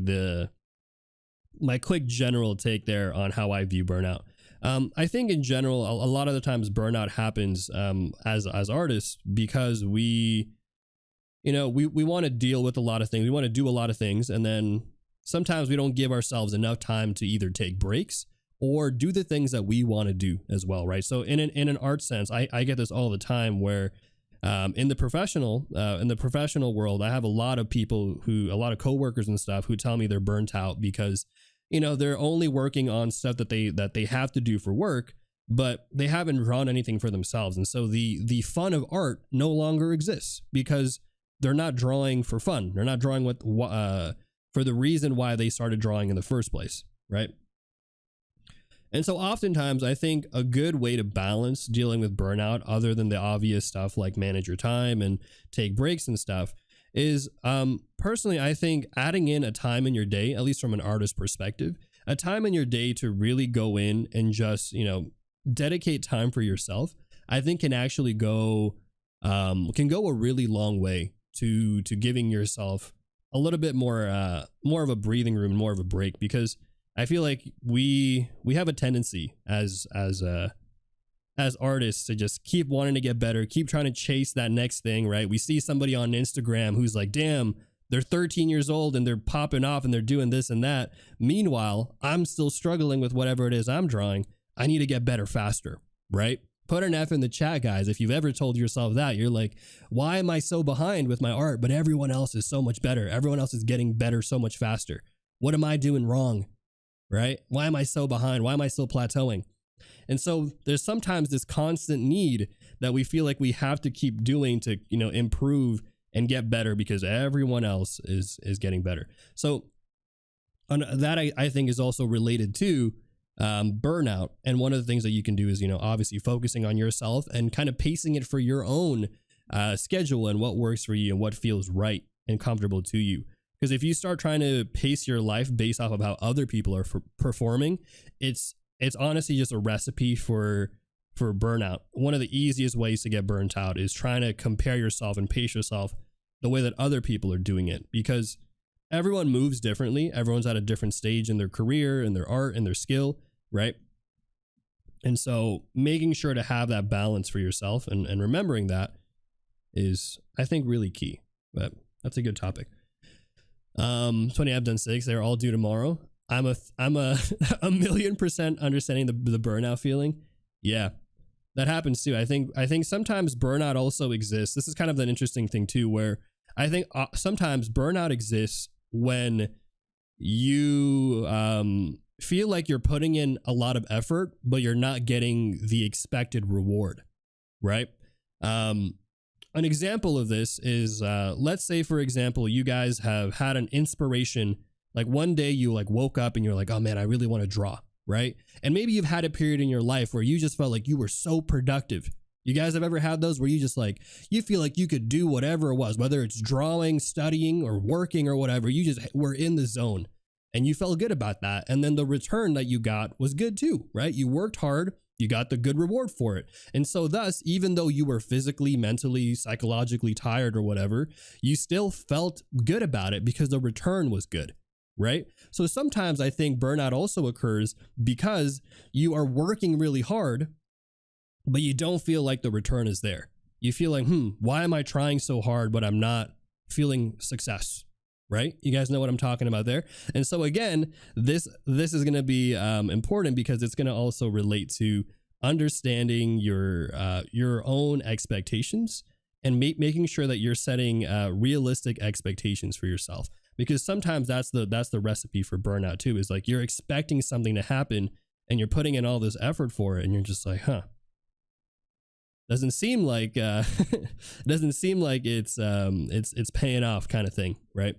my quick general take there on how I view burnout. I think in general, a lot of the times burnout happens as artists because we want to deal with a lot of things. We want to do a lot of things. And then sometimes we don't give ourselves enough time to either take breaks or do the things that we want to do as well, right? So in an art sense, I get this all the time where in the professional world, I have a lot of people a lot of coworkers and stuff who tell me they're burnt out because, they're only working on stuff that they have to do for work, but they haven't drawn anything for themselves. And so the fun of art no longer exists because they're not drawing for fun. They're not drawing for the reason why they started drawing in the first place, right? And so oftentimes I think a good way to balance dealing with burnout, other than the obvious stuff like manage your time and take breaks and stuff, is personally, I think adding in a time in your day, at least from an artist perspective, a time in your day to really go in and just, dedicate time for yourself, I think can actually go a really long way to giving yourself a little bit more of a breathing room, more of a break, because I feel like we have a tendency as artists to just keep wanting to get better, keep trying to chase that next thing, right? We see somebody on Instagram who's like, damn, They're 13 years old and they're popping off and they're doing this and that. Meanwhile, I'm still struggling with whatever it is I'm drawing. I need to get better faster, right? Put an F in the chat, guys. If you've ever told yourself that, you're like, why am I so behind with my art, but everyone else is so much better? Everyone else is getting better so much faster. What am I doing wrong, right? Why am I so behind? Why am I still plateauing? And so there's sometimes this constant need that we feel like we have to keep doing to, improve and get better because everyone else is getting better. So that I think is also related to burnout. And one of the things that you can do is, obviously focusing on yourself and kind of pacing it for your own schedule and what works for you and what feels right and comfortable to you. Because if you start trying to pace your life based off of how other people are performing, it's honestly just a recipe for burnout. One of the easiest ways to get burnt out is trying to compare yourself and pace yourself the way that other people are doing it, because everyone moves differently. Everyone's at a different stage in their career and their art and their skill, right? And so making sure to have that balance for yourself and remembering that is, I think, really key. But that's a good topic. 20, I've done 6. They're all due tomorrow. I'm a 1,000,000% understanding the burnout feeling. Yeah, that happens too. I think sometimes burnout also exists. This is kind of an interesting thing too, where I think sometimes burnout exists when you feel like you're putting in a lot of effort, but you're not getting the expected reward, right? An example of this is, let's say, for example, you guys have had an inspiration. Like one day you woke up and you're like, oh man, I really want to draw, right? And maybe you've had a period in your life where you just felt like you were so productive. You guys have ever had those where you just you feel like you could do whatever it was, whether it's drawing, studying, or working or whatever. You just were in the zone and you felt good about that. And then the return that you got was good too, right? You worked hard, you got the good reward for it. And so thus, even though you were physically, mentally, psychologically tired or whatever, you still felt good about it because the return was good. Right? So sometimes I think burnout also occurs because you are working really hard, but you don't feel like the return is there. You feel like, why am I trying so hard, but I'm not feeling success? Right? You guys know what I'm talking about there. And so again, this is going to be important because it's going to also relate to understanding your own expectations and making sure that you're setting realistic expectations for yourself. Because sometimes that's the recipe for burnout too, is like you're expecting something to happen and you're putting in all this effort for it and you're just like, doesn't seem like it's paying off kind of thing, right?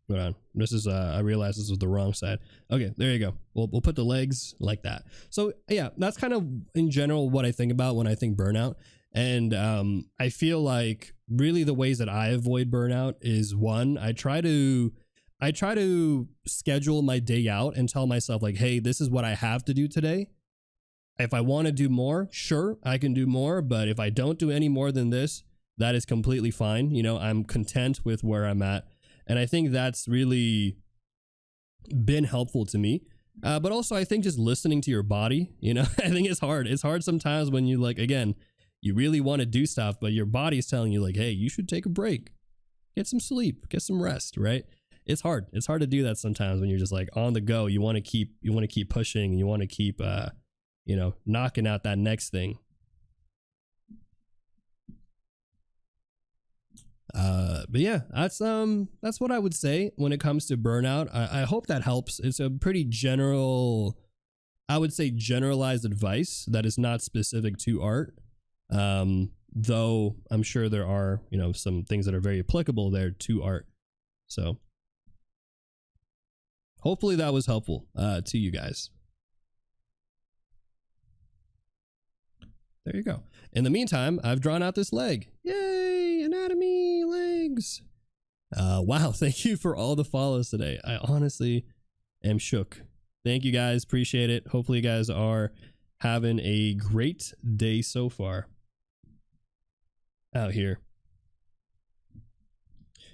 Hold on. This is I realized this was the wrong side. Okay, there you go. We'll put the legs like that. So yeah, that's kind of in general what I think about when I think burnout. And I feel like really the ways that I avoid burnout is, one, I try to schedule my day out and tell myself like, hey, this is what I have to do today. If I want to do more, sure, I can do more. But if I don't do any more than this, that is completely fine. I'm content with where I'm at. And I think that's really been helpful to me. But also I think just listening to your body, I think it's hard. It's hard sometimes when you again, you really want to do stuff, but your body's telling you hey, you should take a break, get some sleep, get some rest, right? It's hard. It's hard to do that sometimes when you're just on the go. You want to keep pushing and you want to keep, knocking out that next thing. But yeah, that's what I would say when it comes to burnout. I hope that helps. It's a pretty general, I would say generalized advice that is not specific to art. Though I'm sure there are, some things that are very applicable there to art. So hopefully that was helpful, to you guys. There you go. In the meantime, I've drawn out this leg. Yay, anatomy, legs. Wow, thank you for all the follows today. I honestly am shook. Thank you guys, appreciate it. Hopefully you guys are having a great day so far out here.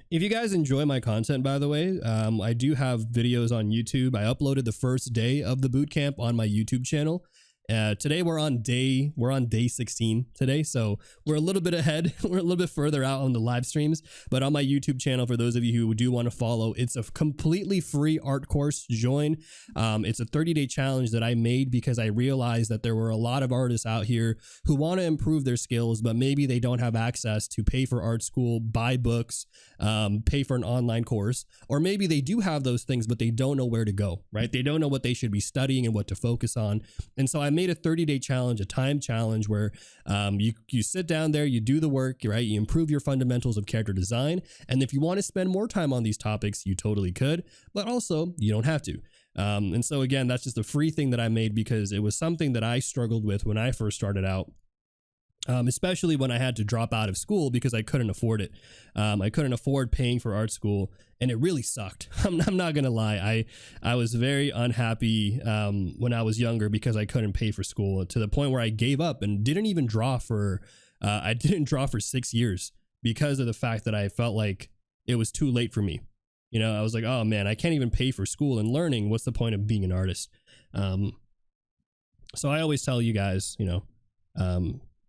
If you guys enjoy my content, by the way, I do have videos on YouTube. I uploaded the first day of the bootcamp on my YouTube channel. Today we're on day 16 today, so we're a little bit ahead. We're a little bit further out on the live streams, but on my YouTube channel, for those of you who do want to follow, it's a completely free art course. Join. It's a 30-day challenge that I made because I realized that there were a lot of artists out here who want to improve their skills, but maybe they don't have access to pay for art school, buy books, pay for an online course, or maybe they do have those things, but they don't know where to go, right? They don't know what they should be studying and what to focus on. And so I made a 30-day challenge, a time challenge where you sit down there, you do the work, right? You improve your fundamentals of character design. And if you want to spend more time on these topics, you totally could, but also you don't have to. And so again, that's just a free thing that I made because it was something that I struggled with when I first started out. Especially when I had to drop out of school because I couldn't afford it. I couldn't afford paying for art school, and it really sucked. I'm not gonna lie. I was very unhappy when I was younger because I couldn't pay for school, to the point where I gave up and didn't even draw for. I didn't draw for 6 years because of the fact that I felt like it was too late for me. You know, I was like, oh man, I can't even pay for school and learning. What's the point of being an artist? So I always tell you guys, you know.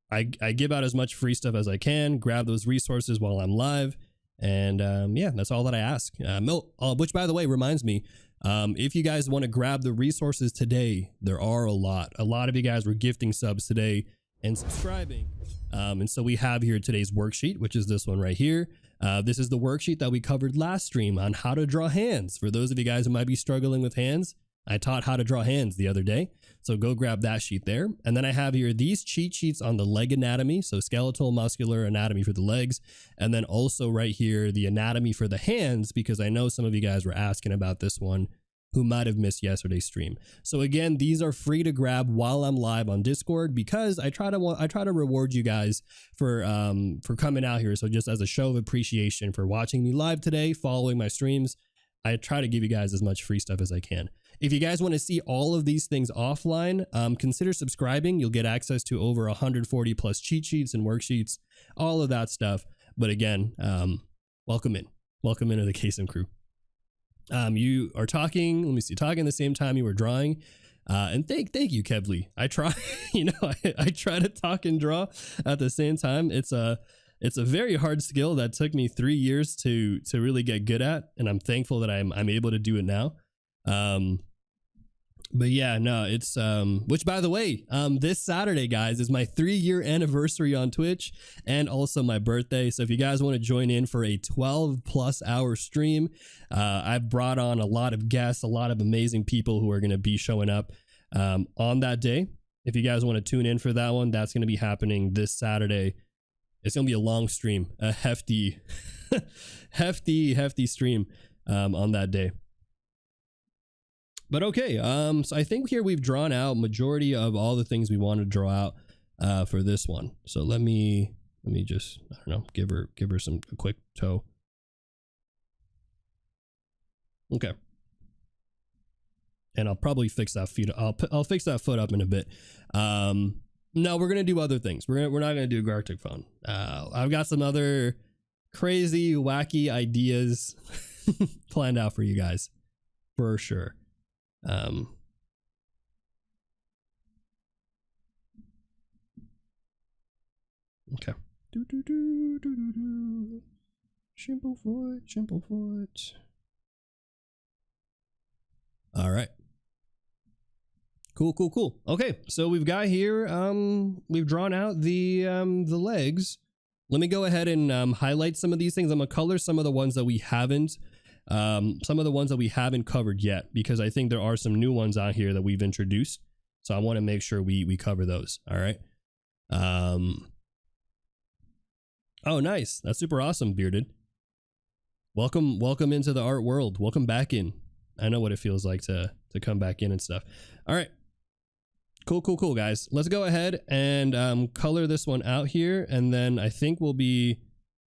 I give out as much free stuff as I can, grab those resources while I'm live, and yeah, that's all that I ask. Which, by the way, reminds me, if you guys want to grab the resources today, there are a lot of you guys were gifting subs today and subscribing, and so we have here today's worksheet, which is this one right here. This is the worksheet that we covered last stream on how to draw hands. For those of you guys who might be struggling with hands, I taught how to draw hands the other day, so go grab that sheet there. And then I have here these cheat sheets on the leg anatomy, so skeletal, muscular anatomy for the legs, and then also right here the anatomy for the hands, because I know some of you guys were asking about this one who might have missed yesterday's stream. So again, these are free to grab while I'm live on Discord, because I try to reward you guys for coming out here. So just as a show of appreciation for watching me live today, following my streams, I try to give you guys as much free stuff as I can. If you guys want to see all of these things offline, consider subscribing. You'll get access to over 140 plus cheat sheets and worksheets, all of that stuff. But again, welcome into the Kaycem crew. You are talking, let me see, talking the same time you were drawing. And thank you, Kevly. I try, you know, I try to talk and draw at the same time. It's a very hard skill that took me 3 years to really get good at, and I'm thankful that I'm able to do it now. But yeah, no, it's which, by the way, this Saturday, guys, is my 3-year anniversary on Twitch and also my birthday. So if you guys want to join in for a 12+ hour stream, I've brought on a lot of guests, a lot of amazing people who are going to be showing up on that day. If you guys want to tune in for that one, that's going to be happening this Saturday. It's going to be a long stream, a hefty stream on that day. But okay, so I think here we've drawn out majority of all the things we want to draw out for this one. So let me just, I don't know, give her a quick toe. Okay. And I'll probably fix that feet. I'll fix that foot up in a bit. No, we're gonna do other things. We're not gonna do Gartic phone. I've got some other crazy, wacky ideas planned out for you guys, for sure. Okay. Simple foot. All right. Cool. Okay, so we've got here, we've drawn out the legs. Let me go ahead and highlight some of these things. I'm gonna color some of the ones that we haven't covered yet, because I think there are some new ones out here that we've introduced. So I want to make sure we cover those. All right. Oh, nice. That's super awesome, Bearded. Welcome into the art world. Welcome back in. I know what it feels like to come back in and stuff. All right. Cool, guys. Let's go ahead and color this one out here, and then I think we'll be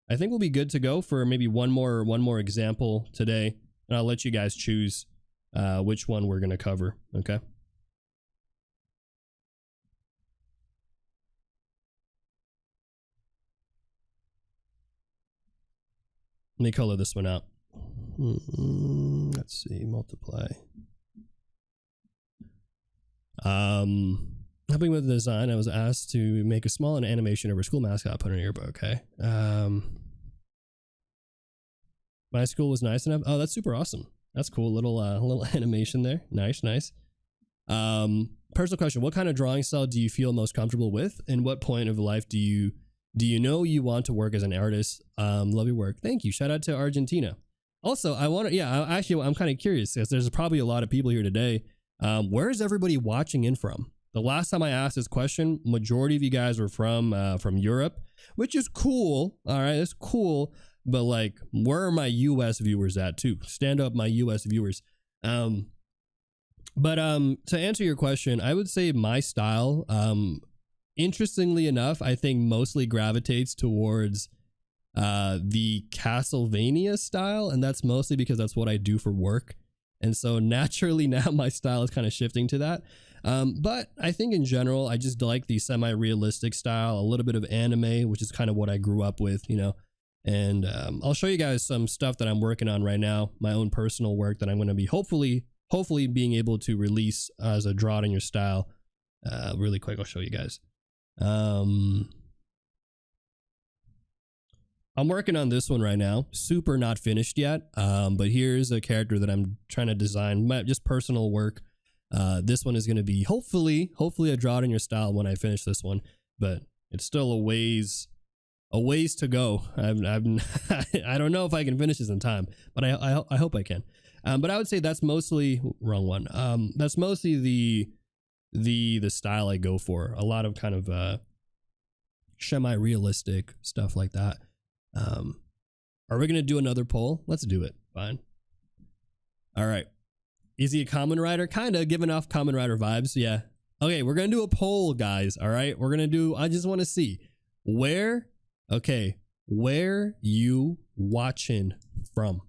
good to go for maybe one more example today, and I'll let you guys choose which one we're gonna cover. Okay. Let me color this one out. Let's see, multiply. Helping with the design, I was asked to make a small animation of our school mascot, put in a yearbook. Okay. My school was nice enough. Oh, that's super awesome. That's cool. Little animation there. Nice, nice. Personal question: what kind of drawing style do you feel most comfortable with, and what point of life do you know you want to work as an artist? Love your work. Thank you. Shout out to Argentina. Also, I want to, I'm kind of curious because there's probably a lot of people here today. Where is everybody watching in from? The last time I asked this question, majority of you guys were from Europe, which is cool. All right, it's cool. But like, where are my US viewers at too? Stand up, my US viewers. To answer your question, I would say my style, interestingly enough, I think mostly gravitates towards the Castlevania style, and that's mostly because that's what I do for work. And so naturally now my style is kind of shifting to that. But I think in general, I just like the semi-realistic style, a little bit of anime, which is kind of what I grew up with, you know. And I'll show you guys some stuff that I'm working on right now, my own personal work that I'm going to be hopefully being able to release as a draw it in your style. Really quick, I'll show you guys. I'm working on this one right now. Super not finished yet. But here's a character that I'm trying to design, just personal work. This one is going to be hopefully a draw it in your style when I finish this one, but it's still a ways to go. I don't know if I can finish this in time, but I hope I can. But I would say that's mostly wrong one. That's mostly the style I go for. A lot of kind of semi-realistic stuff like that. Are we gonna do another poll? Let's do it. Fine. All right. Is he a Kamen Rider? Kind of giving off Kamen Rider vibes. Yeah. Okay, we're gonna do a poll, guys. All right, we're gonna do. I just want to see where. Okay, where you watching from?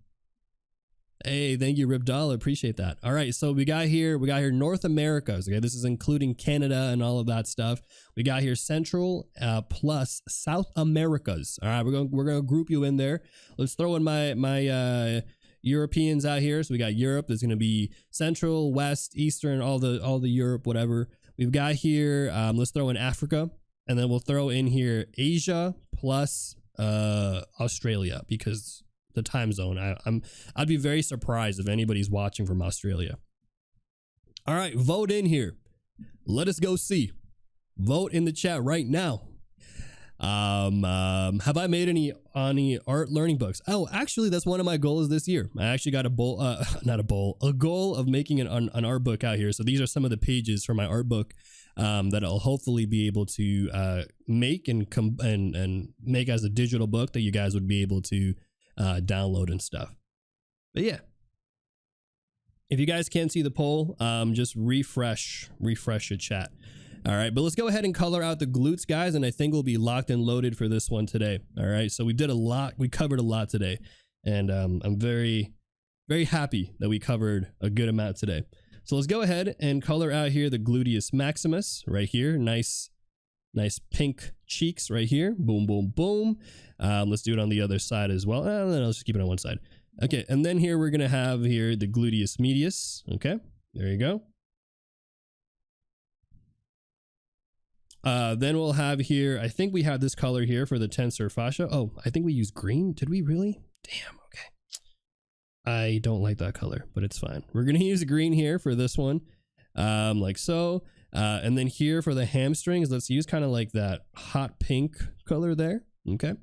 Hey, thank you, Rip Dollar. Appreciate that. All right, so we got here North Americas. Okay, this is including Canada and all of that stuff. We got here Central plus South Americas. All right, we're gonna group you in there. Let's throw in my Europeans out here. So we got Europe. There's gonna be Central, West, Eastern, all the Europe, whatever. We've got here. Let's throw in Africa, and then we'll throw in here Asia plus Australia because the time zone. I'd be very surprised if anybody's watching from Australia. All right, vote in here. Let us go see. Vote in the chat right now. Have I made any art learning books? Oh, actually, that's one of my goals this year. I actually got a goal of making an art book out here. So these are some of the pages for my art book that I'll hopefully be able to make and make as a digital book that you guys would be able to download and stuff. But yeah, if you guys can't see the poll, just refresh your chat. All right, but let's go ahead and color out the glutes, guys, and I think we'll be locked and loaded for this one today. All right, so we did a lot, we covered a lot today, and I'm very happy that we covered a good amount today. So let's go ahead and color out here the gluteus maximus right here. Nice pink cheeks right here. Boom, boom, boom. Let's do it on the other side as well. Then I'll just keep it on one side. Okay, and then here we're gonna have here the gluteus medius. Okay, there you go. Then we'll have here, I think we have this color here for the tensor fascia. Oh, I think we use green. Did we really? Damn, okay. I don't like that color, but it's fine. We're gonna use green here for this one, like so. And then here for the hamstrings, let's use kind of like that hot pink color there. Okay,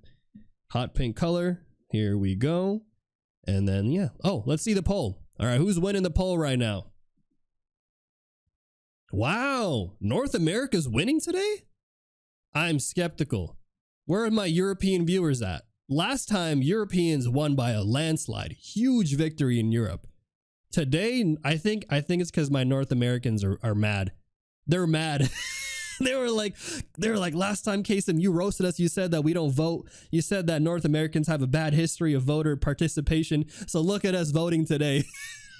hot pink color. Here we go. And then, yeah. Oh, let's see the poll. All right, who's winning the poll right now? Wow, North America's winning today? I'm skeptical. Where are my European viewers at? Last time, Europeans won by a landslide. Huge victory in Europe. Today, I think it's because my North Americans are mad. They're mad. They were like, last time, Kaycem, you roasted us. You said that we don't vote. You said that North Americans have a bad history of voter participation. So look at us voting today.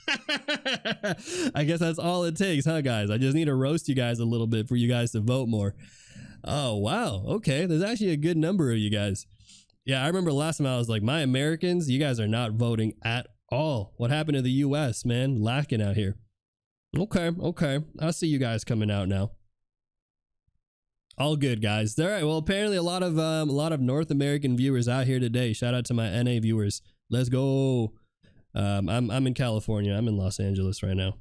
I guess that's all it takes, huh, guys? I just need to roast you guys a little bit for you guys to vote more. Oh, wow. Okay. There's actually a good number of you guys. Yeah, I remember last time I was like, my Americans, you guys are not voting at all. What happened to the US, man? Lacking out here. Okay. I see you guys coming out now. All good, guys. All right. Well, apparently a lot of North American viewers out here today. Shout out to my NA viewers. Let's go. I'm in California. I'm in Los Angeles right now.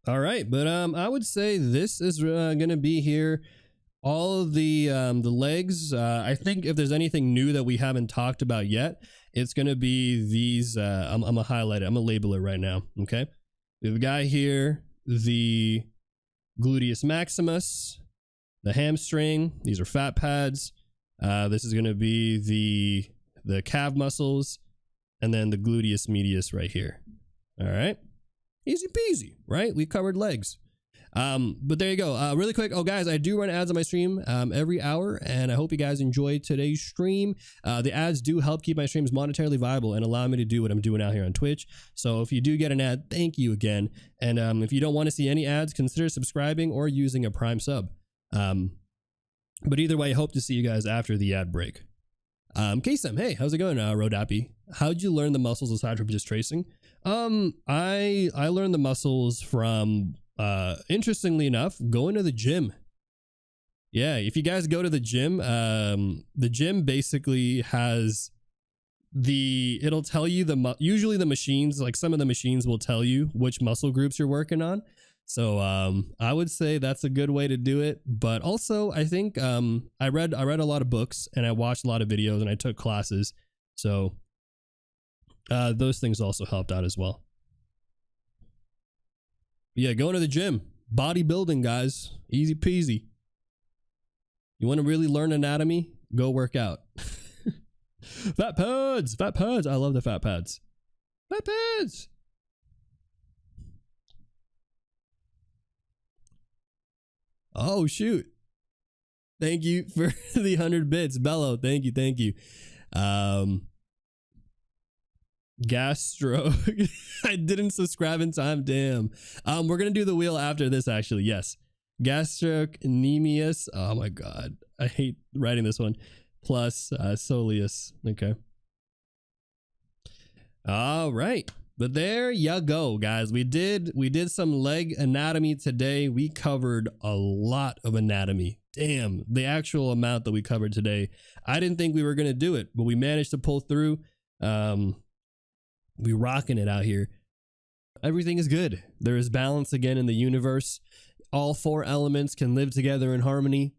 All right, but I would say this is gonna be here. All of the legs. I think if there's anything new that we haven't talked about yet, it's gonna be these. I'm gonna highlight it. I'm gonna label it right now. Okay, we have a guy here. The gluteus maximus, the hamstring. These are fat pads. This is gonna be the calf muscles, and then the gluteus medius right here. All right. Easy peasy, right? We covered legs. But there you go. Really quick. Oh, guys, I do run ads on my stream every hour, and I hope you guys enjoyed today's stream. The ads do help keep my streams monetarily viable and allow me to do what I'm doing out here on Twitch. So if you do get an ad, thank you again. And if you don't want to see any ads, consider subscribing or using a Prime sub. But either way, I hope to see you guys after the ad break. Kaycem, hey, how's it going, Rodappy? How'd you learn the muscles aside from just tracing? I learned the muscles from interestingly enough, going to the gym. Yeah, if you guys go to the gym basically has it'll tell you usually the machines, like some of the machines will tell you which muscle groups you're working on. So I would say that's a good way to do it. But also I think I read a lot of books and I watched a lot of videos and I took classes. So those things also helped out as well. Yeah, going to the gym, bodybuilding, guys, easy peasy. You want to really learn anatomy? Go work out. Fat pads, fat pads. I love the fat pads. Fat pads. Oh shoot! Thank you for the 100 bits, Bello. Thank you, thank you. Gastro. I didn't subscribe in time. Damn. We're gonna do the wheel after this, actually. Yes. Gastrocnemius. Oh my god. I hate writing this one. Plus soleus. Okay. All right. But there you go, guys. We did some leg anatomy today. We covered a lot of anatomy. Damn, the actual amount that we covered today. I didn't think we were gonna do it, but we managed to pull through. We rocking it out here. Everything is good. There is balance again in the universe. All four elements can live together in harmony.